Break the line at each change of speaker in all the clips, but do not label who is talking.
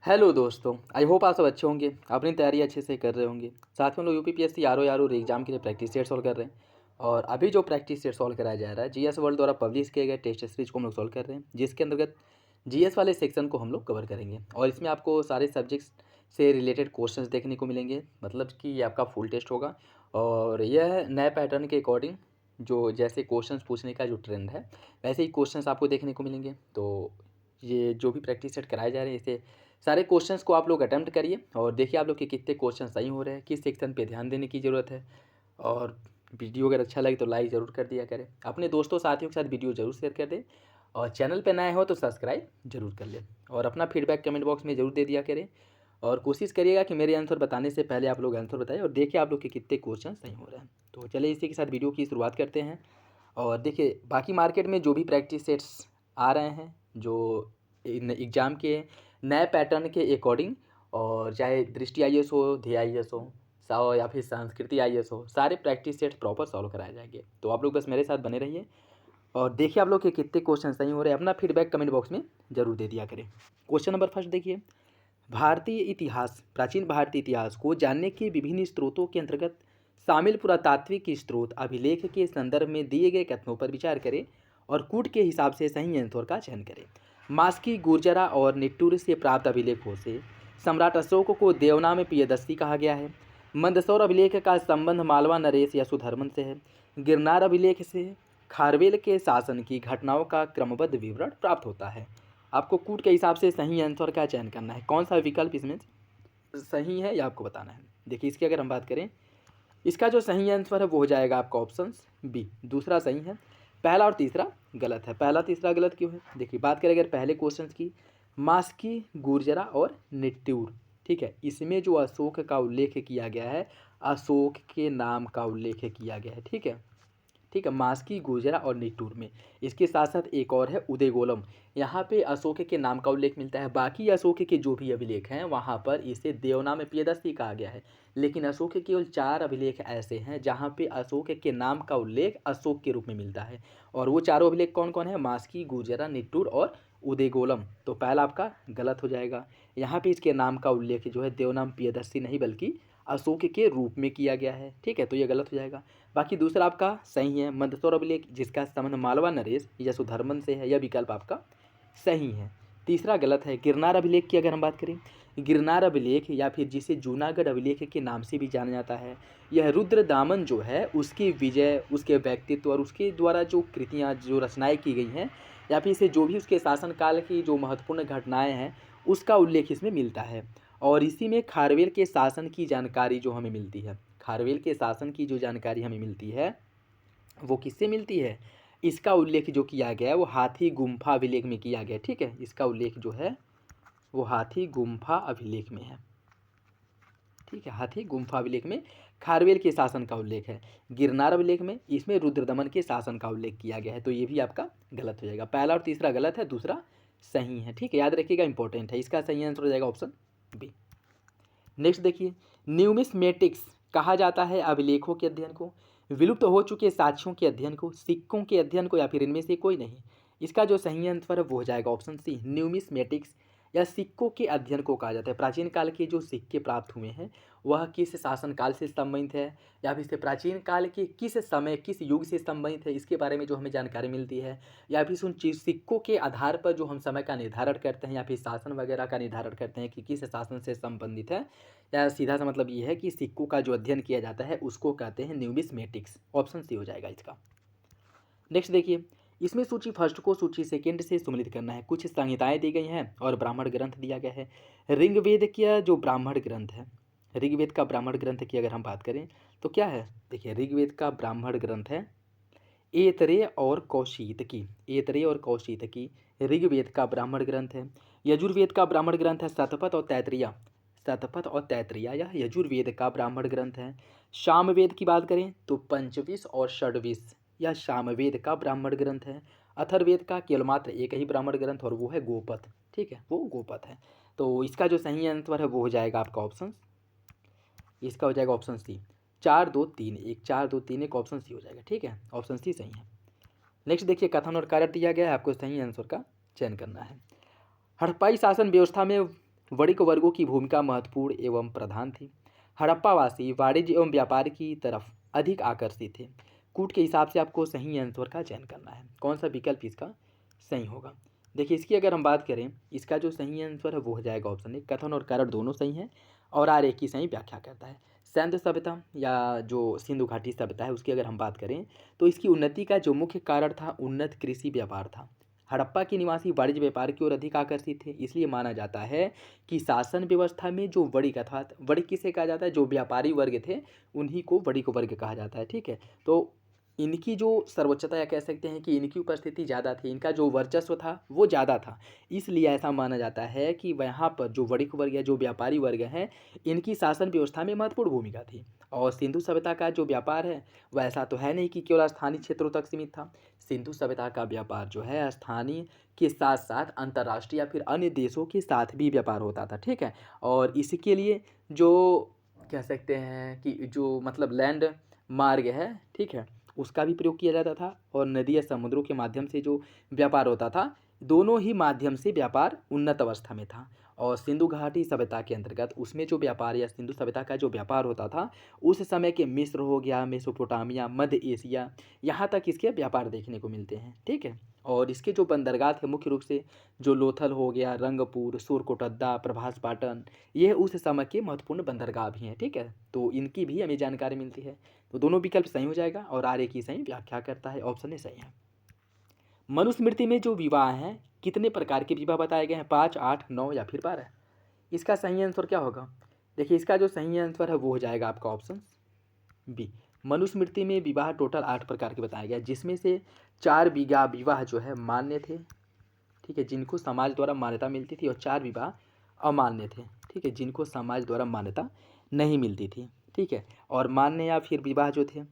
Hello दोस्तों, I hope आप सब अच्छे होंगे। अपनी तैयारी अच्छे से कर रहे होंगे। साथ में हम लोग यूपीपीएससी आर एग्जाम के लिए प्रैक्टिस सेट सॉल्व कर रहे हैं। और अभी जो प्रैक्टिस सेट सॉल्व कराया जा रहा है जीएस वर्ल्ड द्वारा पब्लिश किए गए टेस्ट सीरीज को हम लोग सॉल्व कर रहे हैं, जिसके अंतर्गत जीएस वाले सेक्शन को हम लोग कवर करेंगे। और इसमें आपको सारे सब्जेक्ट्स से रिलेटेड क्वेश्चंस देखने को मिलेंगे, मतलब कि ये आपका फुल टेस्ट होगा। और यह नए पैटर्न के अकॉर्डिंग जो जैसे क्वेश्चंस पूछने का जो ट्रेंड है वैसे ही क्वेश्चंस आपको देखने को मिलेंगे। तो ये जो भी प्रैक्टिस सेट कराए जा रहे हैं इसे सारे क्वेश्चंस को आप लोग अटेम्प्ट करिए और देखिए आप लोग के कितने क्वेश्चन सही हो रहे हैं, किस सेक्शन पे ध्यान देने की ज़रूरत है। और वीडियो अगर अच्छा लगे तो लाइक ज़रूर कर दिया करें, अपने दोस्तों साथियों के साथ वीडियो ज़रूर शेयर कर दें। और चैनल पे नए हो तो सब्सक्राइब जरूर कर लें और अपना फीडबैक कमेंट बॉक्स में ज़रूर दे दिया करें। और कोशिश करिएगा कि मेरे आंसर बताने से पहले आप लोग आंसर बताएं और देखिए आप लोग के कितने क्वेश्चन सही हो रहे हैं। तो चलिए इसी के साथ वीडियो की शुरुआत करते हैं। और देखिए बाकी मार्केट में जो भी प्रैक्टिस सेट्स आ रहे हैं जो एग्ज़ाम के नए पैटर्न के अकॉर्डिंग, और चाहे दृष्टि आईएएस हो, ध्येय आईएएस हो, या फिर संस्कृति आईएएस हो, सारे प्रैक्टिस सेट्स प्रॉपर सॉल्व कराए जाएंगे। तो आप लोग बस मेरे साथ बने रहिए और देखिए आप लोग के कितने क्वेश्चन सही हो रहे हैं। अपना फीडबैक कमेंट बॉक्स में जरूर दे दिया करें। क्वेश्चन नंबर फर्स्ट देखिए, भारतीय इतिहास प्राचीन भारतीय इतिहास को जानने के विभिन्न स्रोतों के अंतर्गत शामिल पुरातात्विक स्रोत अभिलेख के संदर्भ में दिए गए कथनों पर विचार करें और कूट के हिसाब से सही आंसर का चयन करें। मास्की, गुर्जरा और निट्टूर से प्राप्त अभिलेखों से सम्राट अशोक को देवनाम प्रियदर्शी कहा गया है। मंदसौर अभिलेख का संबंध मालवा नरेश यशोधर्मन से है। गिरनार अभिलेख से खारवेल के शासन की घटनाओं का क्रमबद्ध विवरण प्राप्त होता है। आपको कूट के हिसाब से सही आंसर का चयन करना है। कौन सा विकल्प इसमें सही है यह आपको बताना है। देखिए इसकी अगर हम बात करें, इसका जो सही आंसर है वो हो जाएगा आपका ऑप्शन बी, दूसरा सही है। पहला और तीसरा गलत है। पहला तीसरा गलत क्यों है? देखिए बात करें अगर पहले क्वेश्चन की, मास्की, गुर्जरा और निट्टूर, ठीक है, इसमें जो अशोक का उल्लेख किया गया है, अशोक के नाम का उल्लेख किया गया है। ठीक है, ठीक है, मास्की, गुर्जरा और निट्टूर में। इसके साथ साथ एक और है उदयगोलम, यहाँ पे अशोक के नाम का उल्लेख मिलता है। बाकी अशोक के जो भी अभिलेख हैं वहाँ पर इसे देवनाम प्रियदर्शी कहा गया है, लेकिन अशोक के केवल 4 अभिलेख ऐसे हैं जहाँ पे अशोक के नाम का उल्लेख अशोक के रूप में मिलता है। और वो चारों अभिलेख कौन कौन है? मास्की, गुर्जरा, निट्टूर और उदयगोलम। तो पहला आपका गलत हो जाएगा। यहाँ पे इसके नाम का उल्लेख जो है देवनाम प्रियदर्शी नहीं बल्कि अशोक के रूप में किया गया है। ठीक है, तो ये गलत हो जाएगा। बाकी दूसरा आपका सही है, मंदसौर अभिलेख जिसका संबंध मालवा नरेश यशोधर्मन से है, यह विकल्प आपका सही है। तीसरा गलत है। गिरनार अभिलेख की अगर हम बात करें, गिरनार अभिलेख या फिर जिसे जूनागढ़ अभिलेख के नाम से भी जाना जाता है, यह रुद्रदामन जो है उसकी विजय, उसके व्यक्तित्व और उसके द्वारा जो कृतियाँ जो रचनाएँ की गई हैं या फिर इसे जो भी उसके शासनकाल की जो महत्वपूर्ण घटनाएँ हैं उसका उल्लेख इसमें मिलता है। और इसी में खारवेल के शासन की जानकारी जो हमें मिलती है, खारवेल के शासन की जो जानकारी हमें मिलती है वो किससे मिलती है? इसका उल्लेख जो किया गया है वो हाथी गुम्फा अभिलेख में किया गया है। ठीक है, इसका उल्लेख जो है वो हाथी गुम्फा अभिलेख में है। ठीक है, हाथी गुम्फा अभिलेख में खारवेल के शासन का उल्लेख है। गिरनार अभिलेख में इसमें रुद्रदमन के शासन का उल्लेख किया गया है। तो ये भी आपका गलत हो जाएगा। पहला और तीसरा गलत है, दूसरा सही है। ठीक है, याद रखिएगा, इंपॉर्टेंट है। इसका सही आंसर हो जाएगा ऑप्शन बी। नेक्स्ट देखिए, न्यूमिस्मेटिक्स कहा जाता है अभिलेखों के अध्ययन को, विलुप्त हो चुके साक्ष्यों के अध्ययन को, सिक्कों के अध्ययन को, या फिर इनमें से कोई नहीं। इसका जो सही आंसर है वो हो जाएगा ऑप्शन सी, न्यूमिस्मेटिक्स या सिक्कों के अध्ययन को कहा जाता है। प्राचीन काल के जो सिक्के प्राप्त हुए हैं वह किस शासनकाल से संबंधित है या फिर इससे प्राचीन काल के किस समय किस युग से संबंधित है, इसके बारे में जो हमें जानकारी मिलती है। या फिर उन चीज सिक्कों के आधार पर जो हम समय का निर्धारण करते हैं या फिर शासन वगैरह का निर्धारण करते हैं कि किस शासन से संबंधित है, या सीधा सा मतलब ये है कि सिक्कों का जो अध्ययन किया जाता है उसको कहते हैं न्यूमिस्मेटिक्स। ऑप्शन सी हो जाएगा इसका। नेक्स्ट देखिए, इसमें सूची फर्स्ट को सूची सेकंड से सम्मिलित करना है। कुछ संहिताएं दी गई हैं और ब्राह्मण ग्रंथ दिया गया है। ऋग्वेद का जो ब्राह्मण ग्रंथ है, ऋग्वेद का ब्राह्मण ग्रंथ की अगर हम बात करें तो क्या है? देखिए ऋग्वेद का ब्राह्मण ग्रंथ है ऐतरेय और कौशितकी। ऐतरेय और कौशितकी ऋग्वेद का ब्राह्मण ग्रंथ है। यजुर्वेद का ब्राह्मण ग्रंथ है शतपथ और तैतरीय। शतपथ और तैतरीय यह यजुर्वेद का ब्राह्मण ग्रंथ है। सामवेद की बात करें तो पंचविश और षड्विश यह सामवेद का ब्राह्मण ग्रंथ है। अथर्ववेद का केवल मात्र एक ही ब्राह्मण ग्रंथ और वो है गोपथ। ठीक है, वो गोपथ है। तो इसका जो सही आंसर है वो हो जाएगा आपका ऑप्शन, इसका हो जाएगा ऑप्शन सी। 4 2 3 1, 4 2 3 1 ऑप्शन सी हो जाएगा। ठीक है, ऑप्शन सी सही है। नेक्स्ट देखिए, कथन और कार्य दिया गया है, आपको सही आंसर का चयन करना है। हड़प्पाई शासन व्यवस्था में वणिक वर्गों की भूमिका महत्वपूर्ण एवं प्रधान थी। हड़प्पावासी वाणिज्य एवं व्यापार की तरफ अधिक आकर्षित थे। कूट के हिसाब से आपको सही आंसर का चयन करना है। कौन सा विकल्प इसका सही होगा? देखिए, इसकी अगर हम बात करें, इसका जो सही आंसर है वो हो जाएगा ऑप्शन ए। कथन और कारण दोनों सही हैं और आर एक की सही व्याख्या करता है। सैंध सभ्यता या जो सिंधु घाटी सभ्यता है उसकी अगर हम बात करें तो इसकी उन्नति का जो मुख्य कारण था उन्नत कृषि व्यापार था। हड़प्पा के निवासी वाणिज्य व्यापार की ओर अधिक आकर्षित थे, इसलिए माना जाता है कि शासन व्यवस्था में जो वणिक अर्थात वणिक किसे कहा जाता है, जो व्यापारी वर्ग थे उन्हीं को वणिक वर्ग कहा जाता है। ठीक है, तो इनकी जो सर्वोच्चता या कह सकते हैं कि इनकी उपस्थिति ज़्यादा थी, इनका जो वर्चस्व था वो ज़्यादा था, इसलिए ऐसा माना जाता है कि वहाँ पर जो वणिक वर्ग या जो व्यापारी वर्ग हैं इनकी शासन व्यवस्था में महत्वपूर्ण भूमिका थी। और सिंधु सभ्यता का जो व्यापार है वह ऐसा तो है नहीं कि केवल स्थानीय क्षेत्रों तक सीमित था। सिंधु सभ्यता का व्यापार जो है स्थानीय के साथ साथ अंतर्राष्ट्रीय या फिर अन्य देशों के साथ भी व्यापार होता था। ठीक है, और इसके लिए जो कह सकते हैं कि जो मतलब लैंड मार्ग है, ठीक है, उसका भी प्रयोग किया जाता था और नदी या समुद्रों के माध्यम से जो व्यापार होता था, दोनों ही माध्यम से व्यापार उन्नत अवस्था में था। और सिंधु घाटी सभ्यता के अंतर्गत उसमें जो व्यापार या सिंधु सभ्यता का जो व्यापार होता था उस समय के मिस्र हो गया, मेसोपोटामिया, मध्य एशिया, यहाँ तक इसके व्यापार देखने को मिलते हैं। ठीक है, और इसके जो बंदरगाह थे मुख्य रूप से जो लोथल हो गया, रंगपुर, सूरकोटद्दा, प्रभास पाटन, ये उस समय के महत्वपूर्ण बंदरगाह भी हैं। ठीक है, तो इनकी भी हमें जानकारी मिलती है। तो दोनों विकल्प सही हो जाएगा और आर की सही व्याख्या करता है, ऑप्शन ए सही है। मनुस्मृति में जो विवाह हैं कितने प्रकार के विवाह बताए गए हैं? 5, 8, 9 या फिर 12? इसका सही आंसर क्या होगा? देखिए, इसका जो सही आंसर है वो हो जाएगा आपका ऑप्शन बी। मनुस्मृति में विवाह टोटल 8 प्रकार के बताया गया, जिसमें से 4 विवाह जो है मान्य थे, ठीक है, जिनको समाज द्वारा मान्यता मिलती थी, और 4 विवाह अमान्य थे, ठीक है, जिनको समाज द्वारा मान्यता नहीं मिलती थी। ठीक है, और मान्य या फिर विवाह जो थे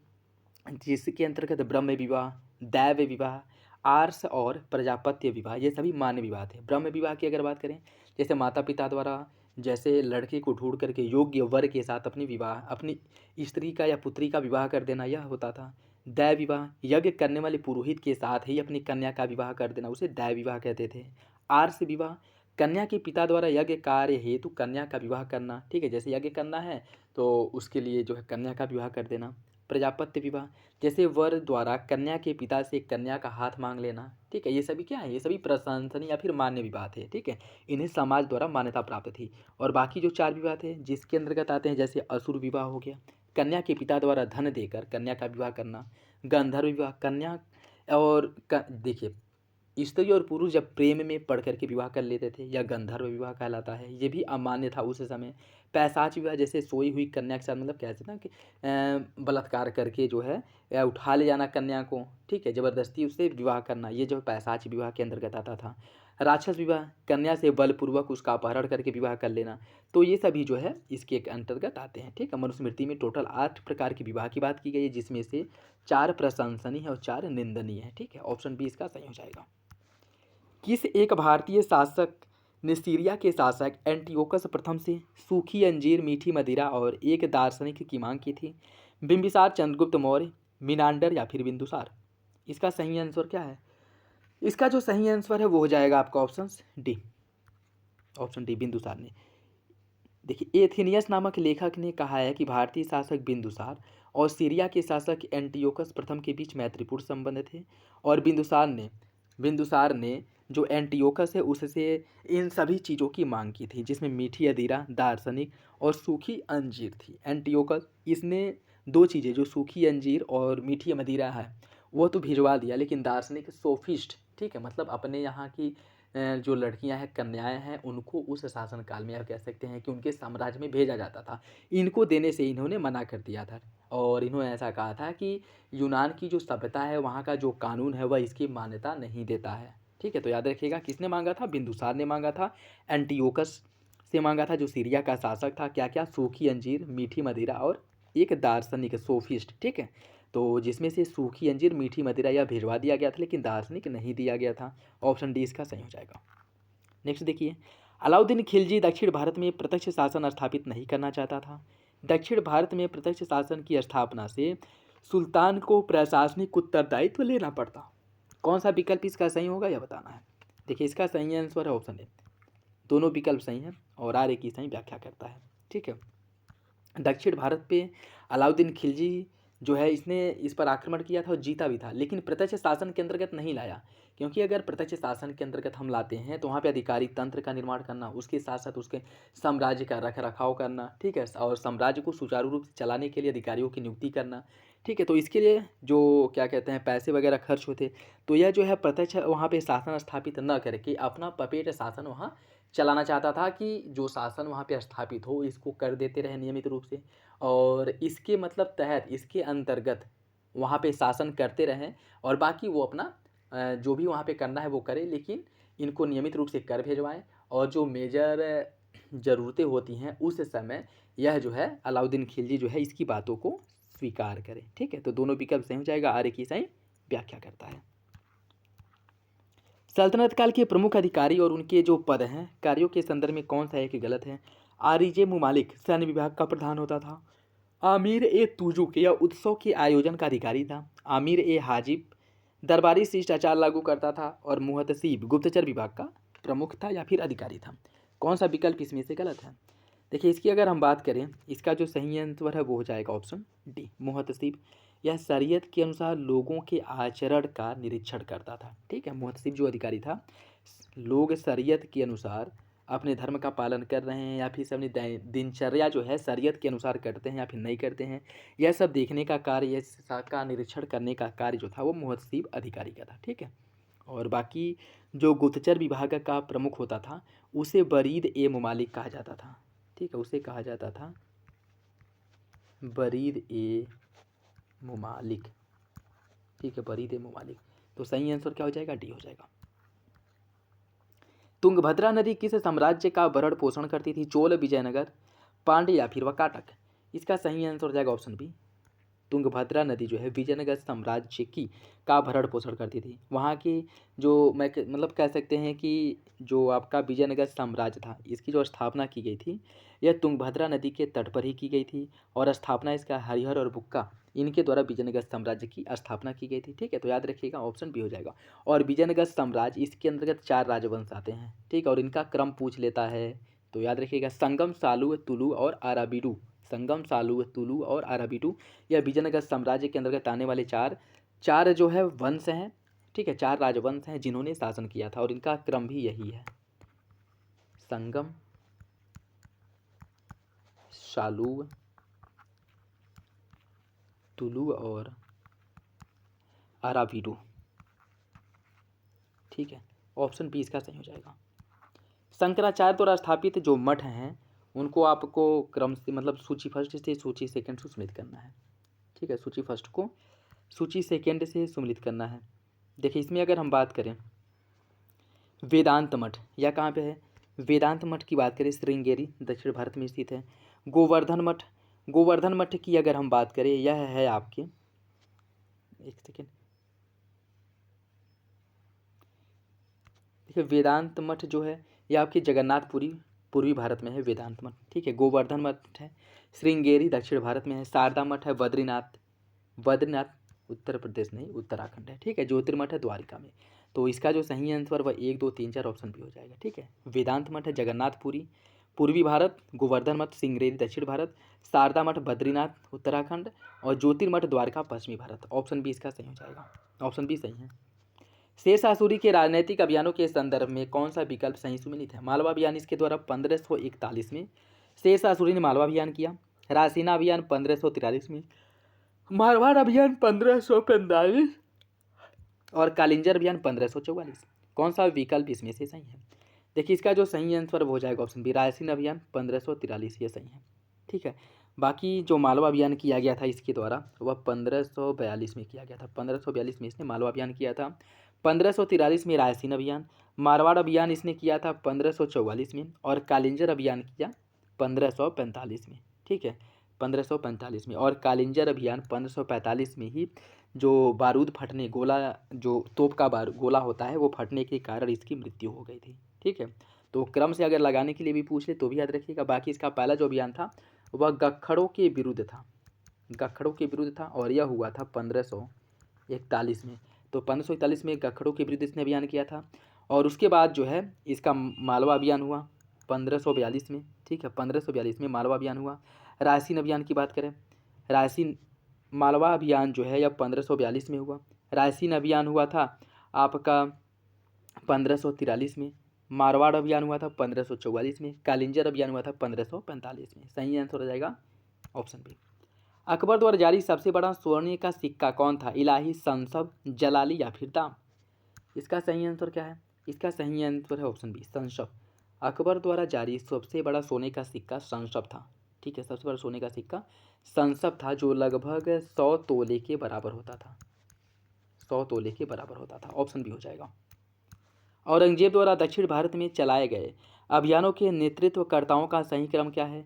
जिसके अंतर्गत ब्रह्म विवाह, दैव विवाह, आर्ष और प्रजापत्य विवाह, ये सभी मान्य विवाह थे। ब्रह्म विवाह की अगर बात करें, जैसे माता पिता द्वारा जैसे लड़के को ढूंढ करके योग्य वर के साथ अपनी स्त्री का या पुत्री का विवाह कर देना, यह होता था। दैव विवाह, यज्ञ करने वाले पुरोहित के साथ ही अपनी कन्या का विवाह कर देना, उसे दैव विवाह कहते थे। आर्ष विवाह, कन्या के पिता द्वारा यज्ञ कार्य हेतु कन्या का विवाह करना, ठीक है, जैसे यज्ञ करना है तो उसके लिए जो है कन्या का विवाह कर देना। प्रजापत्य विवाह, जैसे वर द्वारा कन्या के पिता से कन्या का हाथ मांग लेना, ठीक है, ये सभी क्या है, ये सभी प्रशंसनीय या फिर मान्य विवाह थे। ठीक है, इन्हें समाज द्वारा मान्यता प्राप्त थी। और बाकी जो 4 विवाह थे जिसके अंतर्गत आते हैं, जैसे असुर विवाह हो गया, कन्या के पिता द्वारा धन देकर कन्या का विवाह करना। गंधर्व विवाह, कन्या और देखिए, स्त्री और पुरुष जब प्रेम में पढ़ करके विवाह कर लेते थे, यह गंधर्व विवाह कहलाता है, ये भी अमान्य था उस समय। पैशाच विवाह, जैसे सोई हुई कन्या के साथ मतलब कैसे ना कि बलात्कार करके जो है या उठा ले जाना कन्या को, ठीक है, ज़बरदस्ती उससे विवाह करना, ये जो पैशाच विवाह के अंतर्गत आता था। राक्षस विवाह, कन्या से बलपूर्वक उसका अपहरण करके विवाह कर लेना, तो ये सभी जो है इसके अंतर्गत आते हैं। ठीक है, मनुस्मृति में टोटल 8 प्रकार के विवाह की बात की गई है, जिसमें से 4 प्रशंसनीय है और 4 निंदनीय है। ठीक है, ऑप्शन बी इसका सही हो जाएगा। किस एक भारतीय शासक ने सीरिया के शासक एंटियोकस प्रथम से सूखी अंजीर, मीठी मदिरा और एक दार्शनिक की मांग की थी? बिंबिसार, चंद्रगुप्त मौर्य, मिनांडर या फिर बिंदुसार? इसका सही आंसर क्या है? इसका जो सही आंसर है वो हो जाएगा आपका option D, option D Bindusara ने। देखिए, एथेनियस नामक लेखक ने कहा है कि भारतीय शासक बिंदुसार और सीरिया के शासक एंटियोकस प्रथम के बीच मैत्रीपूर्ण संबंध थे, और बिंदुसार ने जो एंटियोकस है उससे इन सभी चीज़ों की मांग की थी, जिसमें मीठी अदीरा, दार्शनिक और सूखी अंजीर थी। एंटियोकस इसने 2 चीज़ें, जो सूखी अंजीर और मीठी मदिरा है वो तो भिजवा दिया, लेकिन दार्शनिक सोफिस्ट, ठीक है, मतलब अपने यहाँ की जो लड़कियां हैं, कन्याएं हैं, उनको उस शासनकाल में आप कह सकते हैं कि उनके साम्राज्य में भेजा जाता था, इनको देने से इन्होंने मना कर दिया था। और इन्होंने ऐसा कहा था कि यूनान की जो सभ्यता है, वहाँ का जो कानून है वह इसकी मान्यता नहीं देता है। ठीक है, तो याद रखिएगा किसने मांगा था? बिंदुसार ने मांगा था। एंटियोकस से मांगा था जो सीरिया का शासक था। क्या क्या? सूखी अंजीर, मीठी मदिरा और एक दार्शनिक सोफिस्ट। ठीक है, तो जिसमें से सूखी अंजीर, मीठी मदिरा यह भिजवा दिया गया था, लेकिन दार्शनिक नहीं दिया गया था। ऑप्शन डी इसका सही हो जाएगा। नेक्स्ट देखिए, अलाउद्दीन खिलजी दक्षिण भारत में प्रत्यक्ष शासन स्थापित नहीं करना चाहता था। दक्षिण भारत में प्रत्यक्ष शासन की स्थापना से सुल्तान को प्रशासनिक उत्तरदायित्व लेना पड़ता। कौन सा विकल्प इसका सही होगा यह बताना है। देखिए, इसका सही आंसर है ऑप्शन ए, दोनों विकल्प सही हैं और आर्य की सही व्याख्या करता है। ठीक है। दक्षिण भारत पे अलाउद्दीन खिलजी जो है इसने इस पर आक्रमण किया था और जीता भी था, लेकिन प्रत्यक्ष शासन के अंतर्गत नहीं लाया, क्योंकि अगर प्रत्यक्ष शासन के अंतर्गत हम लाते हैं तो वहाँ पे अधिकारी तंत्र का निर्माण करना, उसके साथ साथ उसके साम्राज्य का रख रखाव करना, ठीक है, और साम्राज्य को सुचारू रूप से चलाने के लिए अधिकारियों की नियुक्ति करना, ठीक है, तो इसके लिए जो क्या कहते हैं पैसे वगैरह खर्च होते, तो यह जो है प्रत्यक्ष वहाँ पे शासन स्थापित न करके अपना पपेट शासन वहाँ चलाना चाहता था कि जो शासन वहाँ पे स्थापित हो इसको कर देते रहे नियमित रूप से, और इसके मतलब तहत इसके अंतर्गत वहाँ पे शासन करते रहें और बाकी वो अपना जो भी वहाँ पे करना है वो करे, लेकिन इनको नियमित रूप से कर भेजवाएं और जो मेजर ज़रूरतें होती हैं उस समय यह जो है अलाउद्दीन खिलजी जो है इसकी बातों को स्वीकार करें। ठीक है, तो दोनों विकल्प सही हो जाएगा, आर्य की सही व्याख्या करता है। सल्तनत काल के प्रमुख अधिकारी और उनके जो पद हैं कार्यों के संदर्भ में कौन सा है कि गलत है। आरिजे मुमालिक सैन्य विभाग का प्रधान होता था। आमिर ए तुजुक यह उत्सव के आयोजन का अधिकारी था। आमिर ए हाजिब दरबारी शिष्टाचार लागू करता था और मुहतसिब गुप्तचर विभाग का प्रमुख था या फिर अधिकारी था। कौन सा विकल्प इसमें से गलत है। देखिए इसकी अगर हम बात करें इसका जो सही आंसर है वो हो जाएगा ऑप्शन डी मुहतसिब। यह शरीयत के अनुसार लोगों के आचरण का निरीक्षण करता था। ठीक है, मुहतसिब जो अधिकारी था, लोग शरीयत के अनुसार अपने धर्म का पालन कर रहे हैं या फिर से अपनी दिनचर्या जो है शरीयत के अनुसार करते हैं या फिर नहीं करते हैं, यह सब देखने का कार्य, यह का निरीक्षण करने का कार्य जो था वो मुहतसिब अधिकारी का था। ठीक है, और बाकी जो गुप्तचर विभाग का प्रमुख होता था उसे बरीद ए मुमालिक कहा जाता था। ठीक है, उसे कहा जाता था बरीद ए मुमालिक। ठीक है, बरीद ए मुमालिक। तो सही आंसर क्या हो जाएगा, डी हो जाएगा। तुंगभद्रा नदी किस साम्राज्य का भरण पोषण करती थी। चोल, विजयनगर, पांड्य या फिर वकाटक। इसका सही आंसर हो जाएगा ऑप्शन बी। तुंगभद्रा नदी जो है विजयनगर साम्राज्य की का भरण पोषण करती थी। वहाँ की जो मतलब कह सकते हैं कि जो आपका विजयनगर साम्राज्य था इसकी जो स्थापना की गई थी यह तुंगभद्रा नदी के तट पर ही की गई थी और स्थापना इसका हरिहर और बुक्का इनके द्वारा विजयनगर साम्राज्य की स्थापना की गई थी। ठीक है, तो याद रखिएगा ऑप्शन बी हो जाएगा। और विजयनगर साम्राज्य इसके अंतर्गत 4 राजवंश आते हैं। ठीक है, और इनका क्रम पूछ लेता है तो याद रखिएगा संगम, सालू, तुलु और अराबिडू। संगम, सालू, तुलु और अराबिडू यह विजयनगर साम्राज्य के अंतर्गत आने वाले चार जो है वंश हैं। ठीक है, 4 राजवंश हैं जिन्होंने शासन किया था और इनका क्रम भी यही है, संगम, सालू, तुलु और अराबिडू। ठीक है, ऑप्शन बी इसका सही हो जाएगा। शंकराचार्य द्वारा स्थापित जो मठ हैं उनको आपको क्रम से मतलब सूची फर्स्ट से सूची सेकंड से सम्मिलित करना है। ठीक है, सूची फर्स्ट को सूची सेकंड से सम्मिलित करना है। देखिए इसमें अगर हम बात करें वेदांत मठ, यह कहाँ पे है। वेदांत मठ की बात करें श्रृंगेरी दक्षिण भारत में स्थित है। गोवर्धन मठ, गोवर्धन मठ की अगर हम बात करें यह है आपके, एक सेकेंड, देखिए वेदांत मठ जो है यह आपकी जगन्नाथपुरी पूर्वी भारत में है वेदांत मठ। ठीक है, गोवर्धन मठ है श्रृंगेरी दक्षिण भारत में है। शारदा मठ है बद्रीनाथ, बद्रीनाथ उत्तर प्रदेश नहीं उत्तराखंड है। ठीक है, ज्योतिर्मठ है द्वारिका में। तो इसका जो सही आंसर वह 1, 2, 3, 4 ऑप्शन भी हो जाएगा। ठीक है, वेदांत मठ है जगन्नाथपुरी पूर्वी भारत, गोवर्धन मठ श्रृंगेरी दक्षिण भारत, शारदा मठ बद्रीनाथ उत्तराखंड और ज्योतिर्मठ द्वारका पश्चिमी भारत। ऑप्शन बी इसका सही हो जाएगा, ऑप्शन बी सही है। शेरशाह सूरी के राजनीतिक अभियानों के संदर्भ में कौन सा विकल्प सही सुमेलित है। मालवा अभियान इसके द्वारा 1541 में शेरशाह सूरी ने मालवा अभियान किया। रायसीना अभियान 1543 में, मारवाड़ अभियान 1545 और कालिंजर अभियान 1544। कौन सा विकल्प इसमें से सही है। देखिए इसका जो सही आंसर हो जाएगा ऑप्शन बी रायसीन अभियान 1543, ये सही है। ठीक है, बाकी जो मालवा अभियान किया गया था इसके द्वारा वह 1542 में किया गया था। 1542 में इसने मालवा अभियान किया था। 1543 में रायसीन अभियान, मारवाड़ अभियान इसने किया था 1544 में और कालिंजर अभियान किया 1545 में। ठीक है, 1545 में और कालिंजर अभियान 1545 में ही जो बारूद फटने गोला जो तोप का गोला होता है वो फटने के कारण इसकी मृत्यु हो गई थी। ठीक है, तो क्रम से अगर लगाने के लिए भी पूछ ले तो भी याद रखिएगा। बाकी इसका पहला जो अभियान था वह गखड़ों के विरुद्ध था, गखड़ों के विरुद्ध था और यह हुआ था 1541 में। तो 1541 में गखड़ों के विरुद्ध इसने अभियान किया था और उसके बाद जो है इसका मालवा अभियान हुआ 1542 में, ठीक है 1542 में मालवा अभियान हुआ। रायसीन अभियान की बात करें, रायसीन मालवा अभियान जो है यह 1542 में हुआ। रायसीन अभियान हुआ था आपका 1543 में। मारवाड़ अभियान हुआ था 1544 में। कालिंजर अभियान हुआ था 1545 में। सही आंसर हो जाएगा ऑप्शन बी। अकबर द्वारा जारी सबसे बड़ा स्वर्ण का सिक्का कौन था? इलाही, संसब, जलाली या फिर दाम? इसका सही आंसर क्या है? इसका सही आंसर है ऑप्शन बी, संसब। अकबर द्वारा जारी सबसे बड़ा सोने का सिक्का संसब था, ठीक है। सबसे बड़ा सोने का सिक्का संसब था, जो लगभग 100 तोले के बराबर होता था। 100 तोले के बराबर होता था। ऑप्शन बी हो जाएगा। औरंगजेब द्वारा दक्षिण भारत में चलाए गए अभियानों के नेतृत्वकर्ताओं का सही क्रम क्या है?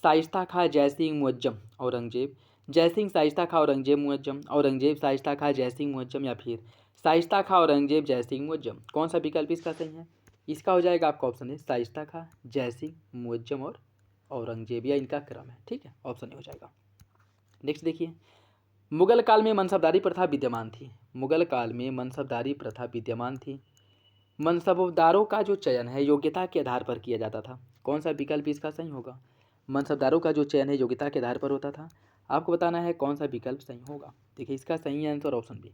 शाइस्ता खां, जयसिंह, मुअज्जम, औरंगजेब। जयसिंह, शाइस्ता खां, औरंगजेब, मुअज्जम। औरंगजेब, शाइस्ता खां, जयसिंह, मुअज्जम या फिर शाइस्ता खां, औरंगजेब, जयसिंह, मुअज्जम? कौन सा विकल्प इसका सही है? इसका हो जाएगा आपका ऑप्शन है शाइस्ता खां, जयसिंह, मुअज्जम और औरंगजेब, या इनका क्रम है, ठीक है। ऑप्शन ए हो जाएगा। नेक्स्ट देखिए, मुगल काल में मनसबदारी प्रथा विद्यमान थी। मुगल काल में मनसबदारी प्रथा विद्यमान थी। मनसबदारों का जो चयन है योग्यता के आधार पर किया जाता था। कौन सा विकल्प इसका सही होगा? मनसबदारों का जो चयन है योग्यता के आधार पर होता था। आपको बताना है कौन सा विकल्प सही होगा। देखिए इसका सही आंसर ऑप्शन बी।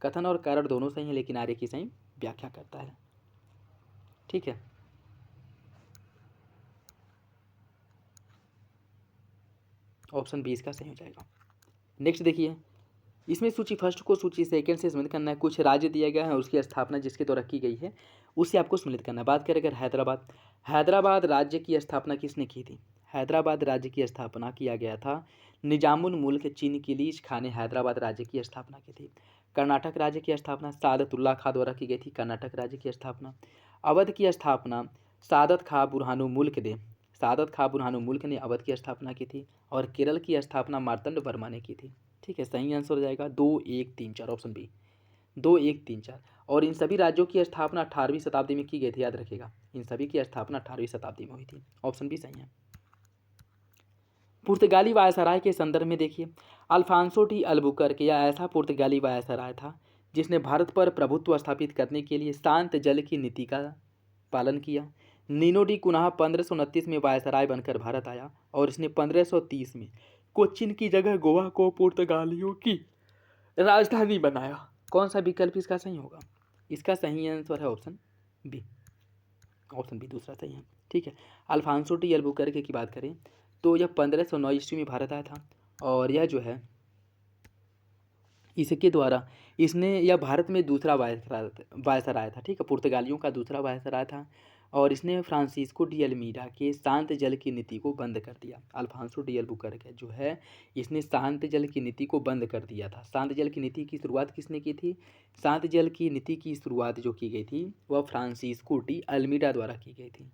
कथन और कारण दोनों सही है, लेकिन आर्य की सही व्याख्या करता है, ठीक है। ऑप्शन बी इसका सही हो जाएगा। नेक्स्ट देखिए, इसमें सूची फर्स्ट को सूची सेकंड से सम्मिलित करना है। कुछ राज्य दिया गया है, उसकी स्थापना जिसके द्वारा की गई है उसे आपको सम्मिलित करना है। बात करें अगर हैदराबाद, हैदराबाद राज्य की स्थापना किसने की थी? हैदराबाद राज्य की स्थापना किया गया था निजामुल मुल्क चिनकिलीज खां ने हैदराबाद राज्य की स्थापना की थी। कर्नाटक राज्य की स्थापना सादतुल्ला खां द्वारा की गई थी। कर्नाटक राज्य की स्थापना। अवध की स्थापना सादत खां बुरहानुल मुल्क ने, सादत खां बुरहानुल मुल्क ने अवध की स्थापना की थी। और केरल की स्थापना मार्तंड वर्मा ने की थी, ठीक है। सही आंसर हो जाएगा 2, 1, 3, 4, ऑप्शन बी 2, 1, 3, 4। और इन सभी राज्यों की स्थापना 18वीं शताब्दी में की गई थी, याद रखिएगा। इन सभी की स्थापना 18वीं शताब्दी में हुई थी। ऑप्शन बी सही है। पुर्तगाली वायसराय के संदर्भ में देखिए, अल्फांसो डी अल्बुकर्क या ऐसा पुर्तगाली वायसराय था जिसने भारत पर प्रभुत्व स्थापित करने के लिए शांत जल की नीति का पालन किया। नीनो डी कुन्हा 1529 में वायसराय बनकर भारत आया और इसने 1530 में कोच्चिन की जगह गोवा को पुर्तगालियों की राजधानी बनाया। कौन सा विकल्प इसका सही होगा? इसका सही आंसर है ऑप्शन बी। ऑप्शन बी दूसरा सही है, ठीक है। अल्फांसो डी अल्बुकर्क की बात करें तो यह 1509 ईस्वी में भारत आया था। और यह जो है इसके द्वारा इसने यह भारत में दूसरा वायसराय था, ठीक है। पुर्तगालियों का दूसरा वायसराय था। और इसने फ्रांसिस्को डी अल्मीडा के शांत जल की नीति को बंद कर दिया। अल्फांसो डी अल्बुकर्क जो है इसने शांत जल की नीति को बंद कर दिया था। शांत जल की नीति की शुरुआत किसने की थी? शांत जल की नीति की शुरुआत जो की गई थी वह फ्रांसिस्को डी अल्मीडा द्वारा की गई थी,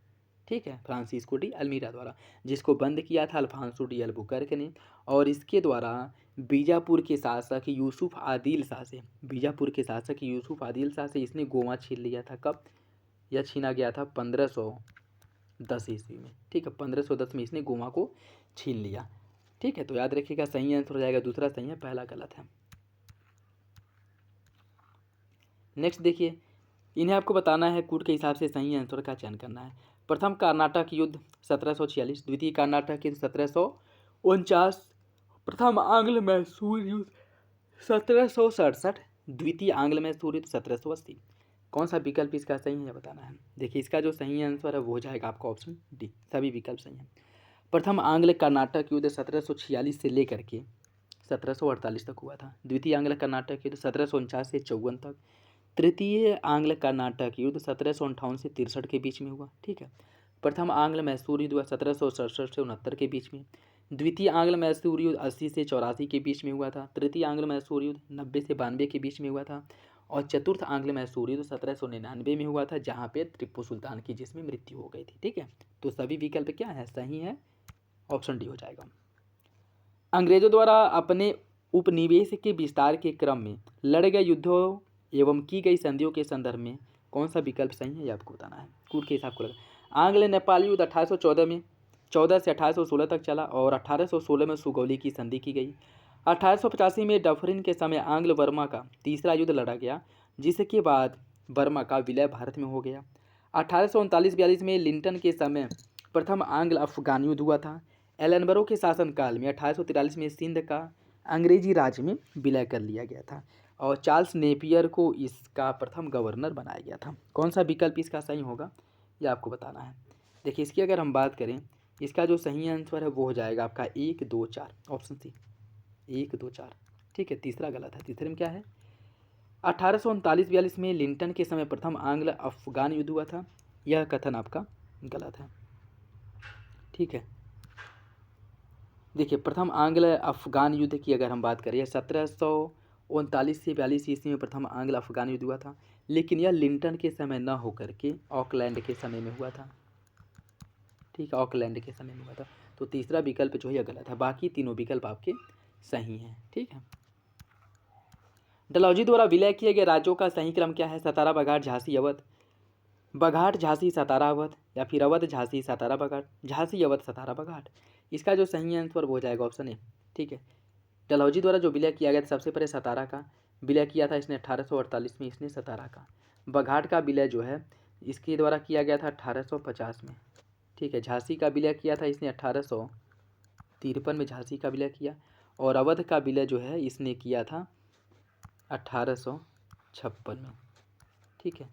ठीक है। फ्रांसिस्को डी अल्मीडा द्वारा, जिसको बंद किया था अल्फांसो डी अल्बुकर्क ने। और इसके द्वारा बीजापुर के शासक यूसुफ आदिल शाह से, बीजापुर के शासक यूसुफ आदिल शाह से इसने गोवा छीन लिया था। कब यह छीना गया था? 1510 ईस्वी में, ठीक है। 1510 में इसने गोवा को छीन लिया, ठीक है। तो याद रखिएगा सही आंसर हो जाएगा दूसरा सही है, पहला गलत है। नेक्स्ट देखिए, इन्हें आपको बताना है कूट के हिसाब से सही आंसर का चयन करना है। प्रथम कर्नाटक युद्ध 1746, द्वितीय कर्नाटक युद्ध 1749, प्रथम आंग्ल मैसूर युद्ध 1767, द्वितीय आंग्ल मैसूर युद्ध 1780। कौन सा विकल्प इसका सही है बताना है। देखिए इसका जो सही आंसर है वो हो जाएगा आपका ऑप्शन डी, सभी विकल्प सही हैं। प्रथम आंग्ल कर्नाटक युद्ध 1746 से लेकर के 1748 तक हुआ था। द्वितीय आंग्ल कर्नाटक युद्ध 1749 से 54 तक। तृतीय आंग्ल कर्नाटक युद्ध 1758 से 63 के बीच में हुआ, ठीक है। प्रथम आंग्ल मैसूर युद्ध 1767 से 69 के बीच में। द्वितीय आंग्ल मैसूर युद्ध 80 से 84 के बीच में हुआ था। तृतीय आंग्ल मैसूर युद्ध 90 से 92 के बीच में हुआ था। और चतुर्थ आंग्ल मैसूर युद्ध 1799 में हुआ था, जहाँ पे टिप्पू सुल्तान की जिसमें मृत्यु हो गई थी, ठीक है। तो सभी विकल्प क्या है? सही है, ऑप्शन डी हो जाएगा। अंग्रेजों द्वारा अपने उपनिवेश के विस्तार के क्रम में लड़े गए युद्धों एवं की गई संधियों के संदर्भ में कौन सा विकल्प सही है, ये आपको बताना है। कूट के हिसाब को लगा। आंग्ल नेपाल युद्ध 1814 में 14 से 1816 तक चला और 1816 में सुगौली की संधि की गई। 1885 में डफरिन के समय आंग्ल वर्मा का तीसरा युद्ध लड़ा गया, जिसके बाद वर्मा का विलय भारत में हो गया। 1839-42 में लिंटन के समय प्रथम आंग्ल अफगान युद्ध हुआ था। एलनबरो के शासनकाल में 1843 में सिंध का अंग्रेजी राज्य में विलय कर लिया गया था और चार्ल्स नेपियर को इसका प्रथम गवर्नर बनाया गया था। कौन सा विकल्प इसका सही होगा ये आपको बताना है। देखिए इसकी अगर हम बात करें, इसका जो सही आंसर है वो हो जाएगा आपका 1, 2, 4, ऑप्शन सी 1, 2, 4। ठीक है, तीसरा गलत है। तीसरे में क्या है? 1839-42 में लिंटन के समय प्रथम आंग्ल अफगान युद्ध हुआ था। यह कथन आपका गलत है। ठीक है, देखिए प्रथम आंग्ल अफगान युद्ध की अगर हम बात करें, 1739 से 42 ईस्वी में प्रथम आंग्ल अफगान युद्ध हुआ था, लेकिन यह लिंटन के समय न होकर के ऑकलैंड के समय में हुआ था। ठीक है, ऑकलैंड के समय में हुआ था। तो तीसरा विकल्प जो है यह गलत है, बाकी तीनों विकल्प आपके सही हैं। ठीक है, डलहौजी द्वारा विलय किए गए राज्यों का सही क्रम क्या है? सतारा, बघाट, झांसी, अवध, बघाट, झांसी, सतारा, अवध, या फिर अवध, झांसी, सतारा, बघाट, झांसी, अवध, सतारा, बघाट। इसका जो सही आंसर वो हो जाएगा ऑप्शन ए। ठीक है, डलहौजी द्वारा जो विलय किया गया था, सबसे पहले सतारा का विलय किया था इसने 1848 में, इसने सतारा का। बघाट का विलय जो है इसके द्वारा किया गया था 1850 में। ठीक है, झांसी का विलय किया था इसने 1853 में झांसी का विलय किया, और अवध का विलय जो है इसने किया था 1856 में। ठीक है,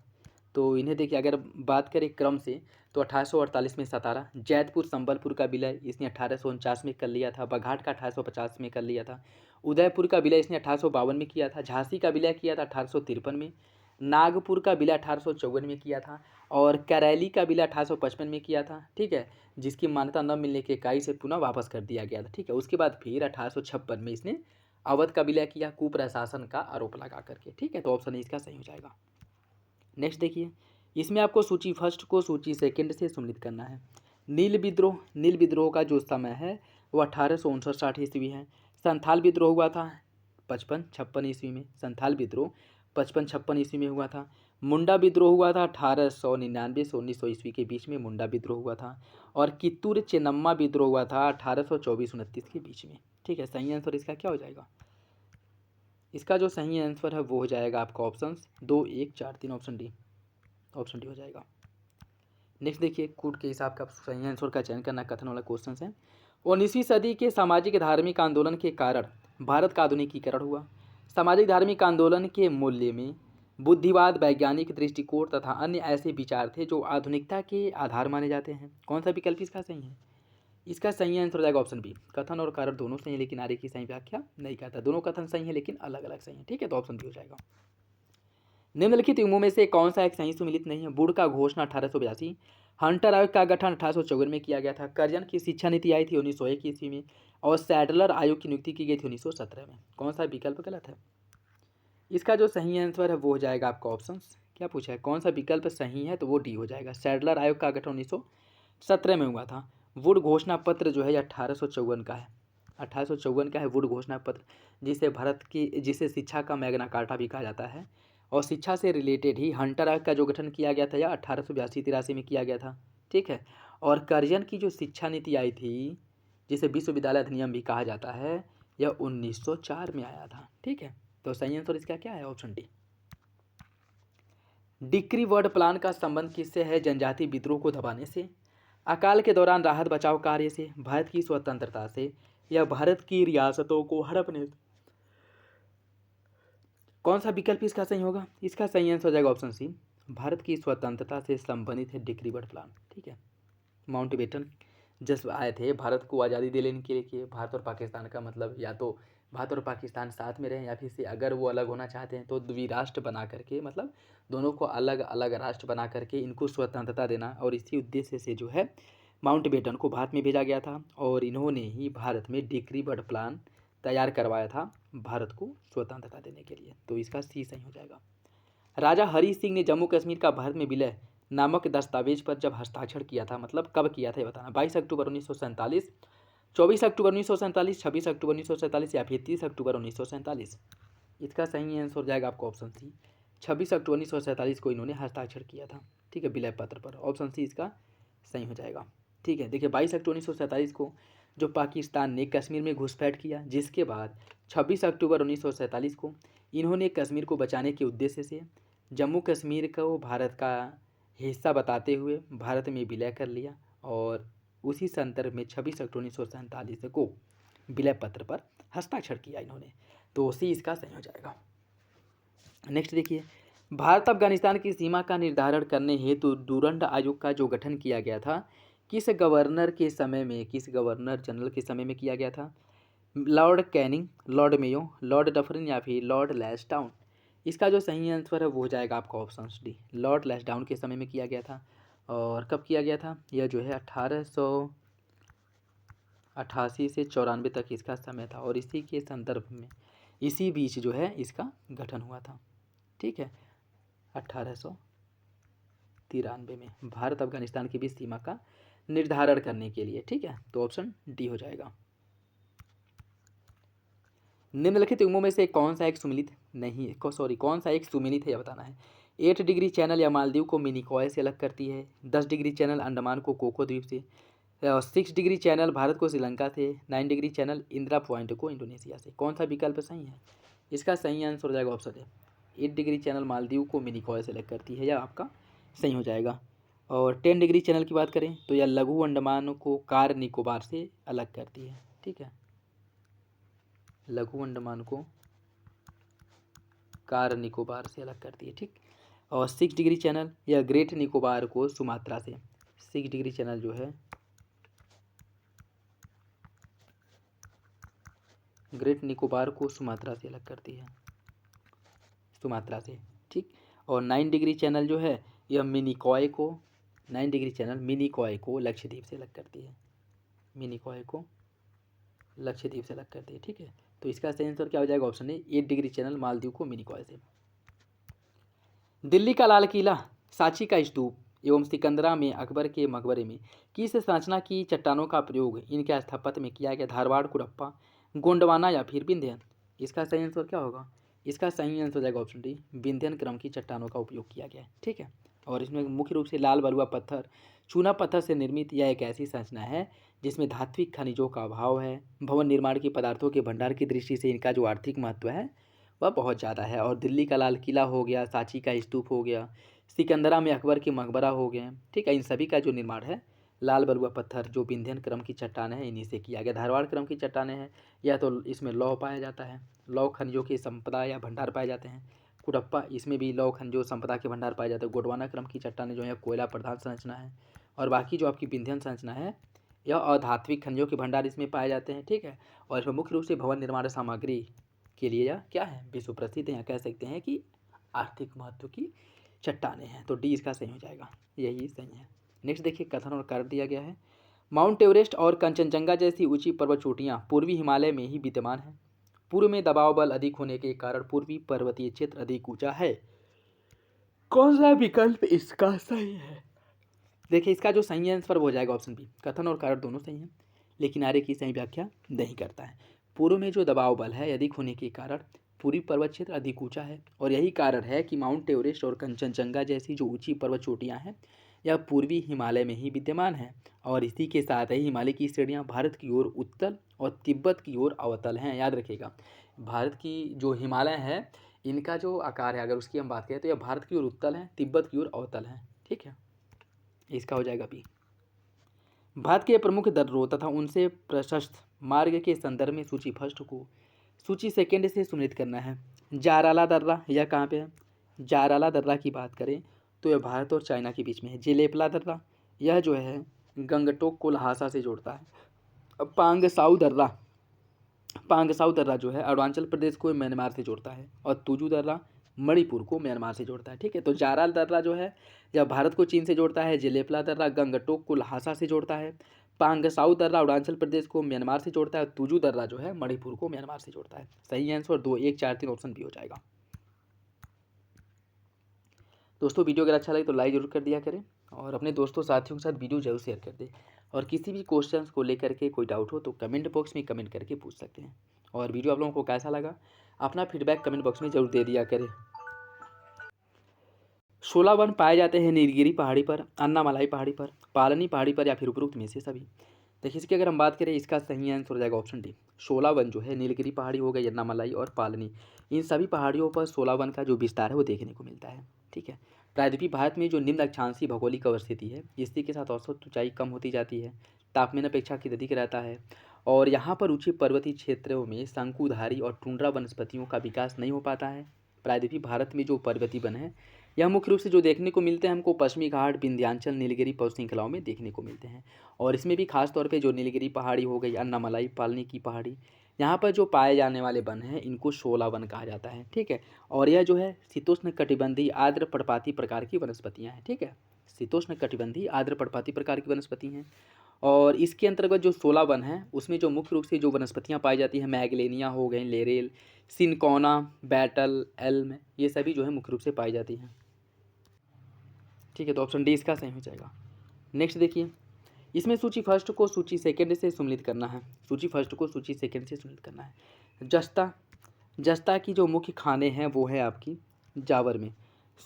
तो इन्हें देखिए अगर बात करें क्रम से, तो 1848 में सतारा, जैतपुर संबलपुर का विलय इसने 1849 में कर लिया था, बघाट का 1850 में कर लिया था, उदयपुर का विलय इसने 1852 में किया था, झांसी का विलय किया था 1853 में, नागपुर का विलय 1854 में किया था, और करैली का विलय 1855 में किया था। ठीक है, जिसकी मान्यता न मिलने के इकाई से पुनः वापस कर दिया गया था। ठीक है, उसके बाद फिर 1856 में इसने अवध का विलय किया, कुप्रशासन का आरोप लगा करके। ठीक है, तो ऑप्शन इसका सही हो जाएगा। नेक्स्ट देखिए, इसमें आपको सूची फर्स्ट को सूची सेकंड से सम्मिलित करना है। नील विद्रोह का जो समय है वो 1859-60 ईस्वी है। संथाल विद्रोह हुआ था 55-56 ईस्वी में। संथाल विद्रोह 55-56 ईस्वी में हुआ था। मुंडा विद्रोह हुआ था 1899 से 1900 ईस्वी के बीच में मुंडा विद्रोह हुआ था। और कित्तूर चेन्नम्मा विद्रोह हुआ था 1824-29 के बीच में। ठीक है, सही आंसर इसका क्या हो जाएगा? इसका जो सही आंसर है वो हो जाएगा आपका ऑप्शन 2, 1, 4, 3, ऑप्शन डी हो जाएगा। नेक्स्ट देखिए, कूट के हिसाब का सही आंसर का चयन करना कथन वाला क्वेश्चन है। 19वीं सदी के सामाजिक धार्मिक आंदोलन के कारण भारत का आधुनिकीकरण हुआ। सामाजिक धार्मिक आंदोलन के मूल्य में बुद्धिवाद, वैज्ञानिक दृष्टिकोण तथा अन्य ऐसे विचार थे जो आधुनिकता के आधार माने जाते हैं। कौन सा विकल्प इसका सही है? इसका सही आंसर हो जाएगा ऑप्शन बी। कथन और कारण दोनों सही है, लेकिन आगे की सही व्याख्या नहीं करता। दोनों कथन सही है लेकिन अलग अलग सही है। ठीक है, तो ऑप्शन बी हो जाएगा। निम्नलिखित युग्मों में से कौन सा एक सही सुमिलित नहीं है? वुड का घोषणा 1882, हंटर आयोग का गठन 1854 में किया गया था, कर्जन की शिक्षा नीति आई थी 1901 ईस्वी में, और सैडलर आयोग की नियुक्ति की गई थी 1917 में। कौन सा विकल्प गलत है? इसका जो सही आंसर है वो हो जाएगा आपका ऑप्शन, क्या पूछा है, कौन सा विकल्प सही है, तो वो डी हो जाएगा। सैडलर आयोग का गठन 1917 में हुआ था। वुड घोषणा पत्र जो है 1854 का है। 1854 का है वुड घोषणा पत्र, जिसे शिक्षा का मैग्ना कार्टा भी कहा जाता है। और शिक्षा से रिलेटेड ही हंटर आयोग का जो गठन किया गया था यह 1882-83 में किया गया था। ठीक है, और कर्जन की जो शिक्षा नीति आई थी, जिसे विश्वविद्यालय अधिनियम भी कहा जाता है, यह 1904 में आया था। ठीक है, तो सही आंसर इसका क्या है? Option D. Decree word plan का संबंध किससे है? जनजाति विद्रोह को दबाने से, अकाल के दौरान राहत बचाव कार्य से, भारत की स्वतंत्रता से, या भारत की रियासतों को हड़पने। कौन सा विकल्प इसका सही होगा? इसका सही आंसर हो जाएगा ऑप्शन सी, भारत की स्वतंत्रता से संबंधित है डिक्री वर्ड प्लान। ठीक है, माउंटबेटन जब आए थे भारत को आज़ादी दे लेने के लिए, भारत और पाकिस्तान का मतलब या तो भारत और पाकिस्तान साथ में रहें, या फिर से अगर वो अलग होना चाहते हैं तो द्विराष्ट्र बना करके, मतलब दोनों को अलग अलग राष्ट्र बना करके इनको स्वतंत्रता देना। और इसी उद्देश्य से जो है माउंटबेटन को भारत में भेजा गया था, और इन्होंने ही भारत में डिक्री वर्ड प्लान तैयार करवाया था भारत को स्वतंत्रता देने के लिए। तो इसका सी सही हो जाएगा। राजा हरि सिंह ने जम्मू कश्मीर का भारत में विलय नामक दस्तावेज पर जब हस्ताक्षर किया था, मतलब कब किया था ये बताना। 22 अक्टूबर 1947, 24 अक्टूबर 1947, 26 अक्टूबर 1947, या फिर 30 अक्टूबर 1947। इसका सही आंसर हो जाएगा आपको ऑप्शन सी, 26 अक्टूबर 1947 को इन्होंने हस्ताक्षर किया था। ठीक है, विलय पत्र पर। ऑप्शन सी इसका सही हो जाएगा। ठीक है, देखिए 22 अक्टूबर 1947 को जो पाकिस्तान ने कश्मीर में घुसपैठ किया, जिसके बाद 26 अक्टूबर 1947 को इन्होंने कश्मीर को बचाने के उद्देश्य से जम्मू कश्मीर को भारत का हिस्सा बताते हुए भारत में विलय कर लिया, और उसी संदर्भ में 26 अक्टूबर 1947 को विलय पत्र पर हस्ताक्षर किया इन्होंने। तो सी इसका सही हो जाएगा। नेक्स्ट देखिए, भारत अफगानिस्तान की सीमा का निर्धारण करने हेतु डूरंड आयोग का जो गठन किया गया था, किस गवर्नर के समय में, किस गवर्नर जनरल के समय में किया गया था? Lord Canning, Lord Mayo, Lord Dufferin या फिर लॉर्ड लैंसडाउन? इसका जो सही आंसर है वो हो जाएगा आपका ऑप्शन डी, लॉर्ड लैंसडाउन के समय में किया गया था। और कब किया गया था? यह जो है 1888 से 94 तक इसका समय था और इसी के संदर्भ में, इसी बीच जो है इसका गठन हुआ था। ठीक है, 1893 में भारत अफगानिस्तान के बीच सीमा का निर्धारण करने के लिए। ठीक है, तो ऑप्शन डी हो जाएगा। निम्नलिखित युग्मों में से कौन सा एक सुमिलित नहीं, कौन सा एक सुमिलित है यह बताना है। 8 डिग्री चैनल या मालदीव को मिनिकॉय से अलग करती है। 10 डिग्री चैनल अंडमान को कोको द्वीप से। 6 डिग्री चैनल भारत को श्रीलंका से। 9 डिग्री चैनल इंदिरा पॉइंट को इंडोनेशिया से। कौन सा विकल्प सही है? इसका सही आंसर हो जाएगा ऑप्शन है, 8 डिग्री चैनल मालदीव को मिनिकॉय से अलग करती है, यह आपका सही हो जाएगा। और 10 डिग्री चैनल की बात करें तो यह लघु अंडमान को कार निकोबार से अलग करती है। ठीक है, लघु अंडमान को कार निकोबार से अलग करती है। ठीक, और 6 डिग्री चैनल या ग्रेट निकोबार को सुमात्रा से। 6 डिग्री चैनल जो है ग्रेट निकोबार को सुमात्रा से अलग करती है, सुमात्रा से। ठीक, और 9 डिग्री चैनल जो है यह मिनिकॉय को, 9 डिग्री चैनल मिनिकॉय को लक्षद्वीप से अलग करती है, मिनिकॉय को लक्षद्वीप से अलग करती है। ठीक है, तो इसका सही आंसर क्या हो जाएगा? Option A, 8 degree channel Maldives को मिनिकॉय से। दिल्ली का लाल किला, सांची का स्तूप एवं सिकंदरा में अकबर के मकबरे में किस संरचना की चट्टानों का प्रयोग इनके स्थापत्य में किया गया? धारवाड़, कुरप्पा, गोंडवाना या फिर विंध्यन? इसका सही आंसर क्या होगा? इसका सही आंसर हो जाएगा ऑप्शन डी, विंध्यन क्रम की चट्टानों का उपयोग किया गया है। ठीक है, और इसमें मुख्य रूप से लाल बलुआ पत्थर, चूना पत्थर से निर्मित यह एक ऐसी संरचना है जिसमें धात्विक खनिजों का अभाव है। भवन निर्माण के पदार्थों के भंडार की दृष्टि से इनका जो आर्थिक महत्व है वह बहुत ज़्यादा है। और दिल्ली का लाल किला हो गया, सांची का स्तूप हो गया, सिकंदरा में अकबर के मकबरा हो गए। ठीक है, इन सभी का जो निर्माण है लाल बलुआ पत्थर जो विंध्यन क्रम की चट्टान है इन्हीं से किया गया। धारवाड़ क्रम की चट्टानें हैं या तो इसमें लौह पाया जाता है, लौह खनिजों की संपदा या भंडार पाए जाते हैं। कुरप्पा, इसमें भी लौह खनिजों संपदा के भंडार पाए जाते हैं। गोंडवाना क्रम की चट्टानें जो है कोयला प्रधान संरचना है। और बाकी जो आपकी विंध्यन संरचना है यह अधात्विक खनिजों के भंडार इसमें पाए जाते हैं। ठीक है, और इसमें मुख्य रूप से भवन निर्माण सामग्री के लिए यह क्या है? विश्व प्रसिद्ध है, या कह सकते हैं कि आर्थिक महत्व की चट्टानें हैं। तो डी इसका सही हो जाएगा, यही सही है। नेक्स्ट देखिए, कथन और कार्य दिया गया है। माउंट एवरेस्ट और कंचनजंगा जैसी ऊंची पर्वत चोटियाँ पूर्वी हिमालय में ही विद्यमान हैं। पूर्व में दबाव बल अधिक होने के कारण पूर्वी पर्वतीय क्षेत्र अधिक ऊंचा है। कौन सा विकल्प इसका सही है? देखिए, इसका जो सही आंसर हो जाएगा ऑप्शन बी, कथन और कारण दोनों सही हैं लेकिन आर्य की सही व्याख्या नहीं करता है। पूर्व में जो दबाव बल है अधिक होने के कारण पूर्वी पर्वत क्षेत्र अधिक ऊंचा है और यही कारण है कि माउंट एवरेस्ट और कंचनजंगा जैसी जो ऊंची पर्वत चोटियां हैं यह पूर्वी हिमालय में ही विद्यमान हैं। और इसी के साथ ही हिमालय की श्रेणियां भारत की ओर उत्तल और तिब्बत की ओर अवतल हैं। याद रखिएगा, भारत की जो हिमालय है इनका जो आकार है अगर उसकी हम बात करें तो यह भारत की ओर उत्तल है, तिब्बत की ओर अवतल है। ठीक है, इसका हो जाएगा बी। भारत के प्रमुख दर्रों तथा उनसे प्रशस्त मार्ग के संदर्भ में सूची फर्स्ट को सूची सेकेंड से सुनिश्चित करना है। जाराला दर्रा यह कहाँ पे है? जाराला दर्रा की बात करें तो यह भारत और चाइना के बीच में है। जेलेपला दर्रा यह जो है गंगटोक को लहासा से जोड़ता है। पांगसाउ दर्रा, पांगसाउ दर्रा जो है अरुणाचल प्रदेश को म्यांमार से जोड़ता है और तुजू दर्रा मणिपुर को म्यांमार से जोड़ता है। ठीक है, तो जाराल दर्रा जो है यह भारत को चीन से जोड़ता है। जेलेपला दर्रा गंगटोक को लहासा से जोड़ता है। पांगसाउ दर्रा अरुणाचल प्रदेश को म्यांमार से जोड़ता है। तुजू दर्रा जो है मणिपुर को म्यांमार से जोड़ता है। सही आंसर 2, 1, 4, 3 ऑप्शन बी हो जाएगा। दोस्तों, वीडियो अगर अच्छा लगे तो लाइक जरूर कर दिया करें और अपने दोस्तों साथियों के साथ वीडियो जरूर शेयर कर दें। और किसी भी क्वेश्चन को लेकर के कोई डाउट हो तो कमेंट बॉक्स में कमेंट करके पूछ सकते हैं। और वीडियो आप लोगों को कैसा लगा अपना फीडबैक कमेंट बॉक्स में जरूर दे दिया करें। 16 वन पाए जाते हैं नीलगिरी पहाड़ी पर, अन्नामलाई पहाड़ी पर, पालनी पहाड़ी पर या फिर उपरोक्त में से सभी? देखिए, इसकी अगर हम बात करें इसका सही आंसर हो जाएगा ऑप्शन डी। 16 वन जो है नीलगिरी पहाड़ी हो गई, अन्नामलाई और पालनी, इन सभी पहाड़ियों पर 16 वन का जो विस्तार है वो देखने को मिलता है। ठीक है, प्रायद्वीपीय भारत में जो निम्न अक्षांशीय भौगोलिक अवस्थिति है, इसी के साथ औसत ऊंचाई कम होती जाती है, तापमान अपेक्षाकृत अधिक रहता है और यहाँ पर ऊंचे पर्वतीय क्षेत्रों में शंकुधारी और टुंड्रा वनस्पतियों का विकास नहीं हो पाता है। प्रायद्वीपीय भारत में जो पर्वतीय वन है, यह मुख्य रूप से जो देखने को मिलते हैं हमको पश्चिमी घाट, विंध्याचल, नीलगिरी पर्वत श्रृंखलाओं में देखने को मिलते हैं। और इसमें भी खास तौर पे जो नीलगिरी पहाड़ी हो गई, अन्नामलाई, पालनी की पहाड़ी, यहाँ पर जो पाए जाने वाले वन हैं इनको शोला वन कहा जाता है। ठीक है, और यह जो है शीतोष्ण कटिबंधीय आर्द्र पर्णपाती प्रकार की वनस्पतियाँ हैं। ठीक है, शीतोष्ण कटिबंधीय आर्द्र पर्णपाती प्रकार की वनस्पति हैं। और इसके अंतर्गत जो 16 वन हैं उसमें जो मुख्य रूप से जो वनस्पतियाँ पाई जाती हैं, मैगलेनिया हो गई, लेरेल, सिनकोना, बैटल, एल्म, ये सभी जो है मुख्य रूप से पाई जाती हैं। ठीक है, तो ऑप्शन डी इसका सही हो जाएगा। नेक्स्ट देखिए, इसमें सूची फर्स्ट को सूची सेकंड से सम्मिलित करना है। सूची फर्स्ट को सूची सेकंड से सम्मिलित करना है। जस्ता की जो मुख्य खाने हैं वो है आपकी जावर में।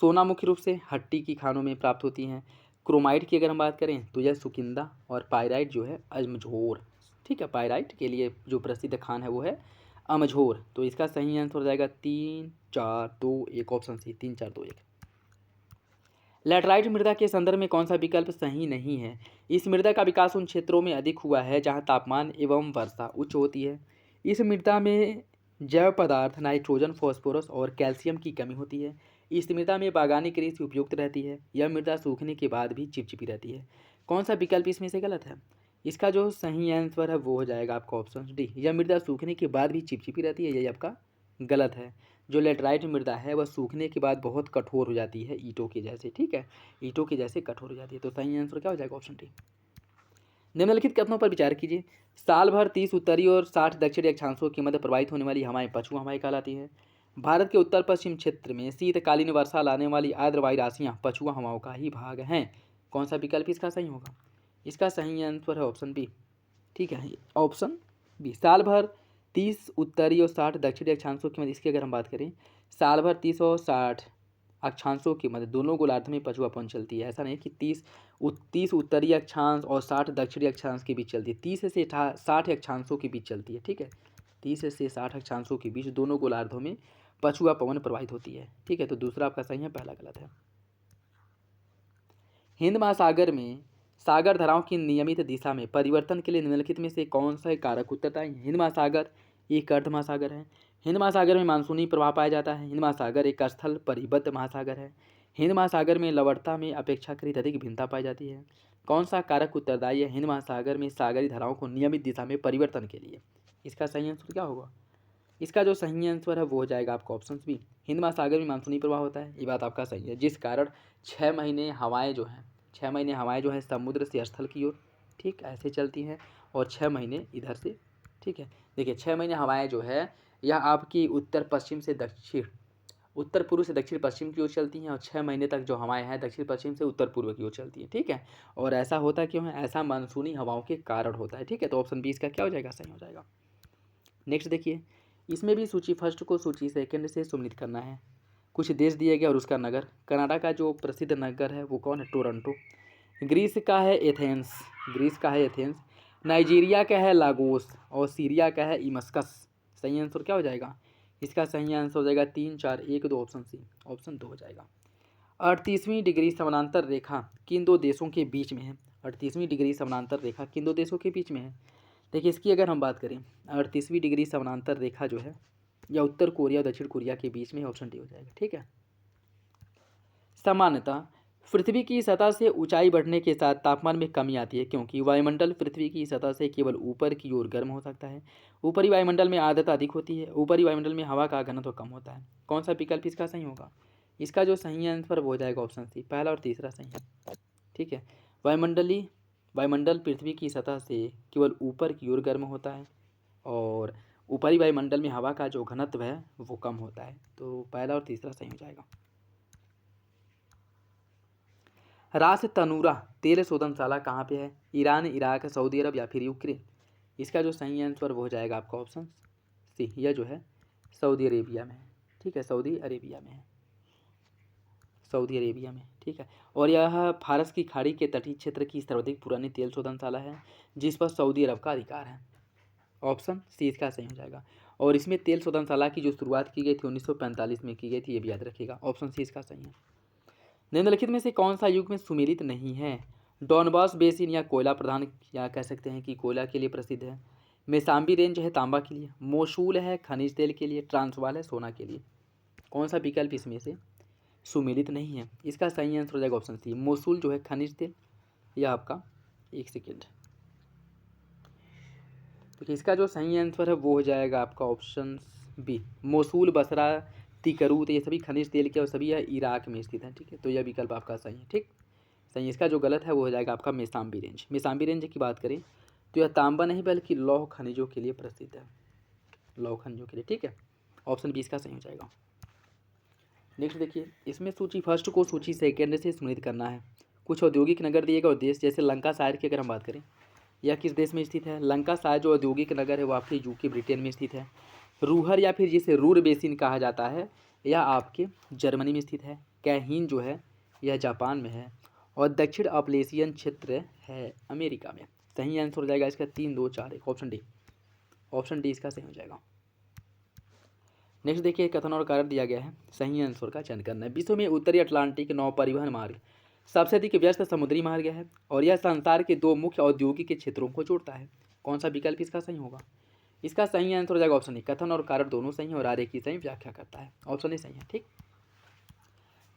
सोना मुख्य रूप से हट्टी की खानों में प्राप्त होती हैं। क्रोमाइट की अगर हम बात करें तो यह सुकिंदा, और पायराइट जो है अमझोर। ठीक है, पायराइट के लिए जो प्रसिद्ध खान है वो है अमझोर। तो इसका सही आंसर हो जाएगा 3, 4, 2, 1, ऑप्शन सी 3, 4, 2, 1। लैटराइट मृदा के संदर्भ में कौन सा विकल्प सही नहीं है? इस मृदा का विकास उन क्षेत्रों में अधिक हुआ है जहां तापमान एवं वर्षा उच्च होती है। इस मृदा में जैव पदार्थ नाइट्रोजन, फास्फोरस और कैल्शियम की कमी होती है। इस मृदा में बागानी कृषि उपयुक्त रहती है। यह मृदा सूखने के बाद भी चिपचिपी रहती है। कौन सा विकल्प इसमें से गलत है? इसका जो सही आंसर है वो हो जाएगा आपका ऑप्शन डी। यह मृदा सूखने के बाद भी चिपचिपी रहती है, यही आपका गलत है। जो लेटराइट मृदा है वह सूखने के बाद बहुत कठोर हो जाती है, ईंटों के जैसे। ठीक है, ईंटों के जैसे कठोर हो जाती है। तो सही आंसर क्या हो जाएगा? Option D. निम्नलिखित कथनों पर विचार कीजिए। साल भर 30 उत्तरी और 60 दक्षिणी अक्षांशों के मध्य प्रवाहित होने वाली हवाएं पछुआ हवाएं कहलाती है। भारत के उत्तर पश्चिम क्षेत्र में शीतकालीन वर्षा लाने वाली आर्द्र वायु राशियाँ पछुआ हवाओं का ही भाग हैं। कौन सा विकल्प इसका सही होगा? इसका सही आंसर है ऑप्शन बी। ठीक है, ऑप्शन बी। साल भर 30 उत्तरी और 60 दक्षिणी अक्षांशों की मध्य, इसकी अगर हम बात करें, साल भर 30 और 60 अक्षांशों के मध्य दोनों गोलार्ध में पछुआ पवन चलती है। ऐसा नहीं कि 30 उत्तरी अक्षांश और 60 दक्षिणी अक्षांश के बीच चलती है, 30 से 60 अक्षांशों के बीच चलती है। ठीक है, 30 से 60 अक्षांशों के बीच दोनों गोलार्धों में पछुआ पवन प्रवाहित होती है। ठीक है, तो दूसरा आपका सही है, पहला गलत है। हिंद महासागर में सागर धाराओं की नियमित दिशा में परिवर्तन के लिए निम्नलिखित में से कौन सा कारक उत्तरदायी है? हिंद महासागर एक अर्ध महासागर है। हिंद महासागर में मानसूनी प्रवाह पाया जाता है। हिंद महासागर एक स्थल परिबद्ध महासागर है। हिंद महासागर में लवणता में अपेक्षाकृत अधिक भिन्नता पाई जाती है। कौन सा कारक उत्तरदायी है हिंद महासागर में सागरी धाराओं को नियमित दिशा में परिवर्तन के लिए? इसका सही आंसर क्या होगा? इसका जो सही आंसर है वो हो जाएगा आपका ऑप्शन बी। हिंद महासागर में मानसूनी प्रवाह होता है, ये बात आपका सही है, जिस कारण 6 महीने हवाएं जो हैं 6 महीने हवाएं जो हैं समुद्र से स्थल की ओर, ठीक, ऐसे चलती हैं, और 6 महीने इधर से। ठीक है, देखिए 6 महीने हवाएं जो है यह आपकी उत्तर पश्चिम से दक्षिण, उत्तर पूर्व से दक्षिण पश्चिम की ओर चलती हैं, और 6 महीने तक जो हवाएं हैं दक्षिण पश्चिम से उत्तर पूर्व की ओर चलती हैं। ठीक है, और ऐसा होता क्यों है? ऐसा मानसूनी हवाओं के कारण होता है। ठीक है, तो ऑप्शन बी इसका क्या हो जाएगा? सही हो जाएगा। नेक्स्ट देखिए, इसमें भी सूची फर्स्ट को सूची सेकंड से सम्मिलित करना है। कुछ देश दिए गए और उसका नगर। कनाडा का जो प्रसिद्ध नगर है वो कौन है? टोरंटो। ग्रीस का है एथेंस, नाइजीरिया का है लागोस, और सीरिया का है इमस्कस। सही आंसर क्या हो जाएगा? इसका सही आंसर हो जाएगा 3, 4, 1, 2, ऑप्शन सी, ऑप्शन 2 हो जाएगा। 38वीं डिग्री समानांतर रेखा किन दो देशों के बीच में है? 38वीं डिग्री समानांतर रेखा किन दो देशों के बीच में है? देखिए इसकी अगर हम बात करें, 38वीं डिग्री समानांतर रेखा जो है या उत्तर कोरिया और दक्षिण कोरिया के बीच में, ऑप्शन डी हो जाएगा। ठीक है, सामान्यतः पृथ्वी की सतह से ऊंचाई बढ़ने के साथ तापमान में कमी आती है, क्योंकि वायुमंडल पृथ्वी की सतह से केवल ऊपर की ओर गर्म हो सकता है। ऊपरी वायुमंडल में आर्द्रता अधिक होती है। ऊपरी वायुमंडल में हवा का घनत्व कम होता है। कौन सा विकल्प इसका सही होगा? इसका जो सही आंसर वो हो जाएगा ऑप्शन सी, पहला और तीसरा सही है। ठीक है, वायुमंडल पृथ्वी की सतह से केवल ऊपर की ओर गर्म होता है, और ऊपरी वायुमंडल में हवा का जो घनत्व है वो कम होता है। तो पहला और तीसरा सही हो जाएगा। रास तनूरा तेल शोधनशाला कहाँ पे है? ईरान, इराक, सऊदी अरब या फिर यूक्रेन? इसका जो सही आंसर वो हो जाएगा आपका ऑप्शन सी, यह जो है सऊदी अरेबिया में है। ठीक है, सऊदी अरेबिया में है, सऊदी अरेबिया में। ठीक है, और यह फारस की खाड़ी के तटीय क्षेत्र की सर्वाधिक पुरानी तेल शोधनशाला है, जिस पर सऊदी अरब का अधिकार है। ऑप्शन सी इसका सही हो जाएगा। और इसमें तेल शोधनशाला की जो शुरुआत की गई थी 1945 में की गई थी, ये भी याद रखिएगा। ऑप्शन सी इसका सही है। निम्नलिखित में से कौन सा युग में सुमेलित नहीं है? डॉनबास बेसिन या कोयला प्रधान या कह सकते हैं कि कोयला के लिए प्रसिद्ध है। मेसाम्बी रेंज है तांबा के लिए। मोसूल है खनिज तेल के लिए। ट्रांसवाल है सोना के लिए। कौन सा विकल्प इसमें से सुमेलित नहीं है? इसका सही आंसर हो जाएगा ऑप्शन सी, मोसूल जो है खनिज तेल। यह आपका एक सेकेंड, तो इसका जो सही आंसर है वो हो जाएगा आपका ऑप्शन बी, मोसूल, बसरा, तिकरूत, ये सभी खनिज तेल के और सभी यह इराक में स्थित है। ठीक है, तो यह विकल्प आपका सही है। ठीक, सही। इसका जो गलत है वो हो जाएगा आपका मेसाम्बी रेंज। मेसाम्बी रेंज की बात करें तो यह तांबा नहीं बल्कि लौह खनिजों के लिए प्रसिद्ध है, लौह खनिजों के लिए। ठीक है, ऑप्शन बी इसका सही हो जाएगा। नेक्स्ट देखिए, इसमें सूची फर्स्ट को सूची सेकेंड से सुनिश्चित करना है। कुछ औद्योगिक नगर दिए गए और देश, जैसे लंका शायर की अगर हम बात करें, यह किस देश में स्थित है? लंका शायर जो औद्योगिक नगर है वो आपके यूके ब्रिटेन में स्थित है। रूहर या फिर जिसे रूर बेसिन कहा जाता है, यह आपके जर्मनी में स्थित है। कैहीन जो है यह जापान में है। और दक्षिण अपलेशियन क्षेत्र है अमेरिका में। सही आंसर हो जाएगा इसका 3, 2, 4, 1, ऑप्शन डी। ऑप्शन डी इसका सही हो जाएगा। नेक्स्ट देखिए, कथन और कारण दिया गया है, सही आंसर का चयन करना है। विश्व में उत्तरी अटलांटिक नौ परिवहन मार्ग सबसे अधिक व्यस्त समुद्री मार्ग है और यह संसार के 2 मुख्य औद्योगिक क्षेत्रों को जोड़ता है। कौन सा विकल्प इसका सही होगा? इसका सही आंसर हो जाएगा ऑप्शन ए, कथन और कारण दोनों सही है और आगे की सही व्याख्या करता है। ऑप्शन ए सही है। ठीक,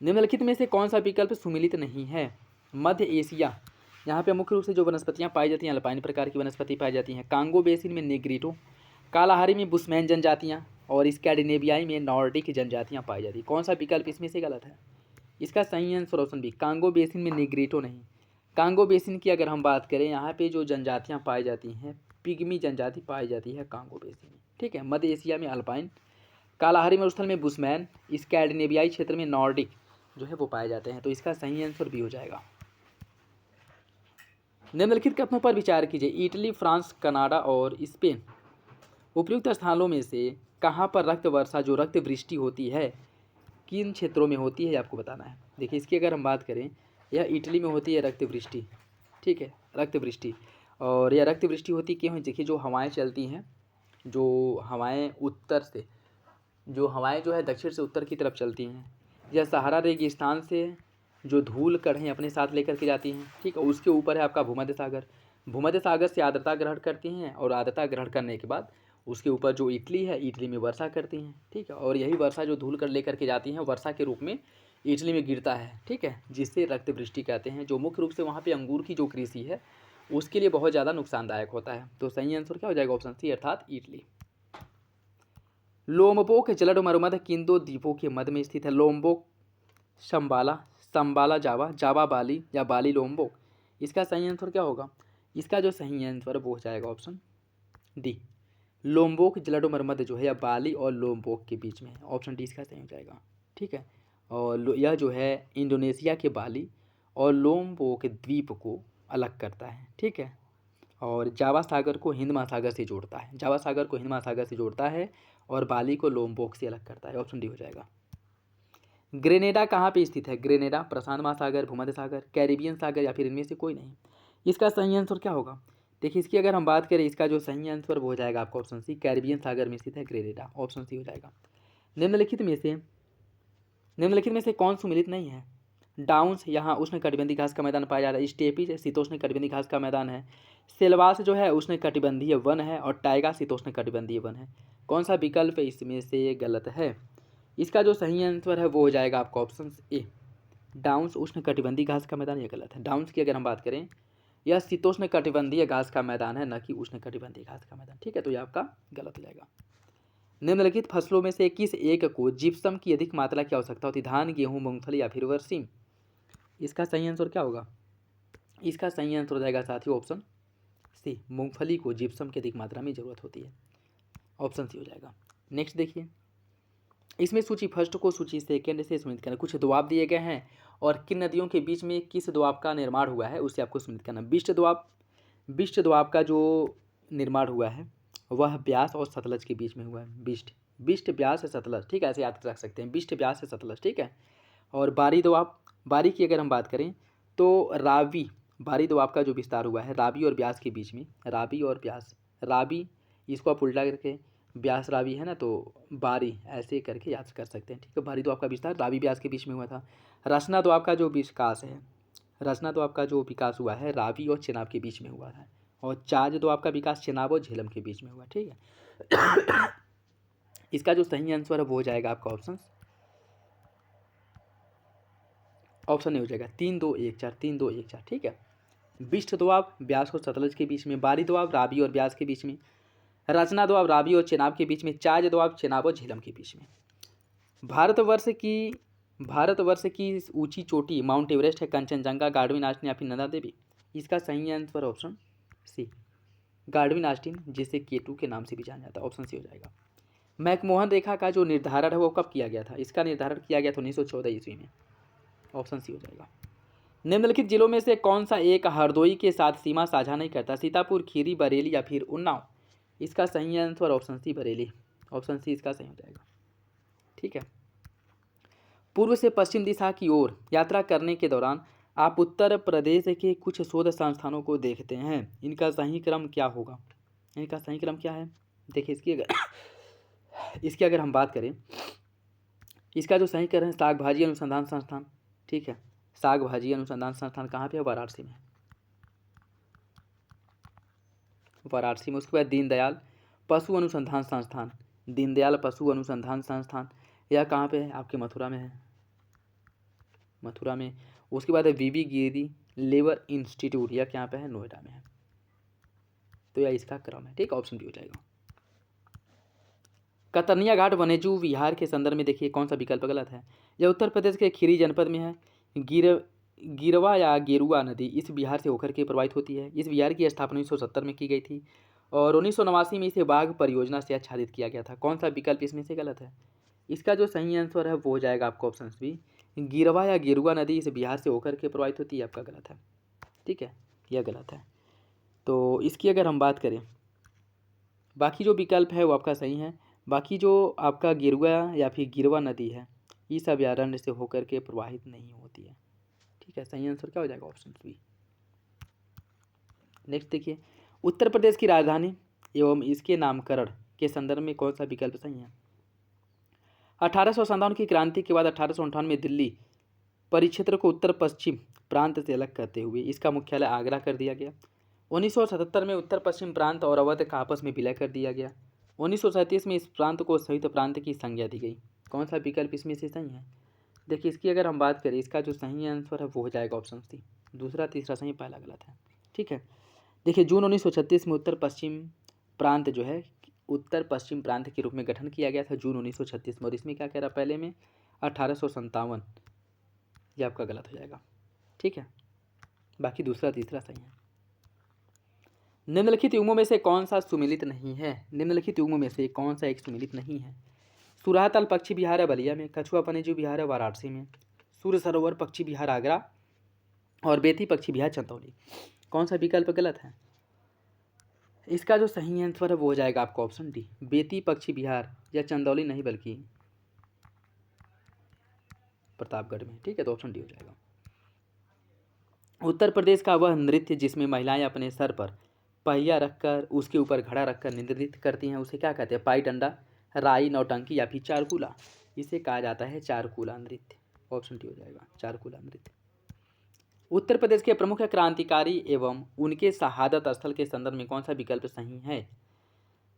निम्नलिखित में से कौन सा विकल्प सुमेलित नहीं है? मध्य एशिया, यहाँ पे मुख्य रूप से जो वनस्पतियाँ पाई जाती हैं अल्पाइन प्रकार की वनस्पति पाई जाती हैं। कांगो बेसिन में नेग्रिटो, कालाहारी में बुशमैन जनजातियाँ और स्कैंडिनेवियाई में नॉर्डिक जनजातियाँ पाई जाती हैं। कौन सा विकल्प इसमें से गलत है? इसका सही answer option B, Congo basin में नेग्रिटो नहीं। कांगो बेसिन की अगर हम बात करें, यहाँ पे जो जनजातियाँ पाई जाती हैं, पिग्मी जनजाति पाई जाती है कांगो बेसिन में। ठीक है, मध्य एशिया में अल्पाइन, कालाहारी मरुस्थल में बुशमैन, स्कैंडिनेवियाई क्षेत्र में नॉर्डिक जो है वो पाए जाते हैं। तो इसका सही आंसर बी हो जाएगा। निम्नलिखित कथनों पर विचार कीजिए। इटली, फ्रांस, कनाडा और स्पेन उपयुक्त स्थानों में से कहाँ पर रक्त वर्षा जो रक्त वृष्टि होती है किन क्षेत्रों में होती है आपको बताना है। देखिए, इसकी अगर हम बात करें, यह इटली में होती है रक्त वृष्टि। ठीक है, रक्त वृष्टि। और यह रक्त वृष्टि होती क्यों है? देखिए, जो हवाएं चलती हैं, जो हवाएं उत्तर से, जो हवाएं जो है दक्षिण से उत्तर की तरफ चलती हैं, यह सहारा रेगिस्तान से जो धूल कणें अपने साथ लेकर के जाती हैं। ठीक है, उसके ऊपर है आपका भूमध्य सागर। भूमध्य सागर से आर्द्रता ग्रहण करती हैं और आर्द्रता ग्रहण करने के बाद उसके ऊपर जो इटली है, इटली में वर्षा करती हैं। ठीक है, और यही वर्षा जो धूल कर लेकर के जाती हैं वर्षा के रूप में इटली में गिरता है। ठीक है, जिससे रक्त वृष्टि कहते हैं, जो मुख्य रूप से वहाँ पे अंगूर की जो कृषि है उसके लिए बहुत ज़्यादा नुकसानदायक होता है। तो सही आंसर क्या हो जाएगा? ऑप्शन सी, अर्थात इटली। लोम्बोक जलडमरमद किन 2 द्वीपों के मध्य में स्थित है? लोम्बोक शम्बाला, शम्बाला जावा, जावा बाली या बाली लोम्बोक। इसका सही आंसर क्या होगा? इसका जो सही आंसर वो हो जाएगा ऑप्शन डी, लोम्बोक जलडमरमद जो है या बाली और लोम्बोक के बीच में है। ऑप्शन डी इसका सही हो जाएगा। ठीक है, और यह जो है इंडोनेशिया के बाली और लोम्बोक द्वीप को अलग करता है। ठीक है, और जावा सागर को हिंद महासागर से जोड़ता है। जावा सागर को हिंद महासागर से जोड़ता है और बाली को लोम्बोक से अलग करता है। ऑप्शन डी हो जाएगा। ग्रेनेडा कहाँ पे स्थित है? ग्रेनेडा प्रशांत महासागर, भूमध्य सागर, कैरिबियन सागर या फिर इनमें से कोई नहीं। इसका सही आंसर क्या होगा? देखिए, इसकी अगर हम बात करें, इसका जो सही आंसर वो हो जाएगा आपका ऑप्शन सी, कैरिबियन सागर में स्थित है ग्रेनेडा। ऑप्शन सी हो जाएगा। निम्नलिखित में से कौन सुमेलित नहीं है? डाउन्स, यहाँ उष्णकटिबंधीय घास का मैदान पाया जाता है। स्टेपीज शीतोष्णकटिबंधीय घास का मैदान है। सेलवास जो है उष्णकटिबंधीय वन है और टाइगा शीतोष्णकटिबंधीय वन है। कौन सा विकल्प इसमें से गलत है? इसका जो सही आंसर है वो हो जाएगा आपका ऑप्शन ए, डाउन्स उष्णकटिबंधीय घास का मैदान। यह गलत है। डाउन्स की अगर हम बात करें, यह शीतोष्णकटिबंधीय घास का मैदान है, न कि उष्णकटिबंधीय घास का मैदान। ठीक है, तो यह आपका गलत हो जाएगा। निम्नलिखित फसलों में से किस एक को जिप्सम की अधिक मात्रा की आवश्यकता होती है? धान, गेहूं, मूंगफली या फिर बरसीम। इसका सही आंसर क्या होगा? इसका सही आंसर हो जाएगा साथी ऑप्शन सी, मूंगफली को जिप्सम की अधिक मात्रा में ज़रूरत होती है। ऑप्शन सी हो जाएगा। नेक्स्ट देखिए, इसमें सूची फर्स्ट को सूची सेकेंड से सुनिश्चित करना। कुछ दोआब दिए गए हैं और किन नदियों के बीच में किस दोआब का निर्माण हुआ है उसे आपको सुनिश्चित करना। बिष्ट दोआब का जो निर्माण हुआ है वह ब्यास और सतलज के बीच में हुआ है। बिष्ट ब्यास है सतलज। ठीक है, ऐसे याद रख सकते हैं, बिष्ट ब्यास है सतलज। ठीक है, और बारी दोआब, बारी की अगर हम बात करें तो रावी, बारी दोआब का जो विस्तार हुआ है रावी और ब्यास के बीच में। रावी और ब्यास, रावी इसको आप उल्टा करके ब्यास रावी है ना, तो बारी ऐसे करके याद कर सकते हैं। ठीक है, बारी तो आपका विस्तार रावी ब्यास के बीच में हुआ था। रचना तो आपका जो विकास है, रचना तो आपका जो विकास हुआ है रावी और चेनाब के बीच में हुआ है। और चार्ज तो आपका विकास चेनाब और झेलम के बीच में हुआ। ठीक है, इसका जो सही आंसर है वो हो जाएगा आपका ऑप्शन नहीं हो जाएगा 3-2-1-4, 3-2-1-4। ठीक है, बिष्ट दोआब ब्यास और सतलज के बीच में, बारी दोआब रावी और ब्यास के बीच में, रचना दोआब रावी और चेनाब के बीच में, चार्ज दोआब चेनाब और झेलम के बीच में। भारतवर्ष की ऊंची चोटी माउंट एवरेस्ट है, कंचनजंगा, गार्डविन आस्टिन या फिर नंदा देवी। इसका सही answer option C, Godwin Austen, जिसे केटू के नाम से भी जाना जाता है। ऑप्शन सी हो जाएगा। मैकमोहन रेखा का जो निर्धारण है वो कब किया गया था? इसका निर्धारण किया गया था 1914 ईस्वी में। ऑप्शन सी हो जाएगा। निम्नलिखित जिलों में से कौन सा एक हरदोई के साथ सीमा साझा नहीं करता? सीतापुर, खीरी, बरेली या फिर उन्नाव। इसका सही answer option C, Bareilly. Option C इसका सही हो जाएगा। ठीक है, पूर्व से पश्चिम दिशा की ओर यात्रा करने के दौरान आप उत्तर प्रदेश के कुछ शोध संस्थानों को देखते हैं। इनका सही क्रम क्या होगा? इनका सही क्रम क्या है? देखिए, इसकी अगर हम बात करें, इसका जो सही क्रम है साग भाजी अनुसंधान संस्थान। ठीक है, साग भाजी अनुसंधान संस्थान कहाँ पे है? वाराणसी में। वाराणसी में। उसके बाद दीनदयाल पशु अनुसंधान संस्थान, दीनदयाल पशु अनुसंधान संस्थान, यह कहाँ पे है? आपके मथुरा में है, मथुरा में। उसके बाद है वीवी गिरी लेबर इंस्टीट्यूट, यह कहाँ पे है? नोएडा में है। तो यह इसका क्रम है। ठीक, ऑप्शन बी हो जाएगा। कतरनिया घाट वन्यजीव विहार के संदर्भ में देखिए कौन सा विकल्प गलत है? यह उत्तर प्रदेश के खीरी जनपद में है। गिरवा या गेरुआ नदी इस विहार से होकर के प्रवाहित होती है। इस विहार की स्थापना 1970 में की गई थी और 1989 में इसे बाघ परियोजना से आच्छादित किया गया था। कौन सा विकल्प इसमें से गलत है? इसका जो सही आंसर है वो हो जाएगा आपका ऑप्शन बी, गिरवा या गेरुआ नदी इस बिहार से होकर के प्रवाहित होती है। आपका गलत है। ठीक है, यह गलत है। तो इसकी अगर हम बात करें, बाकी जो विकल्प है वो आपका सही है। बाकी जो आपका गेरुआ या फिर गिरवा नदी है इस अभयारण्य से होकर के प्रवाहित नहीं होती है। ठीक है, सही आंसर क्या हो जाएगा? Option B. नेक्स्ट देखिए, उत्तर प्रदेश की राजधानी एवं इसके नामकरण के संदर्भ में कौन सा विकल्प सही है? 1857 की क्रांति के बाद 1858 में दिल्ली परिक्षेत्र को उत्तर पश्चिम प्रांत से अलग करते हुए इसका मुख्यालय आगरा कर दिया गया। 1977 में उत्तर पश्चिम प्रांत और अवध का आपस में विलय कर दिया गया। 1937 में इस प्रांत को संयुक्त प्रांत की संज्ञा दी गई। कौन सा विकल्प इसमें से सही है? देखिए, इसकी अगर हम बात करें, इसका जो सही आंसर है वो हो जाएगा ऑप्शन सी। दूसरा तीसरा सही, पहला गलत है। ठीक है, देखिए जून 1936 में उत्तर पश्चिम प्रांत जो है उत्तर पश्चिम प्रांत के रूप में गठन किया गया था जून 1936 में। और इसमें क्या कह रहा है? पहले में 1857, ये आपका गलत हो जाएगा। ठीक है, बाकी दूसरा तीसरा सही है। निम्नलिखित युग्मों में से कौन सा सुमिलित नहीं है? निम्नलिखित युग्मों में से कौन सा एक सुमिलित नहीं है? सुराहताल पक्षी विहार है बलिया में, कछुआ वन्यजीव विहार है वाराणसी में, सूर्य सरोवर पक्षी विहार आगरा और बेती पक्षी विहार चंदौली। कौन सा विकल्प गलत है? इसका जो सही आंसर है वो हो जाएगा आपका ऑप्शन डी, बेती पक्षी विहार, या चंदौली नहीं बल्कि प्रतापगढ़ में। ठीक है, तो ऑप्शन डी हो जाएगा। उत्तर प्रदेश का वह नृत्य जिसमें महिलाएं अपने सर पर पहिया रखकर उसके ऊपर घड़ा रखकर नृत्य करती हैं उसे क्या कहते हैं? पाई डंडा, राई, नौटंकी या फिर चारकूला। इसे कहा जाता है चारकूला नृत्य। ऑप्शन डी हो जाएगा, चारकूला नृत्य। उत्तर प्रदेश के प्रमुख क्रांतिकारी एवं उनके शहादत स्थल के संदर्भ में कौन सा विकल्प सही है?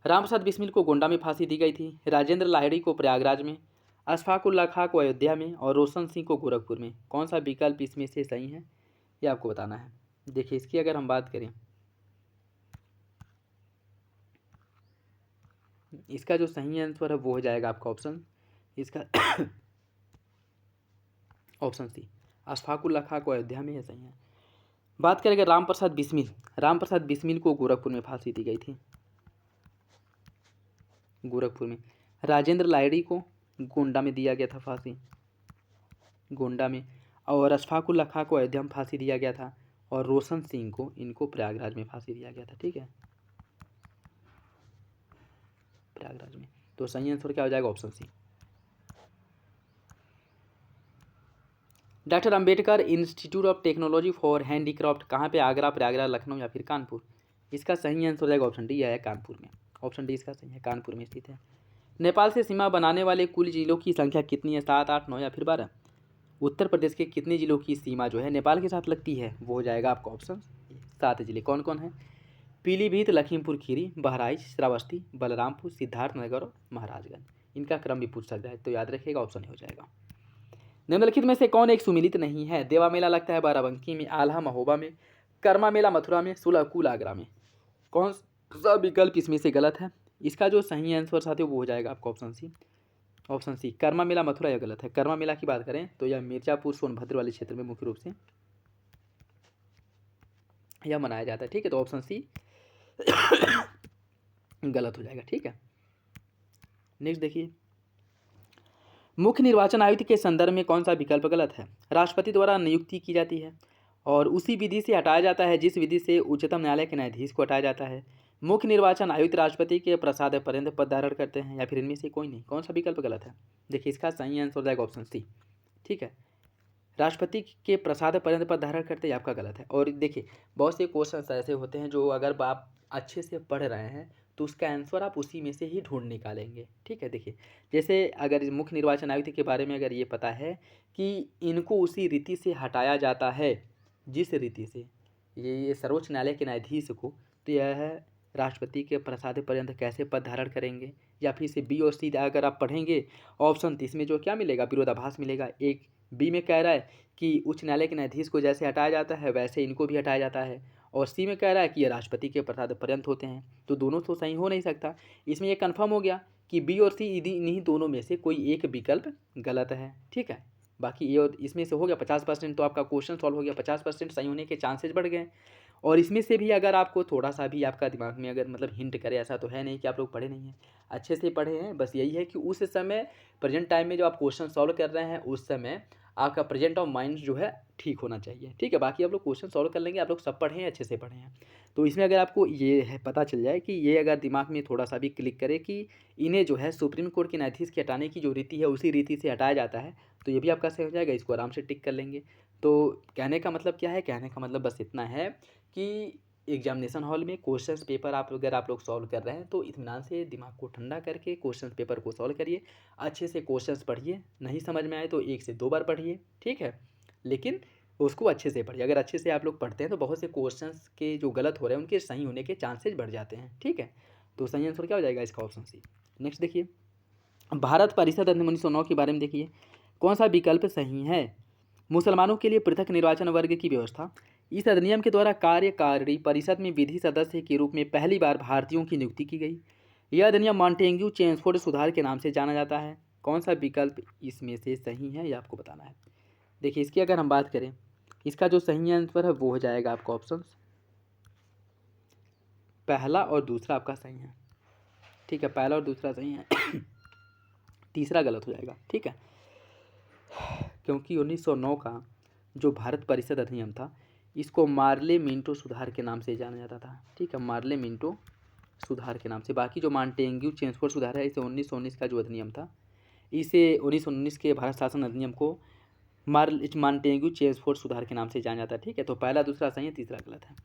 रामप्रसाद बिस्मिल को गोंडा में फांसी दी गई थी, राजेंद्र लाहिड़ी को प्रयागराज में, अशफाक उल्ला खां को अयोध्या में और रोशन सिंह को गोरखपुर में। कौन सा विकल्प इसमें से सही है ये आपको बताना है। देखिए, इसकी अगर हम बात करें, इसका जो सही आंसर है वो हो जाएगा आपका ऑप्शन, इसका ऑप्शन सी, अशफाक उल्ला खां को अयोध्या में, है सही है। बात करेंगे रामप्रसाद बिस्मिल, रामप्रसाद बिस्मिल को गोरखपुर में फांसी दी गई थी, गोरखपुर में। राजेंद्र लाहिड़ी को गोंडा में दिया गया था फांसी, गोंडा में। और अशफाक उल्ला खां को अयोध्या में फांसी दिया गया था और रोशन सिंह को इनको प्रयागराज में फांसी दिया गया था। ठीक है, प्रयागराज में। तो सही आंसर क्या हो जाएगा? Option C. Doctor Ambedkar institute of technology for handicraft कहाँ पे? आगरा, प्रयागराज, लखनऊ या फिर कानपुर। इसका सही आंसर हो जाएगा ऑप्शन डी, है कानपुर में। ऑप्शन डी इसका सही है, कानपुर में स्थित है। नेपाल से सीमा बनाने वाले कुल जिलों की संख्या कितनी है, 7, 8, 9 या फिर 12? उत्तर प्रदेश के कितने जिलों की सीमा जो है नेपाल के साथ लगती है, वो हो जाएगा आपका ऑप्शन 7 जिले। कौन कौन है? पीलीभीत, लखीमपुर खीरी, बहराइच, श्रावस्ती, बलरामपुर, सिद्धार्थनगर और महाराजगंज। इनका क्रम भी पूछ सकता है, तो याद रखिएगा ऑप्शन ए हो जाएगा। निम्नलिखित में से कौन एक सुमिलित नहीं है? देवा मेला लगता है बाराबंकी में, आल्हा महोबा में, कर्मा मेला मथुरा में, सुलहकुल आगरा में। कौन सा विकल्प इसमें से गलत है? इसका जो सही आंसर साथियों वो हो जाएगा आपका ऑप्शन सी। ऑप्शन सी, कर्मा मेला मथुरा यह गलत है। कर्मा मेला की बात करें तो यह मिर्जापुर सोनभद्र वाले क्षेत्र में मुख्य रूप से यह मनाया जाता है। ठीक है, तो ऑप्शन सी गलत हो जाएगा। ठीक है, नेक्स्ट देखिए, मुख्य निर्वाचन आयुक्त के संदर्भ में कौन सा विकल्प गलत है? राष्ट्रपति द्वारा नियुक्ति की जाती है और उसी विधि से हटाया जाता है जिस विधि से उच्चतम न्यायालय के न्यायाधीश को हटाया जाता है। मुख्य निर्वाचन आयुक्त राष्ट्रपति के प्रसाद पर्यंत पद धारण करते हैं, या फिर इनमें से कोई नहीं? कौन सा विकल्प गलत है? देखिए, इसका सही आंसर हो जाएगा ऑप्शन सी। ठीक है, राष्ट्रपति के प्रसाद पर्यंत पद धारण करते हैं, आपका गलत है। और देखिए, बहुत से क्वेश्चन ऐसे होते हैं जो अगर आप अच्छे से पढ़ रहे हैं तो उसका आंसर आप उसी में से ही ढूंढ निकालेंगे। ठीक है, देखिए, जैसे अगर मुख्य निर्वाचन आयुक्त के बारे में अगर ये पता है कि इनको उसी रीति से हटाया जाता है जिस रीति से ये सर्वोच्च न्यायालय के न्यायाधीश को, तो यह राष्ट्रपति के प्रसाद पर्यंत कैसे पद धारण करेंगे, या फिर इसे बी और सी अगर आप पढ़ेंगे ऑप्शन, तो इसमें जो क्या मिलेगा, विरोधाभास मिलेगा। एक बी में कह रहा है कि उच्च न्यायालय के न्यायाधीश को जैसे हटाया जाता है वैसे इनको भी हटाया जाता है, और सी में कह रहा है कि ये राष्ट्रपति के प्रसाद पर्यंत होते हैं। तो दोनों तो सही हो नहीं सकता। इसमें ये कन्फर्म हो गया कि बी और सी इन्हीं दोनों में से कोई एक विकल्प गलत है। ठीक है, बाकी ये और इसमें से हो गया 50%, तो आपका क्वेश्चन सॉल्व हो गया, 50% सही होने के चांसेस बढ़ गए। और इसमें से भी अगर आपको थोड़ा सा भी आपका दिमाग में अगर मतलब हिंट करे, ऐसा तो है नहीं कि आप लोग पढ़े नहीं हैं, अच्छे से पढ़े हैं। बस यही है कि उस समय प्रेजेंट टाइम में जो आप क्वेश्चन सॉल्व कर रहे हैं उस समय आपका प्रेजेंट ऑफ माइंड जो है ठीक होना चाहिए। ठीक है, बाकी आप लोग क्वेश्चन सॉल्व कर लेंगे, आप लोग सब पढ़े हैं, अच्छे से पढ़े हैं। तो इसमें अगर आपको ये है पता चल जाए कि ये अगर दिमाग में थोड़ा सा भी क्लिक करे कि इन्हें जो है सुप्रीम कोर्ट के न्यायाधीश के हटाने की जो रीति है उसी रीति से हटाया जाता है, तो ये भी आपका सही हो जाएगा। इसको आराम से टिक कर लेंगे। तो कहने का मतलब क्या है? कहने का मतलब बस इतना है कि एग्जामिनेशन हॉल में क्वेश्चंस पेपर अगर आप लोग सॉल्व कर रहे हैं तो इत्मीनान से दिमाग को ठंडा करके क्वेश्चंस पेपर को सॉल्व करिए, अच्छे से क्वेश्चंस पढ़िए। नहीं समझ में आए तो 1 से 2 बार पढ़िए। ठीक है, लेकिन उसको अच्छे से पढ़िए। अगर अच्छे से आप लोग पढ़ते हैं तो बहुत से क्वेश्चंस के जो गलत हो रहे हैं उनके सही होने के चांसेस बढ़ जाते हैं। ठीक है, तो सही आंसर क्या हो जाएगा इसका? Option C. नेक्स्ट देखिए, भारत परिषद अधिनियम 1909 के बारे में देखिए, कौन सा विकल्प सही है? मुसलमानों के लिए पृथक निर्वाचन वर्ग की व्यवस्था। इस अधिनियम के द्वारा कार्यकारिणी परिषद में विधि सदस्य के रूप में पहली बार भारतीयों की नियुक्ति की गई। यह अधिनियम मॉन्टेग्यू चेम्सफोर्ड सुधार के नाम से जाना जाता है। कौन सा विकल्प इसमें से सही है, ये आपको बताना है। देखिए, इसकी अगर हम बात करें, इसका जो सही आंसर है वो हो जाएगा आपका ऑप्शन पहला और दूसरा आपका सही है। ठीक है, पहला और दूसरा सही है तीसरा गलत हो जाएगा। ठीक है, क्योंकि 1909 का जो भारत परिषद अधिनियम था इसको मार्ले मिंटो सुधार के नाम से जाना जाता था। ठीक है, मार्ले मिंटो सुधार के नाम से। बाकी जो मॉन्टेग्यू चेम्सफोर्ड सुधार है इसे 1919 का जो अधिनियम था, इसे 1919 के भारत शासन अधिनियम को मॉन्टेग्यू चेम्सफोर्ड सुधार के नाम से जाना जाता है। ठीक है, तो पहला दूसरा सही है, तीसरा गलत है।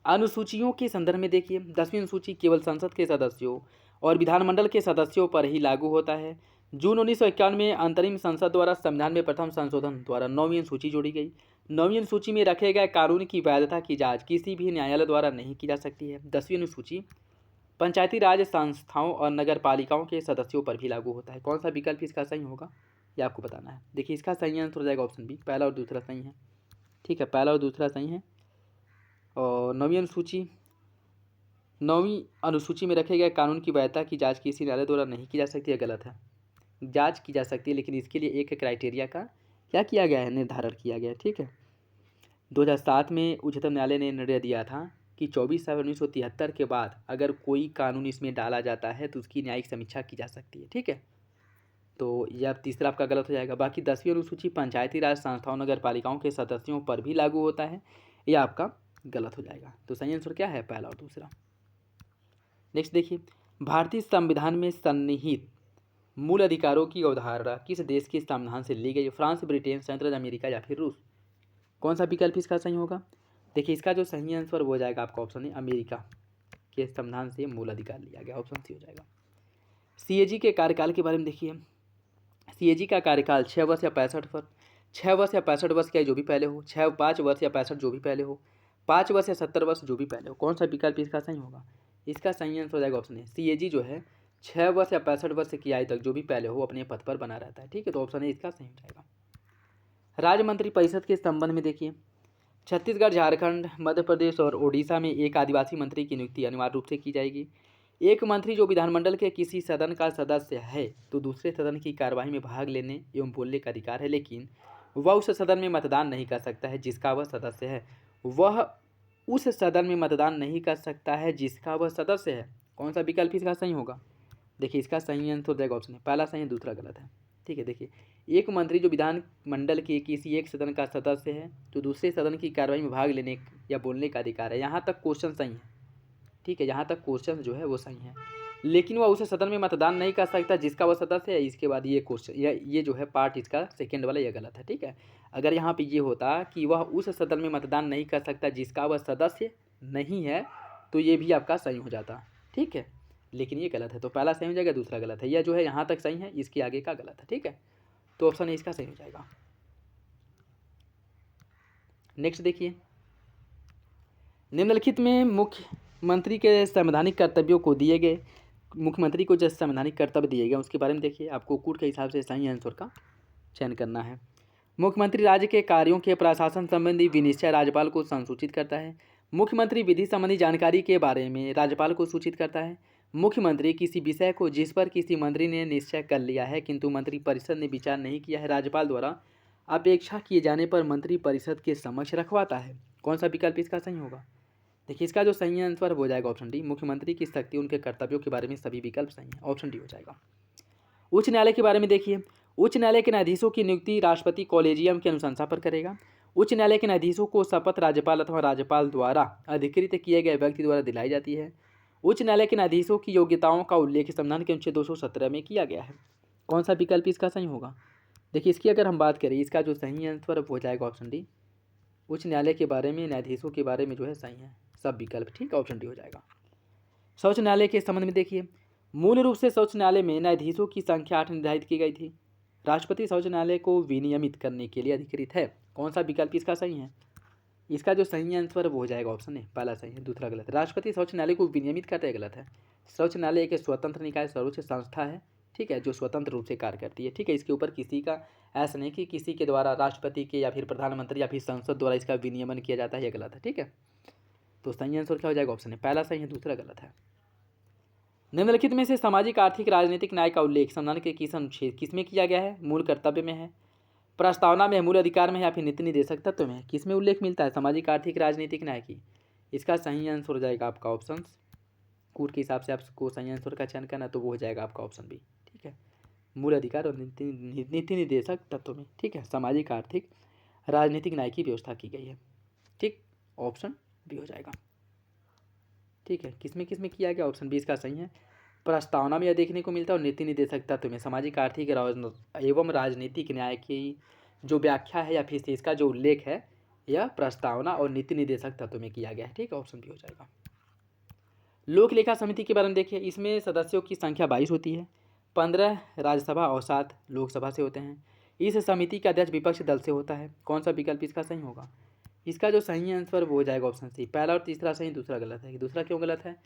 अनुसूचियों के संदर्भ में देखिए, 10वीं अनुसूची केवल संसद के सदस्यों और विधानमंडल के सदस्यों पर ही लागू होता है। जून 1951 में अंतरिम संसद द्वारा संविधान में प्रथम संशोधन द्वारा 9वीं अनुसूची जोड़ी गई। 9वीं अनुसूची में रखे गए कानून की वैधता की जांच किसी भी न्यायालय द्वारा नहीं की जा सकती है। 10वीं अनुसूची पंचायती राज संस्थाओं और नगर पालिकाओं के सदस्यों पर भी लागू होता है। कौन सा विकल्प इसका सही होगा, ये आपको बताना है। देखिए, इसका सही आंसर हो जाएगा ऑप्शन बी, पहला और दूसरा सही है। ठीक है, पहला और दूसरा सही है। और 9वीं अनुसूची में रखे गए कानून की वैधता की जांच किसी न्यायालय द्वारा नहीं की जा सकती है, गलत है। जांच की जा सकती है, लेकिन इसके लिए एक क्राइटेरिया का क्या किया गया है, निर्धारण किया गया है। ठीक है, 2007 में उच्चतम न्यायालय ने निर्णय दिया था कि 24/7/1973 के बाद अगर कोई कानून इसमें डाला जाता है तो उसकी न्यायिक समीक्षा की जा सकती है। ठीक है, तो यह तीसरा आपका गलत हो जाएगा। बाकी 10वीं अनुसूची पंचायती राज संस्थाओं नगर पालिकाओं के सदस्यों पर भी लागू होता है, यह आपका गलत हो जाएगा। तो सही आंसर क्या है, पहला और दूसरा। नेक्स्ट देखिए, भारतीय संविधान में सन्निहित मूल अधिकारों की अवधारणा किस देश के संविधान से ली गई? फ्रांस, ब्रिटेन, संयुक्त राज्य अमेरिका या फिर रूस? कौन सा विकल्प इसका सही होगा? देखिए, इसका जो सही आंसर वो हो जाएगा आपका ऑप्शन है अमेरिका के संविधान से मूल अधिकार लिया गया। ऑप्शन सी हो जाएगा। सीएजी के कार्यकाल के बारे में देखिए। सीएजी का कार्यकाल 6 वर्ष या 65 वर्ष, 6 वर्ष या 65 वर्ष का जो भी पहले हो, 5 वर्ष या 65 जो भी पहले हो, 5 वर्ष या 70 वर्ष जो भी पहले हो। कौन सा विकल्प इसका सही होगा? इसका सही आंसर हो जाएगा ऑप्शन ए। सीएजी जो है 6 वर्ष या 65 वर्ष की आयु तक जो भी पहले हो अपने पद पर बना रहता है। ठीक है, तो ऑप्शन ए इसका सही हो जाएगा। राज्य मंत्री परिषद के संबंध में देखिए। छत्तीसगढ़, झारखंड, मध्य प्रदेश और ओडिशा में एक आदिवासी मंत्री की नियुक्ति अनिवार्य रूप से की जाएगी। एक मंत्री जो विधानमंडल के किसी सदन का सदस्य है तो दूसरे सदन की कार्यवाही में भाग लेने एवं बोलने का अधिकार है, लेकिन वह उस सदन में मतदान नहीं कर सकता है जिसका वह सदस्य है। वह उस सदन में मतदान नहीं कर सकता है जिसका वह सदस्य है। कौन सा विकल्प इसका सही होगा? देखिए, इसका सही आंसर हो जाएगा ऑप्शन है, पहला सही है, दूसरा गलत है। ठीक है, देखिए, एक मंत्री जो विधानमंडल के किसी एक सदन का सदस्य है तो दूसरे सदन की कार्यवाही में भाग लेने या बोलने का अधिकार है। यहाँ तक क्वेश्चन सही है। ठीक है, यहाँ तक क्वेश्चन जो है वो सही है, लेकिन वह उस सदन में मतदान नहीं कर सकता जिसका वह सदस्य है। इसके बाद ये क्वेश्चन ये जो है पार्ट इसका सेकेंड वाला ये गलत है। ठीक है, अगर यहाँ पे ये होता कि वह उस सदन में मतदान नहीं कर सकता जिसका वह सदस्य नहीं है तो ये भी आपका सही हो जाता। ठीक है, लेकिन ये गलत है, तो पहला सही हो जाएगा, दूसरा गलत है। यह जो है यहाँ तक सही है, इसके आगे का गलत है। ठीक है, तो ऑप्शन ए इसका सही हो जाएगा। नेक्स्ट देखिए, निम्नलिखित में मुख्यमंत्री के संवैधानिक कर्तव्यों को दिए गए, मुख्यमंत्री को जो संवैधानिक कर्तव्य दिए गए उसके बारे में देखिए। आपको कूट के हिसाब से सही आंसर का चयन करना है। मुख्यमंत्री राज्य के कार्यों के प्रशासन संबंधी विनिश्चय राज्यपाल को संसूचित करता है। मुख्यमंत्री विधि संबंधी जानकारी के बारे में राज्यपाल को सूचित करता है। मुख्यमंत्री किसी विषय को जिस पर किसी मंत्री ने निश्चय कर लिया है किंतु मंत्री परिषद ने विचार नहीं किया है, राज्यपाल द्वारा अपेक्षा किए जाने पर मंत्री परिषद के समक्ष रखवाता है। कौन सा विकल्प इसका सही होगा? देखिए, इसका जो सही आंसर हो जाएगा ऑप्शन डी। मुख्यमंत्री की शक्ति, उनके कर्तव्यों के बारे में सभी विकल्प सही है, ऑप्शन डी हो जाएगा। उच्च न्यायालय के बारे में देखिए। उच्च न्यायालय के न्यायाधीशों की नियुक्ति राष्ट्रपति कॉलेजियम की अनुशंसा पर करेगा। उच्च न्यायालय के न्यायाधीशों को शपथ राज्यपाल अथवा राज्यपाल द्वारा अधिकृत किए गए व्यक्ति द्वारा दिलाई जाती है। उच्च न्यायालय के न्यायाधीशों की योग्यताओं का उल्लेख संविधान के अनुच्छेद 217 में किया गया है। कौन सा विकल्प इसका सही होगा? देखिए, इसकी अगर हम बात करें, इसका जो सही आंसर हो जाएगा ऑप्शन डी। उच्च न्यायालय के बारे में, न्यायाधीशों के बारे में जो है सही है सब विकल्प। ठीक है, ऑप्शन डी हो जाएगा। सर्वोच्च न्यायालय के संबंध में देखिए। मूल रूप से सर्वोच्च न्यायालय में न्यायाधीशों की संख्या 8 निर्धारित की गई थी। राष्ट्रपति सर्वोच्च न्यायालय को विनियमित करने के लिए अधिकृत है। कौन सा विकल्प इसका सही है? इसका जो सही आंसर वो हो जाएगा ऑप्शन ए, पहला सही है, दूसरा गलत है। राष्ट्रपति सर्वोच्च न्यायालय को विनियमित करता है, गलत है। सर्वोच्च न्यायालय एक स्वतंत्र निकाय, सर्वोच्च संस्था है। ठीक है, जो स्वतंत्र रूप से कार्य करती है। ठीक है, इसके ऊपर किसी का ऐसा नहीं कि किसी के द्वारा, राष्ट्रपति के या फिर प्रधानमंत्री या फिर संसद द्वारा इसका विनियमन किया जाता है, यह गलत है। ठीक है, तो सही आंसर क्या हो जाएगा? ऑप्शन है, पहला सही है, दूसरा गलत है। निम्नलिखित में से सामाजिक, आर्थिक, राजनीतिक न्याय का उल्लेख संविधान के किस अनुच्छेद किसमें किया गया है? मूल कर्तव्य में है, प्रस्तावना में है, मूल अधिकार में है या फिर नीति निर्देशक तत्व में है? किसमें उल्लेख मिलता है सामाजिक, आर्थिक, राजनीतिक न्याय की? इसका सही आंसर हो जाएगा आपका ऑप्शन, कूट के हिसाब से आपको सही आंसर का चयन करना, तो वो हो जाएगा आपका ऑप्शन बी। ठीक है, मूल अधिकार और नीति निर्देशक तत्व में। ठीक है, सामाजिक, आर्थिक, राजनीतिक न्याय की व्यवस्था की गई है। ठीक, ऑप्शन बी हो जाएगा। ठीक है, किसमें किसमें किया गया? ऑप्शन बी इसका सही है। प्रस्तावना में यह देखने को मिलता है और नीति निर्देशक तत्व में सामाजिक, आर्थिक एवं राजनीतिक न्याय की जो व्याख्या है या फिर इसका जो उल्लेख है यह प्रस्तावना और नीति निर्देशक तत्व में किया गया है। ठीक है, ऑप्शन बी हो जाएगा। लोक लेखा समिति के बारे में देखिए। इसमें सदस्यों की संख्या 22 होती है, 15 राज्यसभा और 7 लोकसभा से होते हैं। इस समिति का अध्यक्ष विपक्ष दल से होता है। कौन सा विकल्प इसका सही होगा? इसका जो सही आंसर वो हो जाएगा ऑप्शन सी, पहला और तीसरा सही, दूसरा गलत है। दूसरा क्यों गलत है?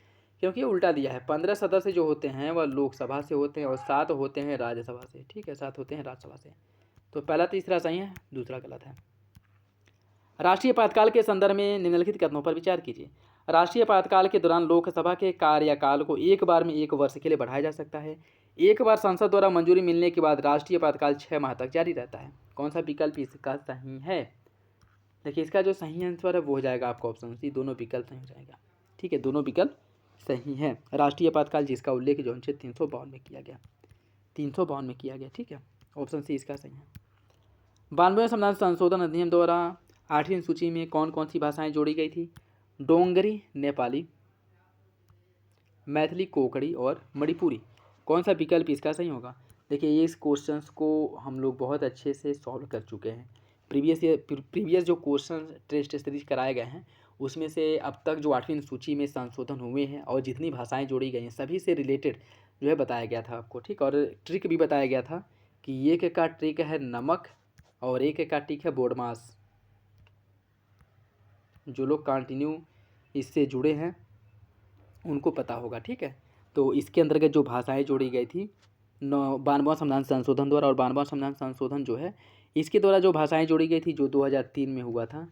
क्योंकि उल्टा दिया है। 15 सदस्य जो होते हैं वह लोकसभा से होते हैं और 7 होते हैं राज्यसभा से। ठीक है, 7 होते हैं राज्यसभा से, तो पहला तीसरा सही है, दूसरा गलत है। राष्ट्रीय आपातकाल के संदर्भ में निम्नलिखित कथनों पर विचार कीजिए। राष्ट्रीय आपातकाल के दौरान लोकसभा के कार्यकाल को एक बार में 1 वर्ष के लिए बढ़ाया जा सकता है। एक बार संसद द्वारा मंजूरी मिलने के बाद राष्ट्रीय आपातकाल 6 माह तक जारी रहता है। कौन सा विकल्प इसका सही है? देखिए, इसका जो सही आंसर है वो हो जाएगा आपका ऑप्शन सी, दोनों विकल्प सही हो जाएगा। ठीक है, दोनों विकल्प सही है। राष्ट्रीय आपातकाल जिसका उल्लेख जो अनुच्छेद 352 में किया गया, 352 में किया गया। ठीक है, ऑप्शन सी इसका सही है। 92वें संविधान संशोधन अधिनियम द्वारा 8वीं सूची में कौन कौन सी भाषाएं जोड़ी गई थी? डोंगरी, नेपाली, मैथिली, कोंकणी और मणिपुरी। कौन सा विकल्प इसका सही होगा? देखिए, इस क्वेश्चंस को हम लोग बहुत अच्छे से सॉल्व कर चुके हैं। प्रीवियस जो क्वेश्चन टेस्ट सीरीज कराए गए हैं उसमें से अब तक जो 8वीं सूची में संशोधन हुए हैं और जितनी भाषाएं जोड़ी गई हैं सभी से रिलेटेड जो है बताया गया था आपको, ठीक। और ट्रिक भी बताया गया था कि एक का ट्रिक है नमक और एक का ट्रिक है बोडमास। जो लोग कंटिन्यू इससे जुड़े हैं उनको पता होगा, ठीक है। तो इसके अंतर्गत जो भाषाएं जोड़ी गई थी 92वां संविधान संशोधन द्वारा, और 92वां संविधान संशोधन जो है इसके द्वारा जो भाषाएं जोड़ी गई थी जो 2003 में हुआ था,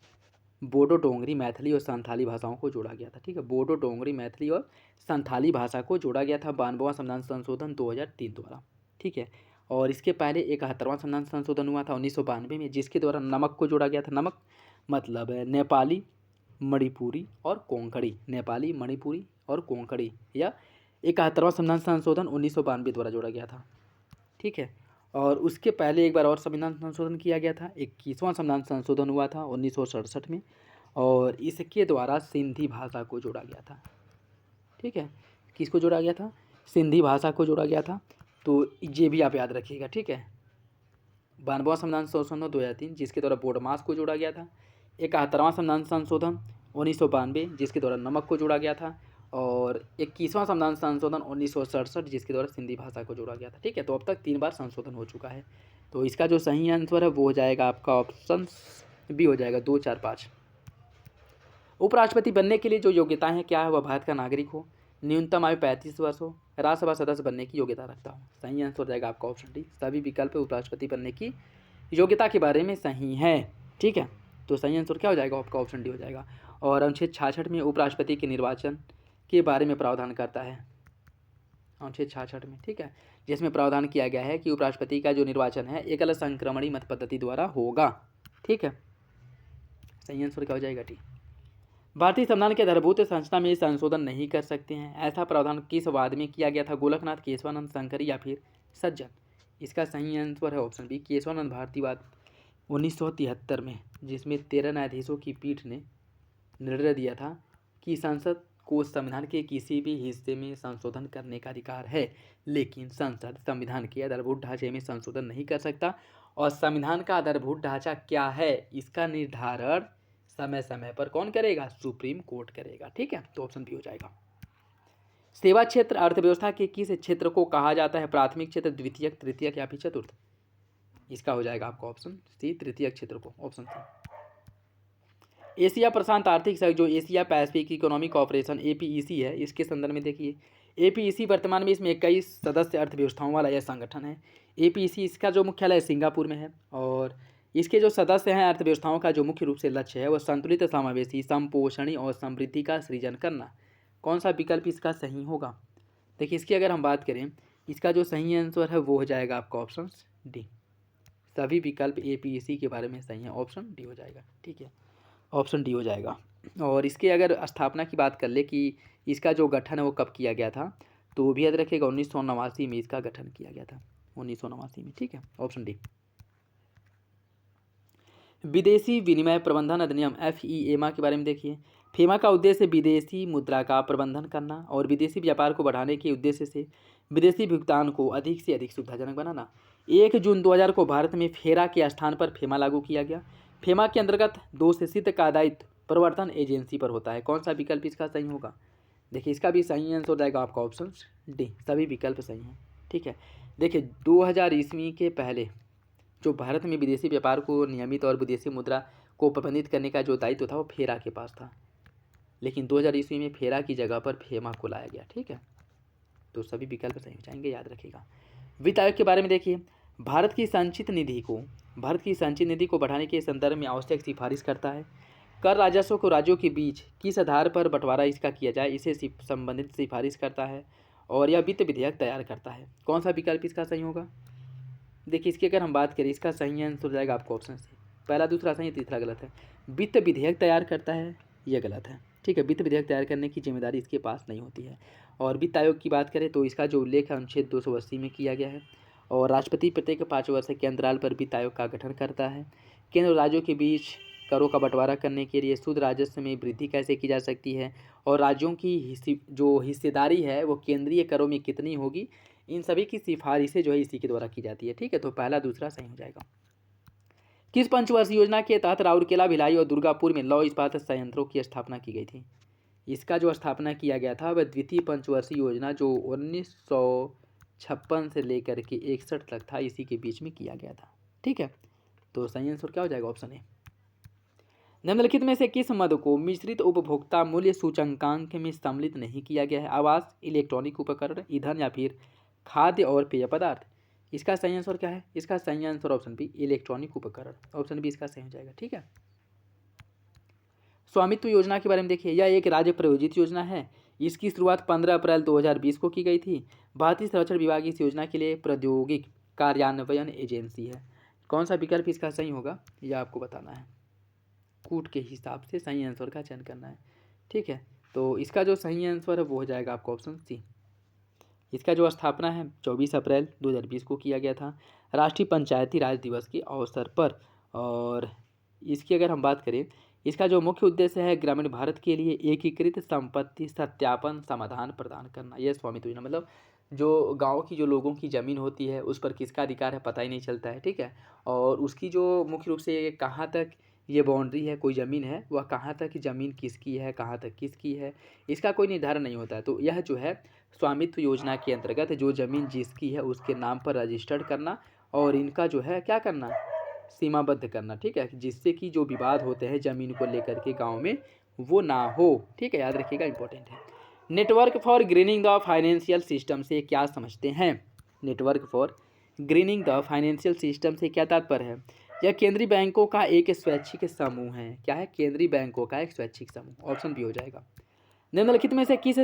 बोडो डोंगरी मैथिली और संथाली भाषाओं को जोड़ा गया था, ठीक है। बोडो डोंगरी मैथिली और संथाली भाषा को जोड़ा गया था 92वां संविधान संशोधन 2003 द्वारा, ठीक है। और इसके पहले 71वां संविधान संशोधन हुआ था 1992 में, जिसके द्वारा नमक को जोड़ा गया था। नमक मतलब है नेपाली, मणिपुरी और कोंकणी, नेपाली, मणिपुरी और कोंकणी, या 71वां संविधान संशोधन 1992 द्वारा जोड़ा गया था, ठीक है। और उसके पहले एक बार और संविधान संशोधन किया गया था, 21वां संविधान संशोधन हुआ था 1967 में, और इसके द्वारा सिंधी भाषा को जोड़ा गया था, ठीक है। किसको जोड़ा गया था? सिंधी भाषा को जोड़ा गया था। तो ये भी आप याद रखिएगा, ठीक है। 92वां संविधान संशोधन 2003 जिसके द्वारा बोडमास को जोड़ा गया था, 71वां संविधान संशोधन 1992 जिसके द्वारा नमक को जोड़ा गया था, और 21वां संविधान संशोधन 1967 जिसके द्वारा सिंधी भाषा को जोड़ा गया था, ठीक है। तो अब तक 3 बार संशोधन हो चुका है। तो इसका जो सही आंसर है वो हो जाएगा आपका ऑप्शन बी हो जाएगा 2, 4, 5। उपराष्ट्रपति बनने के लिए जो योग्यताएं हैं क्या है? वह भारत का नागरिक हो, न्यूनतम आयु 35 वर्ष हो, राज्यसभा सदस्य बनने की योग्यता रखता हो। सही आंसर हो जाएगा आपका ऑप्शन डी। सभी विकल्प उपराष्ट्रपति बनने की योग्यता के बारे में सही है, ठीक है। तो सही आंसर क्या हो जाएगा? आपका ऑप्शन डी हो जाएगा। और अनुच्छेद 66 में उपराष्ट्रपति के निर्वाचन के बारे में प्रावधान करता है, अनुच्छेद 66 में, ठीक है, जिसमें प्रावधान किया गया है कि उपराष्ट्रपति का जो निर्वाचन है एकल संक्रमणी मत पद्धति द्वारा होगा, ठीक है। सही आंसर क्या हो जाएगा? टी। भारतीय संविधान के आधारभूत संरचना में संशोधन नहीं कर सकते हैं, ऐसा प्रावधान किस वाद में किया गया था? गोलकनाथ, केशवानंद शंकरी या फिर सज्जन? इसका सही आंसर है ऑप्शन बी, केशवानंद भारतीवाद 1973 में, जिसमें 13 न्यायाधीशों की पीठ ने निर्णय दिया था कि संसद को संविधान के किसी भी हिस्से में संशोधन करने का अधिकार है, लेकिन संसद संविधान के आधारभूत ढांचे में संशोधन नहीं कर सकता। और संविधान का आधारभूत ढांचा क्या है इसका निर्धारण समय समय पर कौन करेगा? सुप्रीम कोर्ट करेगा, ठीक है। तो ऑप्शन बी हो जाएगा। सेवा क्षेत्र अर्थव्यवस्था के किस क्षेत्र को कहा जाता है? प्राथमिक क्षेत्र, द्वितीयक, तृतीयक या फिर चतुर्थ? इसका हो जाएगा आपका ऑप्शन सी, तृतीयक क्षेत्र को, ऑप्शन सी। एशिया प्रशांत आर्थिक सहयोग जो Asia Pacific economic operation APEC है, इसके संदर्भ में देखिए एपीईसी वर्तमान में इसमें 21 सदस्य अर्थव्यवस्थाओं वाला यह संगठन है। एपीईसी इसका जो मुख्यालय सिंगापुर में है, और इसके जो सदस्य हैं अर्थव्यवस्थाओं का जो मुख्य रूप से लक्ष्य है वह संतुलित, समावेशी, संपोषणी और समृद्धि का सृजन करना। कौन सा विकल्प इसका सही होगा? देखिए इसकी अगर हम बात करें, इसका जो सही आंसर है वो हो जाएगा आपका ऑप्शन डी। सभी विकल्प एपीईसी के बारे में सही है, ऑप्शन डी हो जाएगा, ठीक है। ऑप्शन डी हो जाएगा। और इसके अगर स्थापना की बात कर ले कि इसका जो गठन है वो कब किया गया था, तो वो भी याद रखिएगा 1989 में इसका गठन किया गया था, 1989 में, ठीक है। Option D. विदेशी विनिमय प्रबंधन अधिनियम FEMA के बारे में देखिए। फेमा का उद्देश्य विदेशी मुद्रा का प्रबंधन करना और विदेशी व्यापार को बढ़ाने के उद्देश्य से विदेशी भुगतान को अधिक से अधिक सुविधाजनक बनाना। 1 जून 2000 को भारत में फेरा के स्थान पर फेमा लागू किया गया। फेमा के अंतर्गत दोषसिद्ध का दायित्व प्रवर्तन एजेंसी पर होता है। कौन सा विकल्प इसका सही होगा? देखिए इसका भी सही आंसर हो जाएगा आपका ऑप्शन डी। सभी विकल्प सही हैं, ठीक है। देखिए 2000 ईस्वी के पहले जो भारत में विदेशी व्यापार को नियमित और विदेशी मुद्रा को प्रबंधित करने का जो दायित्व था वो फेरा के पास था, लेकिन 2000 ईस्वी में फेरा की जगह पर फेमा को लाया गया, ठीक है। तो सभी विकल्प सही हो जाएंगे, याद रखिएगा। वित्त आयोग के बारे में देखिए। भारत की संचित निधि को बढ़ाने के संदर्भ में आवश्यक सिफारिश करता है। कर राजस्व को राज्यों के बीच किस आधार पर बंटवारा इसका किया जाए इसे संबंधित सिफारिश करता है, और यह वित्त विधेयक तैयार करता है। कौन सा विकल्प इसका सही होगा? देखिए इसकी अगर हम बात करें, इसका सही आंसर हो जाएगा आपका ऑप्शन सी। पहला दूसरा सही, तीसरा गलत है। वित्त विधेयक तैयार करता है, यह गलत है, ठीक है। वित्त विधेयक तैयार करने की जिम्मेदारी इसके पास नहीं होती है। और वित्त आयोग की बात करें तो इसका जो उल्लेख है अनुच्छेद 280 में किया गया है, और राष्ट्रपति प्रत्येक 5 वर्ष के अंतराल पर वित्त आयोग का गठन करता है। केंद्र और राज्यों के बीच करों का बंटवारा करने के लिए शुद्ध राजस्व में वृद्धि कैसे की जा सकती है, और राज्यों की जो हिस्सेदारी है वो केंद्रीय करों में कितनी होगी, इन सभी की सिफारिशें जो है इसी के द्वारा की जाती है, ठीक है। तो पहला दूसरा सही हो जाएगा। किस पंचवर्षीय योजना के तहत राउरकेला, भिलाई और दुर्गापुर में लौह इस्पात संयंत्रों की स्थापना की गई थी? इसका जो स्थापना किया गया था वह द्वितीय पंचवर्षीय योजना जो 1956 से लेकर के 61 तक था, इसी के बीच में किया गया था। ठीक है, तो सही आंसर क्या हो जाएगा? Option A. निम्नलिखित में से किस मद को मिश्रित उपभोक्ता मूल्य सूचकांक में सम्मिलित नहीं किया गया है? आवास, इलेक्ट्रॉनिक उपकरण, ईंधन या फिर खाद्य और पेय पदार्थ? इसका सही आंसर क्या है? इसका सही आंसर ऑप्शन बी, इलेक्ट्रॉनिक उपकरण। ऑप्शन बी इसका सही हो जाएगा। ठीक है, स्वामित्व योजना के बारे में देखिए। यह एक राज्य प्रायोजित योजना है। इसकी शुरुआत 15 अप्रैल 2020 को की गई थी। भारतीय संरक्षण विभाग इस योजना के लिए प्रौद्योगिक कार्यान्वयन एजेंसी है। कौन सा विकल्प इसका सही होगा यह आपको बताना है। कूट के हिसाब से सही आंसर का चयन करना है। ठीक है, तो इसका जो सही आंसर है वो हो जाएगा आपको ऑप्शन सी। इसका जो स्थापना है 24 अप्रैल 2020 को किया गया था, राष्ट्रीय पंचायती राज दिवस के अवसर पर। और इसकी अगर हम बात करें, इसका जो मुख्य उद्देश्य है ग्रामीण भारत के लिए एकीकृत संपत्ति सत्यापन समाधान प्रदान करना। यह स्वामित्व योजना मतलब जो गांव की जो लोगों की ज़मीन होती है उस पर किसका अधिकार है पता ही नहीं चलता है। ठीक है, और उसकी जो मुख्य रूप से कहाँ तक ये बाउंड्री है, कोई ज़मीन है वह कहाँ तक ज़मीन किसकी है, कहाँ तक किसकी है, इसका कोई निर्धारण नहीं होता है। तो यह जो है स्वामित्व योजना के अंतर्गत जो ज़मीन जिसकी है उसके नाम पर रजिस्टर्ड करना और इनका जो है क्या करना, सीमाबद्ध करना। ठीक है, जिससे कि जो विवाद होते हैं ज़मीन को लेकर के गांव में वो ना हो। ठीक है, याद रखिएगा, इंपॉर्टेंट है। Network for grinning the financial system से क्या समझते हैं? Network for grinning the financial system से क्या तात्पर्य है? यह केंद्रीय बैंकों का एक स्वैच्छिक समूह है। क्या है? केंद्रीय बैंकों का एक स्वैच्छिक समूह। ऑप्शन बी हो जाएगा। निम्नलिखित में से किस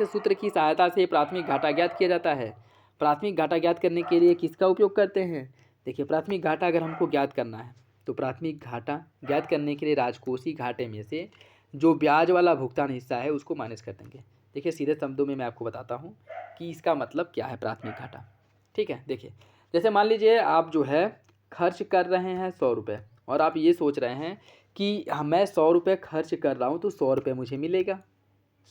सूत्र की सहायता से प्राथमिक घाटा ज्ञात किया जाता है? प्राथमिक घाटा ज्ञात करने के लिए किसका उपयोग करते हैं? देखिए, प्राथमिक घाटा अगर हमको ज्ञात करना है तो प्राथमिक घाटा ज्ञात करने के लिए राजकोषीय घाटे में से जो ब्याज वाला भुगतान हिस्सा है उसको माइनस कर देंगे। देखिए, सीधे शब्दों में मैं आपको बताता हूँ कि इसका मतलब क्या है प्राथमिक घाटा। ठीक है, देखिए, जैसे मान लीजिए आप जो है खर्च कर रहे हैं 100 रुपये और आप ये सोच रहे हैं कि मैं 100 रुपये खर्च कर रहा हूँ तो 100 रुपये मुझे मिलेगा।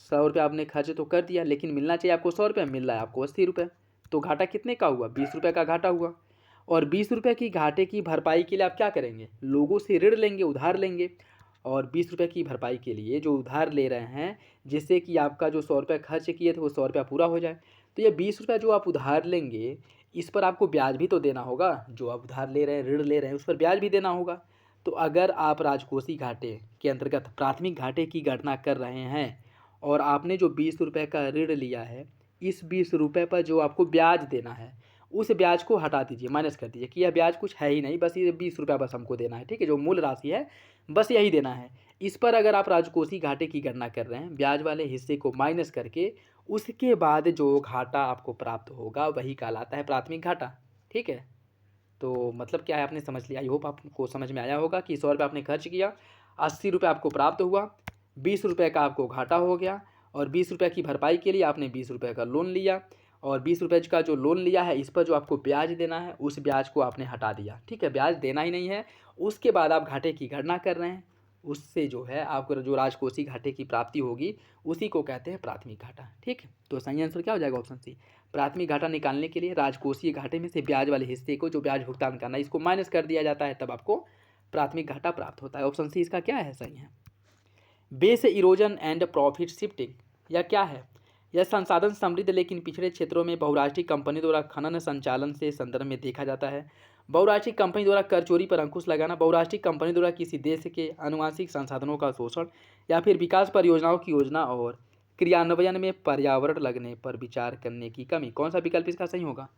100 रुपये आपने खर्च तो कर दिया, लेकिन मिलना चाहिए आपको 100 रुपये, मिल रहा है आपको 80 रुपये। तो घाटा कितने का हुआ? 20 रुपये का घाटा हुआ। और 20 रुपये की घाटे की भरपाई के लिए आप क्या करेंगे? लोगों से ऋण लेंगे, उधार लेंगे। और 20 रुपये की भरपाई के लिए जो उधार ले रहे हैं जिससे कि आपका जो 100 रुपये खर्च किए थे वो 100 रुपया पूरा हो जाए, तो ये 20 रुपये जो आप उधार लेंगे इस पर आपको ब्याज भी तो देना होगा। जो आप उधार ले रहे हैं, ऋण ले रहे हैं, उस पर ब्याज भी देना होगा। तो अगर आप राजकोषीय घाटे के अंतर्गत प्राथमिक घाटे की गणना कर रहे हैं और आपने जो 20 रुपये का ऋण लिया है, इस 20 रुपये पर जो आपको ब्याज देना है उस ब्याज को हटा दीजिए, माइनस कर दीजिए कि यह ब्याज कुछ है ही नहीं, बस ये 20 रुपया बस हमको देना है। ठीक है, जो मूल राशि है बस यही देना है। इस पर अगर आप राजकोषीय घाटे की गणना कर रहे हैं, ब्याज वाले हिस्से को माइनस करके उसके बाद जो घाटा आपको प्राप्त होगा वही कहलाता है प्राथमिक घाटा। ठीक है, तो मतलब क्या है आपने समझ लिया। आई होप आपको समझ में आया होगा कि 100 रुपये आपने खर्च किया, 80 रुपये आपको प्राप्त हुआ, 20 रुपये का आपको घाटा हो गया और 20 रुपये की भरपाई के लिए आपने 20 रुपये का लोन लिया और 20 रुपये का जो लोन लिया है इस पर जो आपको ब्याज देना है उस ब्याज को आपने हटा दिया। ठीक है, ब्याज देना ही नहीं है। उसके बाद आप घाटे की गणना कर रहे हैं, उससे जो है आपको जो राजकोषीय घाटे की प्राप्ति होगी उसी को कहते हैं प्राथमिक घाटा। ठीक है, तो सही आंसर क्या हो जाएगा? Option C. प्राथमिक घाटा निकालने के लिए राजकोषीय घाटे में से ब्याज वाले हिस्से को जो ब्याज भुगतान करना है इसको माइनस कर दिया जाता है, तब आपको प्राथमिक घाटा प्राप्त होता है। ऑप्शन सी इसका क्या है? सही है। Base erosion and profit shifting यह क्या है? यह संसाधन समृद्ध लेकिन पिछड़े क्षेत्रों में बहुराष्ट्रीय कंपनी द्वारा खनन संचालन से संदर्भ में देखा जाता है। बहुराष्ट्रीय कंपनी द्वारा कर चोरी पर अंकुश लगाना, बहुराष्ट्रीय कंपनी द्वारा किसी देश के आनुवंशिक संसाधनों का शोषण या फिर विकास परियोजनाओं की योजना और क्रियान्वयन में पर्यावरण लगने पर विचार करने की कमी। कौन सा विकल्प इसका सही होगा?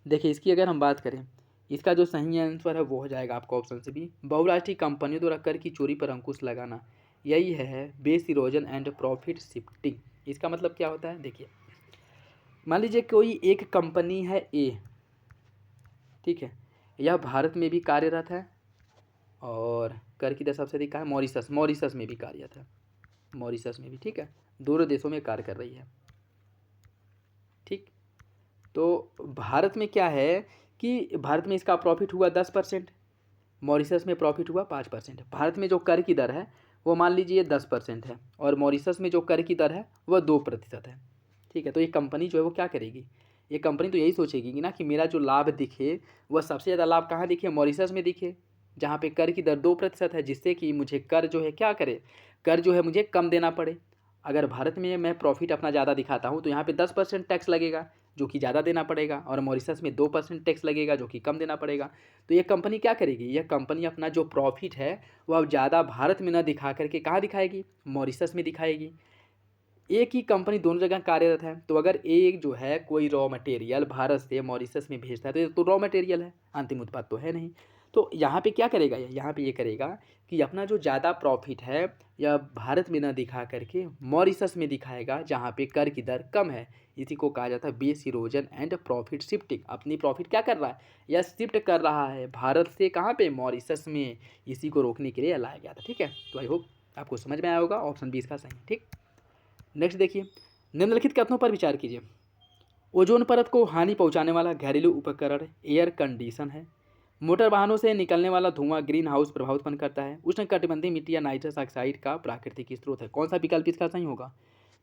देखिए, इसकी अगर हम बात करें, इसका जो सही आंसर है वो हो जाएगा आपका ऑप्शन से भी, बहुराष्ट्रीय कंपनियों द्वारा कर की चोरी पर अंकुश लगाना। यही है base erosion and profit shifting. इसका मतलब क्या होता है? देखिए, मान लीजिए कोई एक कंपनी है ए, ठीक है, यह भारत में भी कार्यरत है और कर की दर सबसे अधिक है मॉरिशस में भी कार्यरत है, मॉरिशस में भी। ठीक है, दोनों देशों में कार्य कर रही है। ठीक, तो भारत में क्या है कि भारत में इसका प्रॉफिट हुआ 10%, मॉरिशस में प्रॉफिट हुआ 5%। भारत में जो कर की दर है वो मान लीजिए 10% है और मॉरिशस में जो कर की दर है वह 2% है। ठीक है, तो ये कंपनी जो है वो क्या करेगी? ये कंपनी तो यही सोचेगी कि ना कि मेरा जो लाभ दिखे वह सबसे ज़्यादा लाभ कहाँ दिखे, मॉरिशस में दिखे, जहाँ पे कर की दर 2% है, जिससे कि मुझे कर जो है क्या करे, कर जो है मुझे कम देना पड़े। अगर भारत में मैं प्रॉफिट अपना ज़्यादा दिखाता हूँ तो यहाँ पे 10% टैक्स लगेगा जो कि ज़्यादा देना पड़ेगा, और मॉरिशस में 2% टैक्स लगेगा जो कि कम देना पड़ेगा। तो ये कंपनी क्या करेगी, यह कंपनी अपना जो प्रॉफिट है वह अब ज़्यादा भारत में ना दिखा करके कहाँ दिखाएगी, मॉरिशस में दिखाएगी। एक ही कंपनी दोनों जगह कार्यरत है, तो अगर एक जो है कोई रॉ मटेरियल भारत से मॉरिशस में भेजता है तो ये तो रॉ मटेरियल है, अंतिम उत्पाद तो है नहीं। तो यहाँ पे क्या करेगा ये, यहाँ पे ये करेगा कि अपना जो ज़्यादा प्रॉफिट है या भारत में ना दिखा करके मॉरिशस में दिखाएगा जहाँ पे कर की दर कम है। इसी को कहा जाता है base erosion and profit shifting. अपनी प्रॉफिट क्या कर रहा है, या शिफ्ट कर रहा है भारत से कहाँ पे, मॉरिशस में। इसी को रोकने के लिए लाया गया था। ठीक है, तो आई होप आपको समझ में आया होगा। ऑप्शन 20 का सही। ठीक, नेक्स्ट देखिए, निम्नलिखित कथनों पर विचार कीजिए। ओजोन परत को हानि पहुंचाने वाला घरेलू उपकरण एयर कंडीशन है। मोटर वाहनों से निकलने वाला धुआं ग्रीन हाउस प्रभाव उत्पन्न करता है। उष्णकटिबंधीय मिट्टी या नाइट्रस ऑक्साइड का प्राकृतिक स्रोत है। कौन सा विकल्प इसका सही होगा?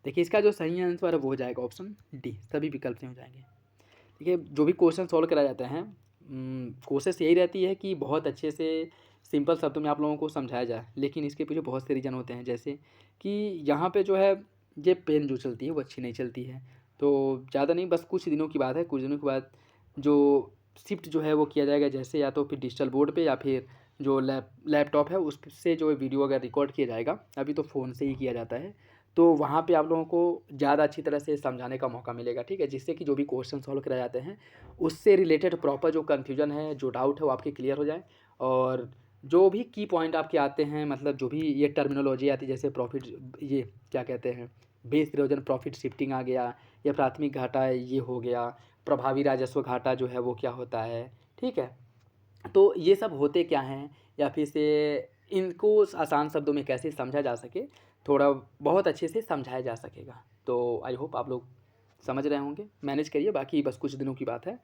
देखिए, इसका जो सही आंसर है वो हो जाएगा ऑप्शन डी, सभी विकल्प सही हो जाएंगे। देखिए, जो भी क्वेश्चन सॉल्व कराए जाते हैं कोशिश यही रहती है कि बहुत अच्छे से सिंपल शब्दों में आप लोगों को समझाया जाए, लेकिन इसके पीछे बहुत से रीज़न होते हैं। जैसे कि यहाँ पे जो है ये पेन जो चलती है वो अच्छी नहीं चलती है, तो ज़्यादा नहीं, बस कुछ दिनों की बात है। कुछ दिनों के बाद जो शिफ्ट जो है वो किया जाएगा, जैसे या तो फिर डिजिटल बोर्ड पे या फिर जो लैपटॉप है उससे जो वीडियो अगर रिकॉर्ड किया जाएगा, अभी तो फ़ोन से ही किया जाता है, तो वहाँ पे आप लोगों को ज़्यादा अच्छी तरह से समझाने का मौका मिलेगा। ठीक है, जिससे कि जो भी क्वेश्चन सॉल्व कराए जाते हैं उससे रिलेटेड प्रॉपर जो कन्फ्यूजन है, जो डाउट है वो आपके क्लियर हो जाए। और जो भी की पॉइंट आपके आते हैं, मतलब जो भी ये टर्मिनोलॉजी आती है, जैसे प्रॉफिट, ये क्या कहते हैं, बेस इरोजन, प्रॉफिट शिफ्टिंग आ गया, या प्राथमिक घाटा ये हो गया, प्रभावी राजस्व घाटा जो है वो क्या होता है। ठीक है, तो ये सब होते क्या हैं, या फिर से इनको आसान शब्दों में कैसे समझा जा सके, थोड़ा बहुत अच्छे से समझाया जा सकेगा। तो आई होप आप लोग समझ रहे होंगे, मैनेज करिए, बाकी बस कुछ दिनों की बात है।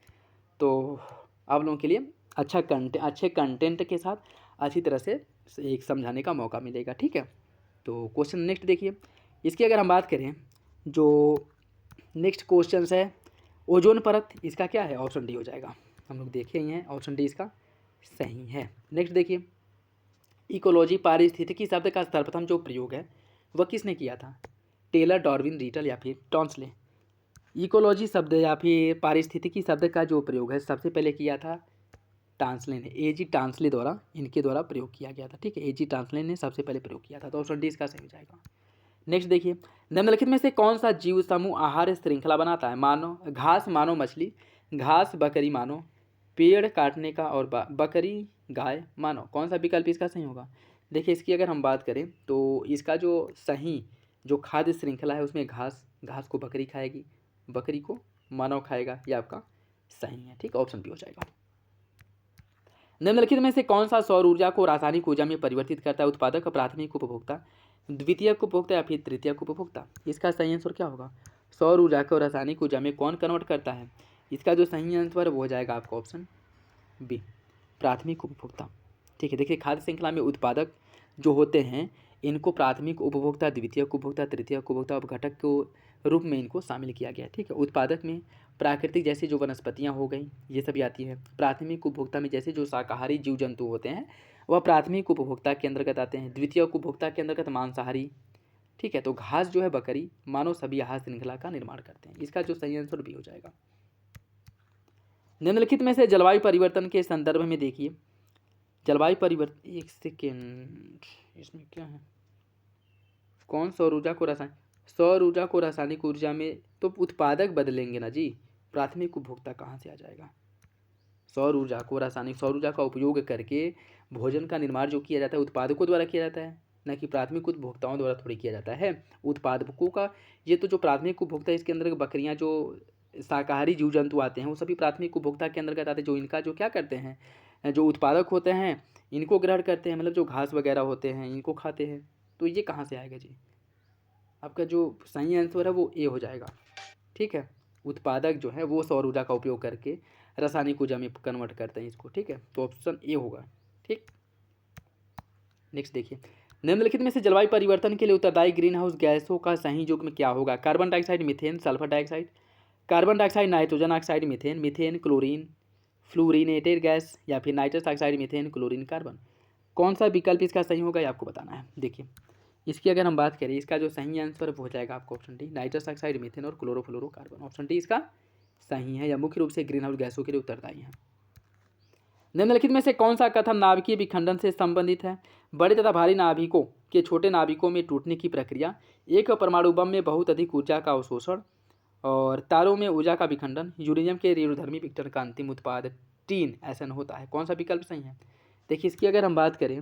तो आप लोगों के लिए अच्छे कंटेंट के साथ अच्छी तरह से एक समझाने का मौका मिलेगा। ठीक है, तो क्वेश्चन नेक्स्ट देखिए। इसकी अगर हम बात करें, जो नेक्स्ट क्वेश्चन है ओजोन परत, इसका क्या है, ऑप्शन डी हो जाएगा। हम लोग देखे ही हैं, ऑप्शन डी इसका सही है। नेक्स्ट देखिए, इकोलॉजी, पारिस्थितिकी शब्द का सर्वप्रथम जो प्रयोग है वह किसने किया था? टेलर, डार्विन, रीटल या फिर टॉन्सले। इकोलॉजी शब्द या फिर पारिस्थितिकी शब्द का जो प्रयोग है सबसे पहले किया था टांसले ने, एजी टांसले द्वारा, इनके द्वारा प्रयोग किया गया था। ठीक है, एजी टांसले ने सबसे पहले प्रयोग किया था, तो ऑप्शन डी इसका सही हो जाएगा। नेक्स्ट देखिए, निम्नलिखित में से कौन सा जीव समूह आहार श्रृंखला बनाता है? मानव, घास मानव मछली, घास बकरी मानव, पेड़ काटने का और बकरी गाय मानव। कौन सा विकल्प इसका सही होगा? देखिए, इसकी अगर हम बात करें तो इसका जो सही जो खाद्य श्रृंखला है उसमें घास को बकरी खाएगी, बकरी को मानव खाएगा, यह आपका सही है। ठीक, ऑप्शन बी हो जाएगा। निम्नलिखित में से कौन सा सौर ऊर्जा को रासायनिक ऊर्जा में परिवर्तित करता है? उत्पादक, प्राथमिक उपभोक्ता, द्वितीयक उपभोक्ता या फिर तृतीयक उपभोक्ता। इसका सही आंसर क्या होगा? सौर ऊर्जा को रासायनिक ऊर्जा में कौन कन्वर्ट करता है? इसका जो सही आंसर वो हो जाएगा आपका ऑप्शन बी, प्राथमिक उपभोक्ता। ठीक है, देखिए, खाद्य श्रृंखला में उत्पादक जो होते हैं इनको प्राथमिक उपभोक्ता, द्वितीयक उपभोक्ता, तृतीयक उपभोक्ता और घटक के रूप में इनको शामिल किया गया। ठीक है, उत्पादक में प्राकृतिक जैसी जो वनस्पतियाँ हो गई ये सभी आती हैं। प्राथमिक उपभोक्ता में जैसे जो शाकाहारी जीव जंतु होते हैं वह प्राथमिक उपभोक्ता के अंतर्गत आते हैं। द्वितीयक उपभोक्ता के अंतर्गत मांसाहारी। ठीक है, तो घास जो है बकरी मानव सभी आहार श्रृंखला का निर्माण करते हैं। इसका जो सही आंसर भी हो जाएगा। निम्नलिखित में से जलवायु परिवर्तन के संदर्भ में देखिए, जलवायु परिवर्तन, एक सेकेंड, इसमें क्या है, कौन सौर ऊर्जा को सौर ऊर्जा को रासायनिक ऊर्जा में तो उत्पादक बदलेंगे ना जी, प्राथमिक उपभोक्ता कहाँ से आ जाएगा? सौर ऊर्जा को रासायनिक, सौर ऊर्जा का उपयोग करके भोजन का निर्माण जो किया जाता है उत्पादकों द्वारा किया जाता है, न कि प्राथमिक उपभोक्ताओं द्वारा थोड़ी किया जाता है। उत्पादकों का ये तो जो प्राथमिक उपभोक्ता, इसके अंदर बकरियाँ जो शाकाहारी जीव जंतु आते हैं वो सभी प्राथमिक उपभोक्ता के अंतर्गत आते हैं, जो इनका जो क्या करते हैं, जो उत्पादक होते हैं इनको ग्रहण करते हैं, मतलब जो घास वगैरह होते हैं इनको खाते हैं। तो ये कहाँ से आएगा जी? आपका जो सही आंसर है वो ए हो जाएगा। ठीक है, उत्पादक जो है वो सौर ऊर्जा का उपयोग करके रासायनिक ऊर्जा में कन्वर्ट करते हैं इसको। ठीक है, तो ऑप्शन ए होगा। ठीक, नेक्स्ट देखिए, निम्नलिखित में से जलवायु परिवर्तन के लिए उत्तरदायी ग्रीन हाउस गैसों का सही युग्म क्या होगा? Carbon dioxide, methane, sulphur dioxide, carbon dioxide, nitrogen oxide, methane, methane, chlorine, fluorinated gas, या फिर nitrous oxide, methane, chlorine, carbon. कौन सा विकल्प इसका सही होगा ये आपको बताना है। देखिए इसकी अगर हम बात करें, इसका जो सही आंसर वो हो जाएगा आपको option D, nitrous oxide, methane और क्लोरोफ्लोरोकार्बन। ऑप्शन डी इसका सही है, या मुख्य रूप से ग्रीन हाउस गैसों के लिए उत्तरदायी है। निम्नलिखित में से कौन सा कथन नाभिकीय विखंडन से संबंधित है? बड़े तथा भारी नाभिकों के छोटे नाभिकों में टूटने की प्रक्रिया, एक परमाणु बम में बहुत अधिक ऊर्जा का अवशोषण, और तारों में ऊर्जा का विखंडन, यूरेनियम के रेडियोधर्मी विघटन का अंतिम उत्पाद टीन ऐसा होता है। कौन सा विकल्प सही है? देखिए इसकी अगर हम बात करें,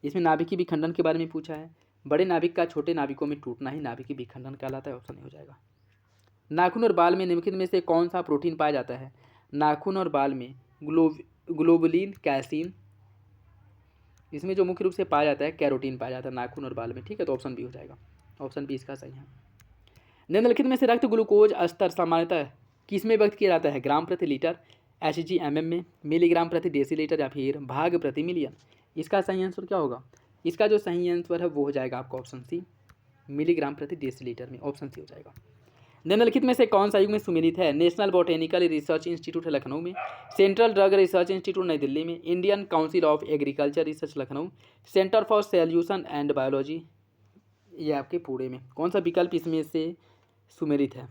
इसमें नाभिकीय विखंडन के बारे में पूछा है। बड़े नाभिक का छोटे नाभिकों में टूटना ही नाभिकीय विखंडन कहलाता है। ऑप्शन नहीं हो जाएगा। नाखून और बाल में निम्नलिखित में से कौन सा प्रोटीन पाया जाता है? नाखून और बाल में ग्लोबुलिन, कैसीन, इसमें जो मुख्य रूप से पाया जाता है कैरोटीन पाया जाता है नाखून और बाल में। ठीक है, तो ऑप्शन बी हो जाएगा। ऑप्शन बी इसका सही है। निम्नलिखित में से रक्त ग्लूकोज स्तर सामान्यतः किस में व्यक्त किया जाता है? ग्राम प्रति लीटर, SG/mm में, मिलीग्राम प्रति डेसीलीटर, या फिर भाग प्रति मिलियन। इसका सही आंसर क्या होगा? इसका जो सही आंसर है वो हो जाएगा आपका ऑप्शन सी, मिलीग्राम प्रति डेसीलीटर में। ऑप्शन सी हो जाएगा। निम्नलिखित में से कौन सा युग में सुमेलित है? नेशनल बॉटेनिकल रिसर्च इंस्टीट्यूट है लखनऊ में, सेंट्रल ड्रग रिसर्च इंस्टीट्यूट नई दिल्ली में, Indian council of agriculture research Lucknow, centre for solution and biology, ये आपके पुणे में। कौन सा विकल्प इसमें से सुमेलित है?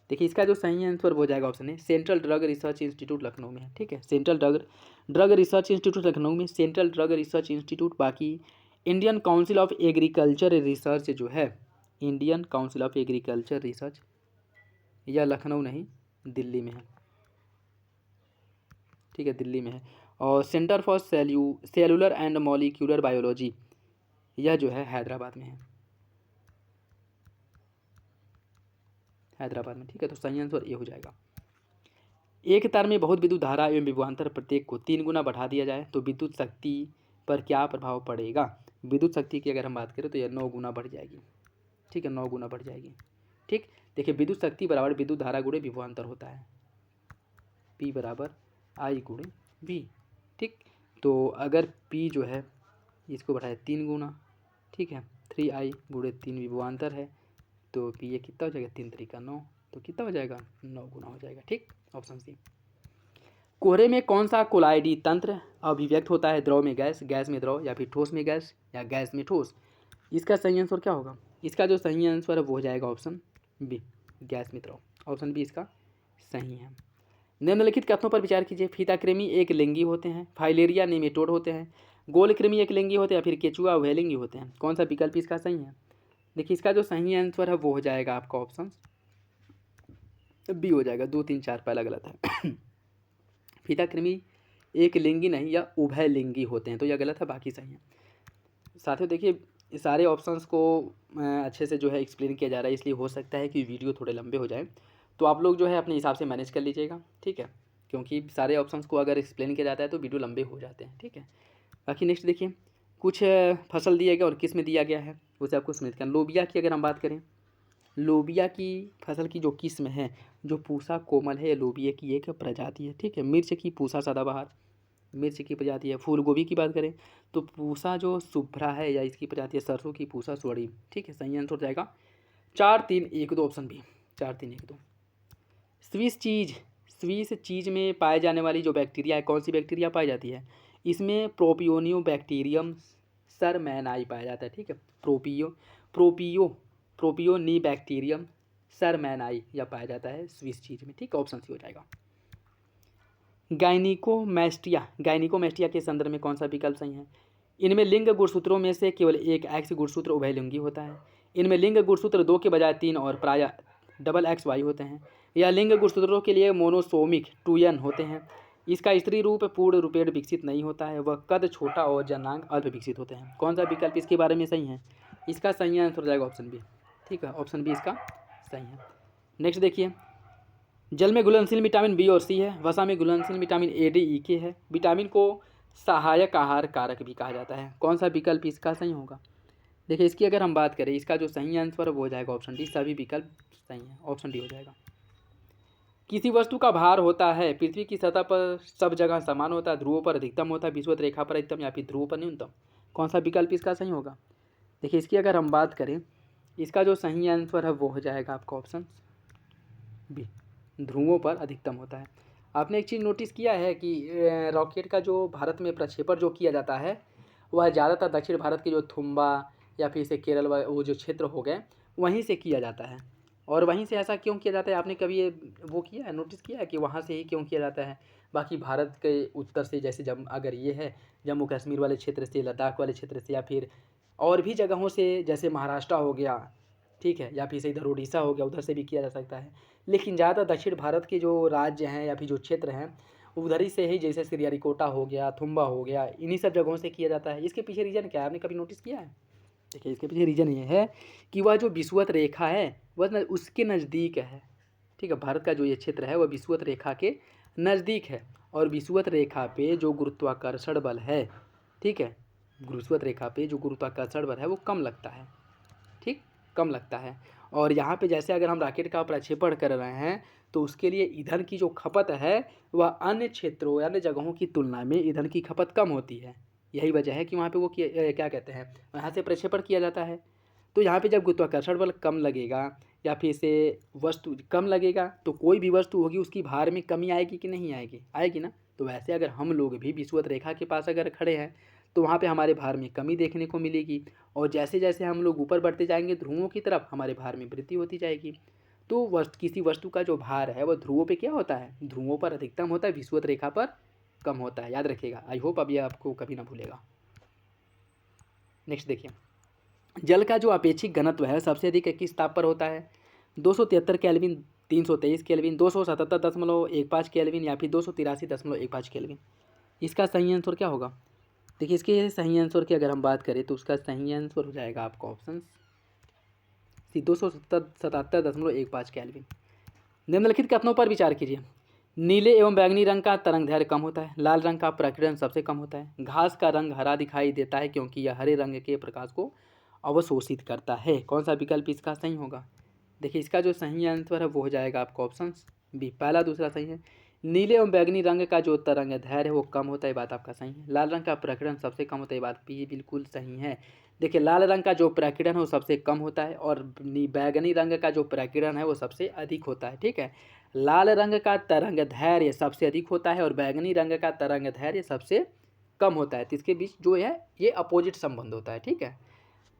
देखिए इसका जो सही आंसर हो जाएगा ऑप्शन है, central drug research institute Lucknow में है। ठीक है, central drug research institute Lucknow में, सेंट्रल ड्रग रिसर्च इंस्टीट्यूट। बाकी Indian council of agriculture research जो है, Indian council of agriculture research, यह लखनऊ नहीं दिल्ली में है। ठीक है, दिल्ली में है। और centre for cellular and molecular biology, यह जो है हैदराबाद में है, हैदराबाद में। ठीक है, तो सही आंसर ये हो जाएगा। एक तार में बहुत विद्युत धारा एवं विभवांतर प्रत्येक को 3 गुना बढ़ा दिया जाए तो विद्युत शक्ति पर क्या प्रभाव पड़ेगा? विद्युत शक्ति की अगर हम बात करें तो यह 9 गुना बढ़ जाएगी। ठीक है, 9 गुना बढ़ जाएगी। ठीक, देखिए विद्युत शक्ति बराबर विद्युत धारा गुणे विभवांतर होता है, P बराबर I गुणे V। ठीक, तो अगर P जो है इसको बढ़ाए 3 गुना, ठीक है, 3I गुणे 3 विभवांतर है, तो P ये कितना हो जाएगा? 3 3 9, तो कितना हो जाएगा? 9 गुना हो जाएगा। ठीक, ऑप्शन सी। कोहरे में कौन सा कोलाइडी तंत्र अभिव्यक्त होता है? द्रव में गैस, गैस में द्रव, या फिर ठोस में गैस, या गैस में ठोस। इसका सही आंसर क्या होगा? इसका जो सही आंसर है वो हो जाएगा ऑप्शन बी, गैस में द्रव। ऑप्शन बी इसका सही है। निम्नलिखित कथनों पर विचार कीजिए। फीता कृमि एक लिंगी होते हैं, फाइलेरिया नेमेटोड होते हैं, गोल कृमि एक लिंगी होते हैं, या फिर केचुआ उभयलिंगी होते हैं। कौन सा विकल्प इसका सही है? देखिए इसका जो सही आंसर है वो हो जाएगा आपका ऑप्शन बी हो जाएगा। 2 3 4 पहला गलत है। फीता कृमि एक लिंगी नहीं या उभय लिंगी होते हैं, तो यह गलत है, बाकी सही है। साथियों देखिए सारे ऑप्शंस को अच्छे से जो है एक्सप्लेन किया जा रहा है, इसलिए हो सकता है कि वीडियो थोड़े लंबे हो जाएं, तो आप लोग जो है अपने हिसाब से मैनेज कर लीजिएगा। ठीक है, क्योंकि सारे ऑप्शंस को अगर एक्सप्लेन किया जाता है तो वीडियो लंबे हो जाते हैं। ठीक है, बाकी नेक्स्ट देखिए, कुछ फसल दिया गया और किस में दिया गया है उसे आपको समझ करना। लोबिया की अगर हम बात करें, लोबिया की फसल की जो किस्म है, जो पूसा कोमल है, लोबिया की एक प्रजाति है। ठीक है, मिर्च की पूसा सदाबहार, मिर्च की प्रजाति है। फूल गोभी की बात करें तो पूसा जो शुभ्रा है या इसकी प्रजाति है। सरसों की पूसा स्वड़ी। ठीक है, सही आंसर हो जाएगा 4 3 1 2, ऑप्शन बी 4 3 1 2। स्विस चीज में पाए जाने वाली जो बैक्टीरिया है, कौन सी बैक्टीरिया पाई जाती है? इसमें प्रोपियोनियो बैक्टीरियम सरमैनाई पाया जाता है। ठीक है, प्रोपियोनी बैक्टीरियम सरमैनाई यह पाया जाता है स्विस चीज में। ठीक है, ऑप्शन सी हो जाएगा। गायनिकोमेस्टिया के संदर्भ में कौन सा विकल्प सही है? इनमें लिंग गुणसूत्रों में से केवल एक एक्स गुणसूत्र उभयलिंगी होता है। इनमें लिंग गुणसूत्र 2 के बजाय 3 और प्रायः XX होते हैं। यह लिंग गुणसूत्रों के लिए मोनोसोमिक 2n होते हैं। इसका स्त्री रूप पूर्ण रूपेण विकसित नहीं होता है। वह कद छोटा और जनांग अल्प विकसित होते हैं। कौन सा विकल्प इसके बारे में सही है? इसका सही आंसर हो जाएगा ऑप्शन बी। ठीक है, ऑप्शन बी इसका सही है। नेक्स्ट देखिए, जल में घुलनशील विटामिन बी और सी है, वसा में घुलनशील vitamin A, D, E, K है। विटामिन को सहायक आहार कारक भी कहा जाता है। कौन सा विकल्प इसका सही होगा? देखिए इसकी अगर हम बात करें, इसका जो सही आंसर है वो हो जाएगा ऑप्शन डी, सभी विकल्प सही है। ऑप्शन डी हो जाएगा। किसी वस्तु का भार होता है पृथ्वी की सतह पर सब जगह समान होता है, ध्रुवों पर अधिकतम होता है, विषुवत रेखा पर अधिकतम, या फिर ध्रुवों पर न्यूनतम। कौन सा विकल्प इसका सही होगा? देखिए इसकी अगर हम बात करें, इसका जो सही आंसर है वो हो जाएगा आपका ऑप्शन बी, ध्रुवों पर अधिकतम होता है। आपने एक चीज़ नोटिस किया है कि रॉकेट का जो भारत में प्रक्षेपण जो किया जाता है वह ज़्यादातर दक्षिण भारत के जो थुम्बा या फिर से केरल वो जो क्षेत्र हो गए वहीं से किया जाता है। और वहीं से ऐसा क्यों किया जाता है, आपने कभी ये वो किया है, नोटिस किया है कि वहाँ से ही क्यों किया जाता है? बाकी भारत के उत्तर से, जैसे जब अगर ये है जम्मू कश्मीर वाले क्षेत्र से, लद्दाख वाले क्षेत्र से, या फिर और भी जगहों से, जैसे महाराष्ट्र हो गया, ठीक है, या फिर से इधर उड़ीसा हो गया, उधर से भी किया जा सकता है। लेकिन ज़्यादा दक्षिण भारत के जो राज्य हैं या फिर जो क्षेत्र हैं उधर ही से ही, जैसे श्रीहरिकोटा हो गया, थुम्बा हो गया, इन्हीं सब जगहों से किया जाता है। इसके पीछे रीज़न क्या है, आपने कभी नोटिस किया है? देखिए, इसके पीछे रीज़न ये है कि वह जो विषुवत रेखा है वह उसके नज़दीक है। ठीक है, भारत का जो ये क्षेत्र है वह विषुवत रेखा के नज़दीक है, और विषुवत रेखा पे जो गुरुत्वाकर्षण बल है, ठीक है, विषुवत रेखा पे जो गुरुत्वाकर्षण बल है वो कम लगता है, ठीक, कम लगता है। और यहाँ पे जैसे अगर हम रॉकेट का प्रक्षेपण कर रहे हैं तो उसके लिए ईंधन की जो खपत है वह अन्य क्षेत्रों, अन्य जगहों की तुलना में ईंधन की खपत कम होती है। यही वजह है कि वहाँ पे वो क्या कहते हैं, वहाँ से प्रक्षेपण किया जाता है। तो यहाँ पे जब गुरुत्वाकर्षण बल कम लगेगा या फिर से वस्तु कम लगेगा तो कोई भी वस्तु होगी उसकी भार में कमी आएगी कि नहीं आएगी? आएगी ना। तो वैसे अगर हम लोग भी विषुवत रेखा के पास अगर खड़े हैं तो वहाँ पे हमारे भार में कमी देखने को मिलेगी, और जैसे जैसे हम लोग ऊपर बढ़ते जाएंगे ध्रुवों की तरफ, हमारे भार में वृद्धि होती जाएगी। तो किसी वस्तु का जो भार है वह ध्रुवों पे क्या होता है, ध्रुवों पर अधिकतम होता है, विषुवत रेखा पर कम होता है। याद रखिएगा, आई होप अब ये आपको कभी ना भूलेगा। नेक्स्ट देखिए, जल का जो अपेक्षिक घनत्व है सबसे अधिक किस ताप पर होता है? 273 केल्विन, 323 केल्विन, 277.15 केल्विन, या फिर 283.15 केल्विन। इसका सही आंसर क्या होगा? देखिए, इसके सही आंसर की अगर हम बात करें तो उसका सही आंसर हो जाएगा आपका ऑप्शन सी, 277.15 केल्विन। निम्नलिखित कथनों पर विचार कीजिए। नीले एवं बैंगनी रंग का तरंग दैर्घ्य कम होता है, लाल रंग का प्रकीर्णन सबसे कम होता है, घास का रंग हरा दिखाई देता है क्योंकि यह हरे रंग के प्रकाश को अवशोषित करता है। कौन सा विकल्प इसका सही होगा? देखिए, इसका जो सही आंसर है वो हो जाएगा आपका ऑप्शन बी, पहला दूसरा सही है। नीले एवं बैंगनी रंग का जो तरंग दैर्घ्य है वो कम होता है, बात आपका सही है। लाल रंग का प्रकीर्णन सबसे कम होता है, बात भी बिल्कुल सही है। देखिए, लाल रंग का जो प्रकीर्णन है वो सबसे कम होता है, और बैंगनी रंग का जो प्रकीर्णन है वो सबसे अधिक होता है। ठीक है, लाल रंग का तरंग दैर्घ्य सबसे अधिक होता है और बैंगनी रंग का तरंग दैर्घ्य सबसे कम होता है। तो इसके बीच जो है ये अपोजिट संबंध होता है। ठीक है,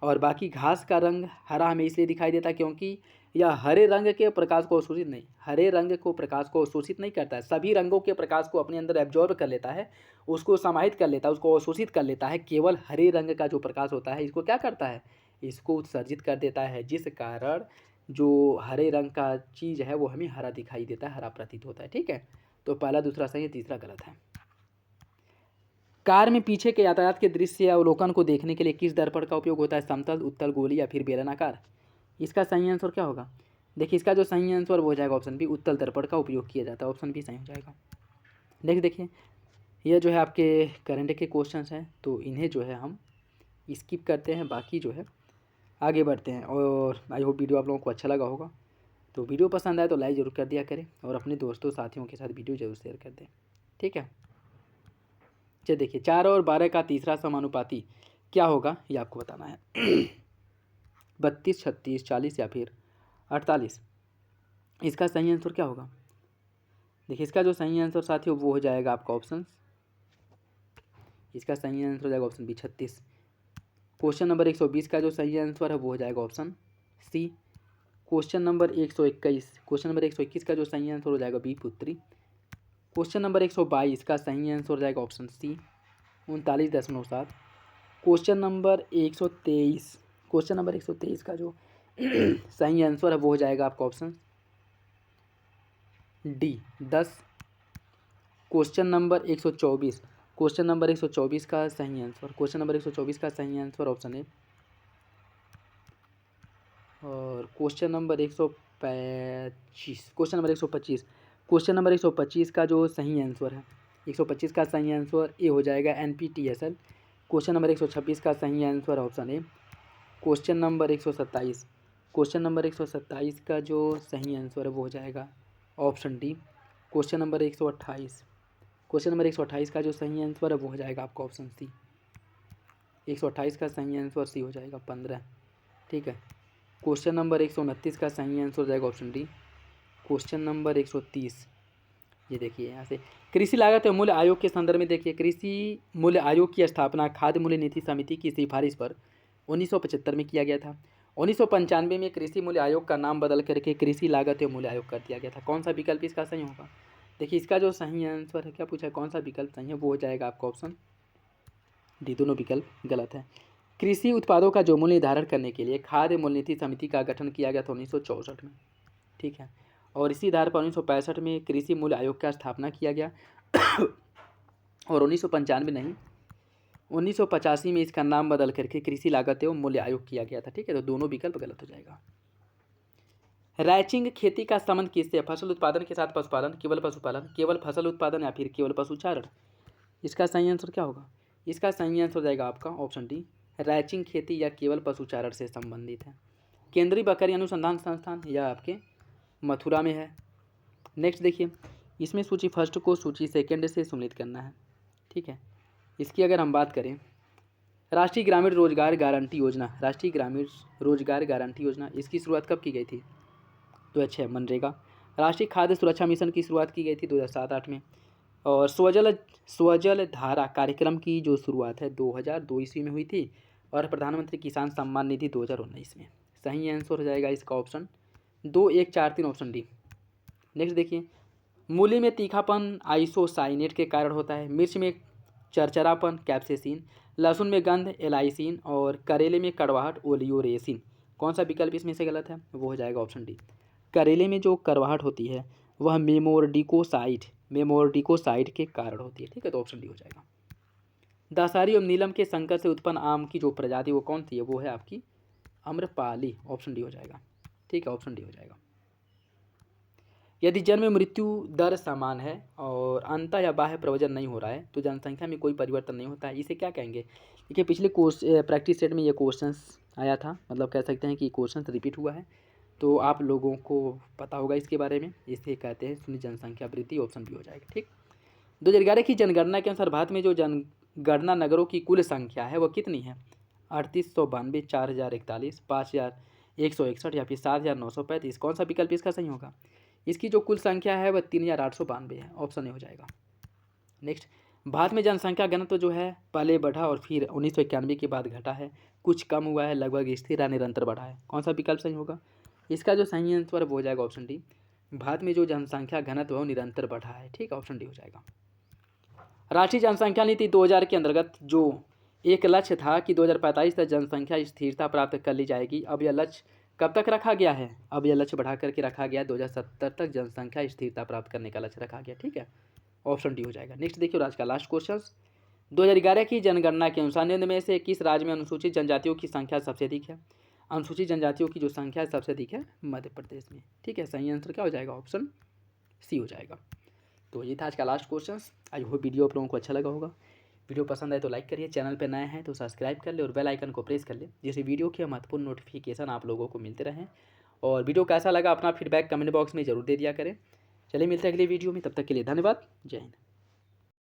और बाकी घास का रंग हरा हमें इसलिए दिखाई देता है क्योंकि यह हरे रंग के प्रकाश को अवशोषित नहीं, हरे रंग को प्रकाश को अवशोषित नहीं करता है, सभी रंगों के प्रकाश को अपने अंदर एब्जॉर्ब कर लेता है, उसको समाहित कर लेता है, उसको अवशोषित कर लेता है। केवल हरे रंग का जो प्रकाश होता है इसको क्या करता है, इसको उत्सर्जित कर देता है, जिस कारण जो हरे रंग का चीज़ है वो हमें हरा दिखाई देता है, हरा प्रतीत होता है। ठीक है, तो पहला दूसरा सही है, तीसरा गलत है। कार में पीछे के यातायात के दृश्य या अवलोकन को देखने के लिए किस दर्पण का उपयोग होता है? समतल, उत्तल, गोली या फिर बेलनाकार। इसका सही आंसर क्या होगा? देखिए, इसका जो सही आंसर वो हो जाएगा ऑप्शन बी, उत्तल दर्पण का उपयोग किया जाता है, ऑप्शन बी सही हो जाएगा। नेक्स्ट देखिए, यह जो है आपके करंट के क्वेश्चंस हैं तो इन्हें जो है हम स्किप करते हैं, बाकी जो है आगे बढ़ते हैं। और आई होप वीडियो आप लोगों को अच्छा लगा होगा। तो वीडियो पसंद आए तो लाइक ज़रूर कर दिया करें और अपने दोस्तों साथियों के साथ वीडियो ज़रूर शेयर कर दें। ठीक है, चलिए देखिए, 4 और 12 का तीसरा समानुपाती क्या होगा ये आपको बताना है। 32, 36, 40 या फिर 48। इसका सही आंसर क्या होगा? देखिए, इसका जो सही आंसर साथियों वो हो जाएगा आपका ऑप्शन, इसका सही आंसर हो जाएगा ऑप्शन बी, 36। क्वेश्चन नंबर 120 का जो सही आंसर है वो हो जाएगा ऑप्शन सी। क्वेश्चन नंबर 121 का जो सही आंसर हो जाएगा बी, पुत्री। क्वेश्चन नंबर 122 का सही आंसर हो जाएगा ऑप्शन सी, 39.7। क्वेश्चन नंबर 123 का जो सही आंसर है वो हो जाएगा आपका ऑप्शन डी, 10। क्वेश्चन नंबर 124 का सही आंसर ऑप्शन ए। और क्वेश्चन नंबर 125 का जो सही आंसर है, 125 का सही आंसर ए हो जाएगा, NPTEL। क्वेश्चन नंबर 126 का सही answer option A. Question number 127 का जो सही आंसर है वो हो जाएगा ऑप्शन डी। क्वेश्चन नंबर 128 का जो सही आंसर है वो हो जाएगा आपका ऑप्शन सी। 128 का सही आंसर सी हो जाएगा, 15। ठीक है, क्वेश्चन नंबर 129 का सही आंसर हो जाएगा ऑप्शन डी। क्वेश्चन नंबर 130, ये देखिए यहाँ से, कृषि लागत एवं मूल्य आयोग के संदर्भ में देखिए, कृषि मूल्य आयोग की स्थापना खाद्य मूल्य नीति समिति की सिफारिश पर 1975 में किया गया था। 1995 में कृषि मूल्य आयोग का नाम बदल करके कृषि लागत एवं मूल्य आयोग कर दिया गया था। कौन सा विकल्प इसका सही होगा? देखिए इसका जो सही आंसर है, क्या पूछा है, कौन सा विकल्प सही है, वो हो जाएगा आपका ऑप्शन डी। दोनों विकल्प गलत है। कृषि उत्पादों का जो मूल्य निर्धारण करने के लिए खाद्य मूल्य नीति समिति का गठन किया गया था 1964 में, ठीक है। और इसी आधार पर 1965 में कृषि मूल्य आयोग का स्थापना किया गया और 1995 नहीं, 1985 में इसका नाम बदल करके कृषि लागत एवं मूल्य आयोग किया गया था, ठीक है। तो दोनों विकल्प गलत हो जाएगा। रैचिंग खेती का संबंध किससे? फसल उत्पादन के साथ पशुपालन, केवल पशुपालन, केवल फसल उत्पादन या फिर केवल पशुचारण? इसका सही आंसर क्या होगा? इसका सही आंसर हो जाएगा आपका ऑप्शन डी, रैचिंग खेती या केवल पशुचारण से संबंधित है। केंद्रीय बकरी अनुसंधान संस्थान यह आपके मथुरा में है। नेक्स्ट देखिए, इसमें सूची फर्स्ट को सूची सेकंड से सम्मिलित करना है, ठीक है। इसकी अगर हम बात करें, राष्ट्रीय ग्रामीण रोजगार गारंटी योजना, राष्ट्रीय ग्रामीण रोजगार गारंटी योजना, इसकी शुरुआत कब की गई थी? 2006, मनरेगा। राष्ट्रीय खाद्य सुरक्षा मिशन की शुरुआत की गई थी 2007-8 में। और स्वजल धारा कार्यक्रम की जो शुरुआत है 2002 ईस्वी में हुई थी। और प्रधानमंत्री किसान सम्मान निधि 2019 में। सही आंसर हो जाएगा इसका ऑप्शन 2, 1, 4, 3 ऑप्शन डी। नेक्स्ट देखिए, मूली में तीखापन आइसोसाइनेट के कारण होता है, मिर्च में चरचरापन कैप्सेसिन, लहसुन में गंध एलाइसिन और करेले में कड़वाहट ओलियोरेसिन। कौन सा विकल्प इसमें से गलत है? वो हो जाएगा ऑप्शन डी। करेले में जो कड़वाहट होती है वह मेमोर्डिकोसाइड के कारण होती है, ठीक है। तो ऑप्शन डी हो जाएगा। दशहरी एवं नीलम के संकर से उत्पन्न आम की जो प्रजाति वो कौन सी है? वो है आपकी आम्रपाली। ऑप्शन डी हो जाएगा, ठीक है। ऑप्शन डी हो जाएगा। यदि जन्म मृत्यु दर समान है और अंतः या बाह्य प्रवजन नहीं हो रहा है तो जनसंख्या में कोई परिवर्तन नहीं होता है, इसे क्या कहेंगे? देखिए पिछले प्रैक्टिस सेट में ये क्वेश्चंस आया था, मतलब कह सकते हैं कि क्वेश्चंस रिपीट हुआ है, तो आप लोगों को पता होगा इसके बारे में। इसे कहते हैं शून्य जनसंख्या वृद्धि। ऑप्शन बी हो जाएगा, ठीक। 2011 की जनगणना के अनुसार भारत में जो जनगणना नगरों की कुल संख्या है वह कितनी है? 3892, 4041, 5161 या फिर 7935? कौन सा विकल्प इसका सही होगा? इसकी जो कुल संख्या है वह 3892 है। ऑप्शन ए हो जाएगा। नेक्स्ट, भारत में जनसंख्या घनत्व जो है पहले बढ़ा और फिर 1991 के बाद घटा है, कुछ कम हुआ है, लगभग स्थिर या निरंतर बढ़ा है। कौन सा विकल्प सही होगा? इसका जो सही आंसर वो हो जाएगा ऑप्शन डी। भारत में जो जनसंख्या घनत्व है वो निरंतर बढ़ा है, ठीक है। ऑप्शन डी हो जाएगा। राष्ट्रीय जनसंख्या नीति 2000 के अंतर्गत जो एक लक्ष्य था कि 2045 तक जनसंख्या स्थिरता प्राप्त कर ली जाएगी, अब यह लक्ष्य कब तक रखा गया है? अब यह लक्ष्य बढ़ा करके रखा गया 2070 तक जनसंख्या स्थिरता प्राप्त करने का लक्ष्य रखा गया, ठीक है। ऑप्शन डी हो जाएगा। नेक्स्ट देखिए, आज का लास्ट क्वेश्चन, 2011 की जनगणना के अनुसार निम्न में से किस राज्य में अनुसूचित जनजातियों की संख्या सबसे अधिक है? अनुसूचित जनजातियों की जो संख्या सबसे अधिक है मध्य प्रदेश में, ठीक है। सही आंसर क्या हो जाएगा? ऑप्शन सी हो जाएगा। तो ये था आज का last question. I hope video आप लोगों को अच्छा लगा होगा। वीडियो पसंद आए तो लाइक करिए, चैनल पर नए हैं तो सब्सक्राइब कर ले और बेल आइकन को प्रेस कर ले, जिससे वीडियो के महत्वपूर्ण नोटिफिकेशन आप लोगों को मिलते रहें। और वीडियो कैसा लगा अपना फीडबैक कमेंट बॉक्स में ज़रूर दे दिया करें। चलिए मिलते हैं अगली वीडियो में, तब तक के लिए धन्यवाद। जय हिंद।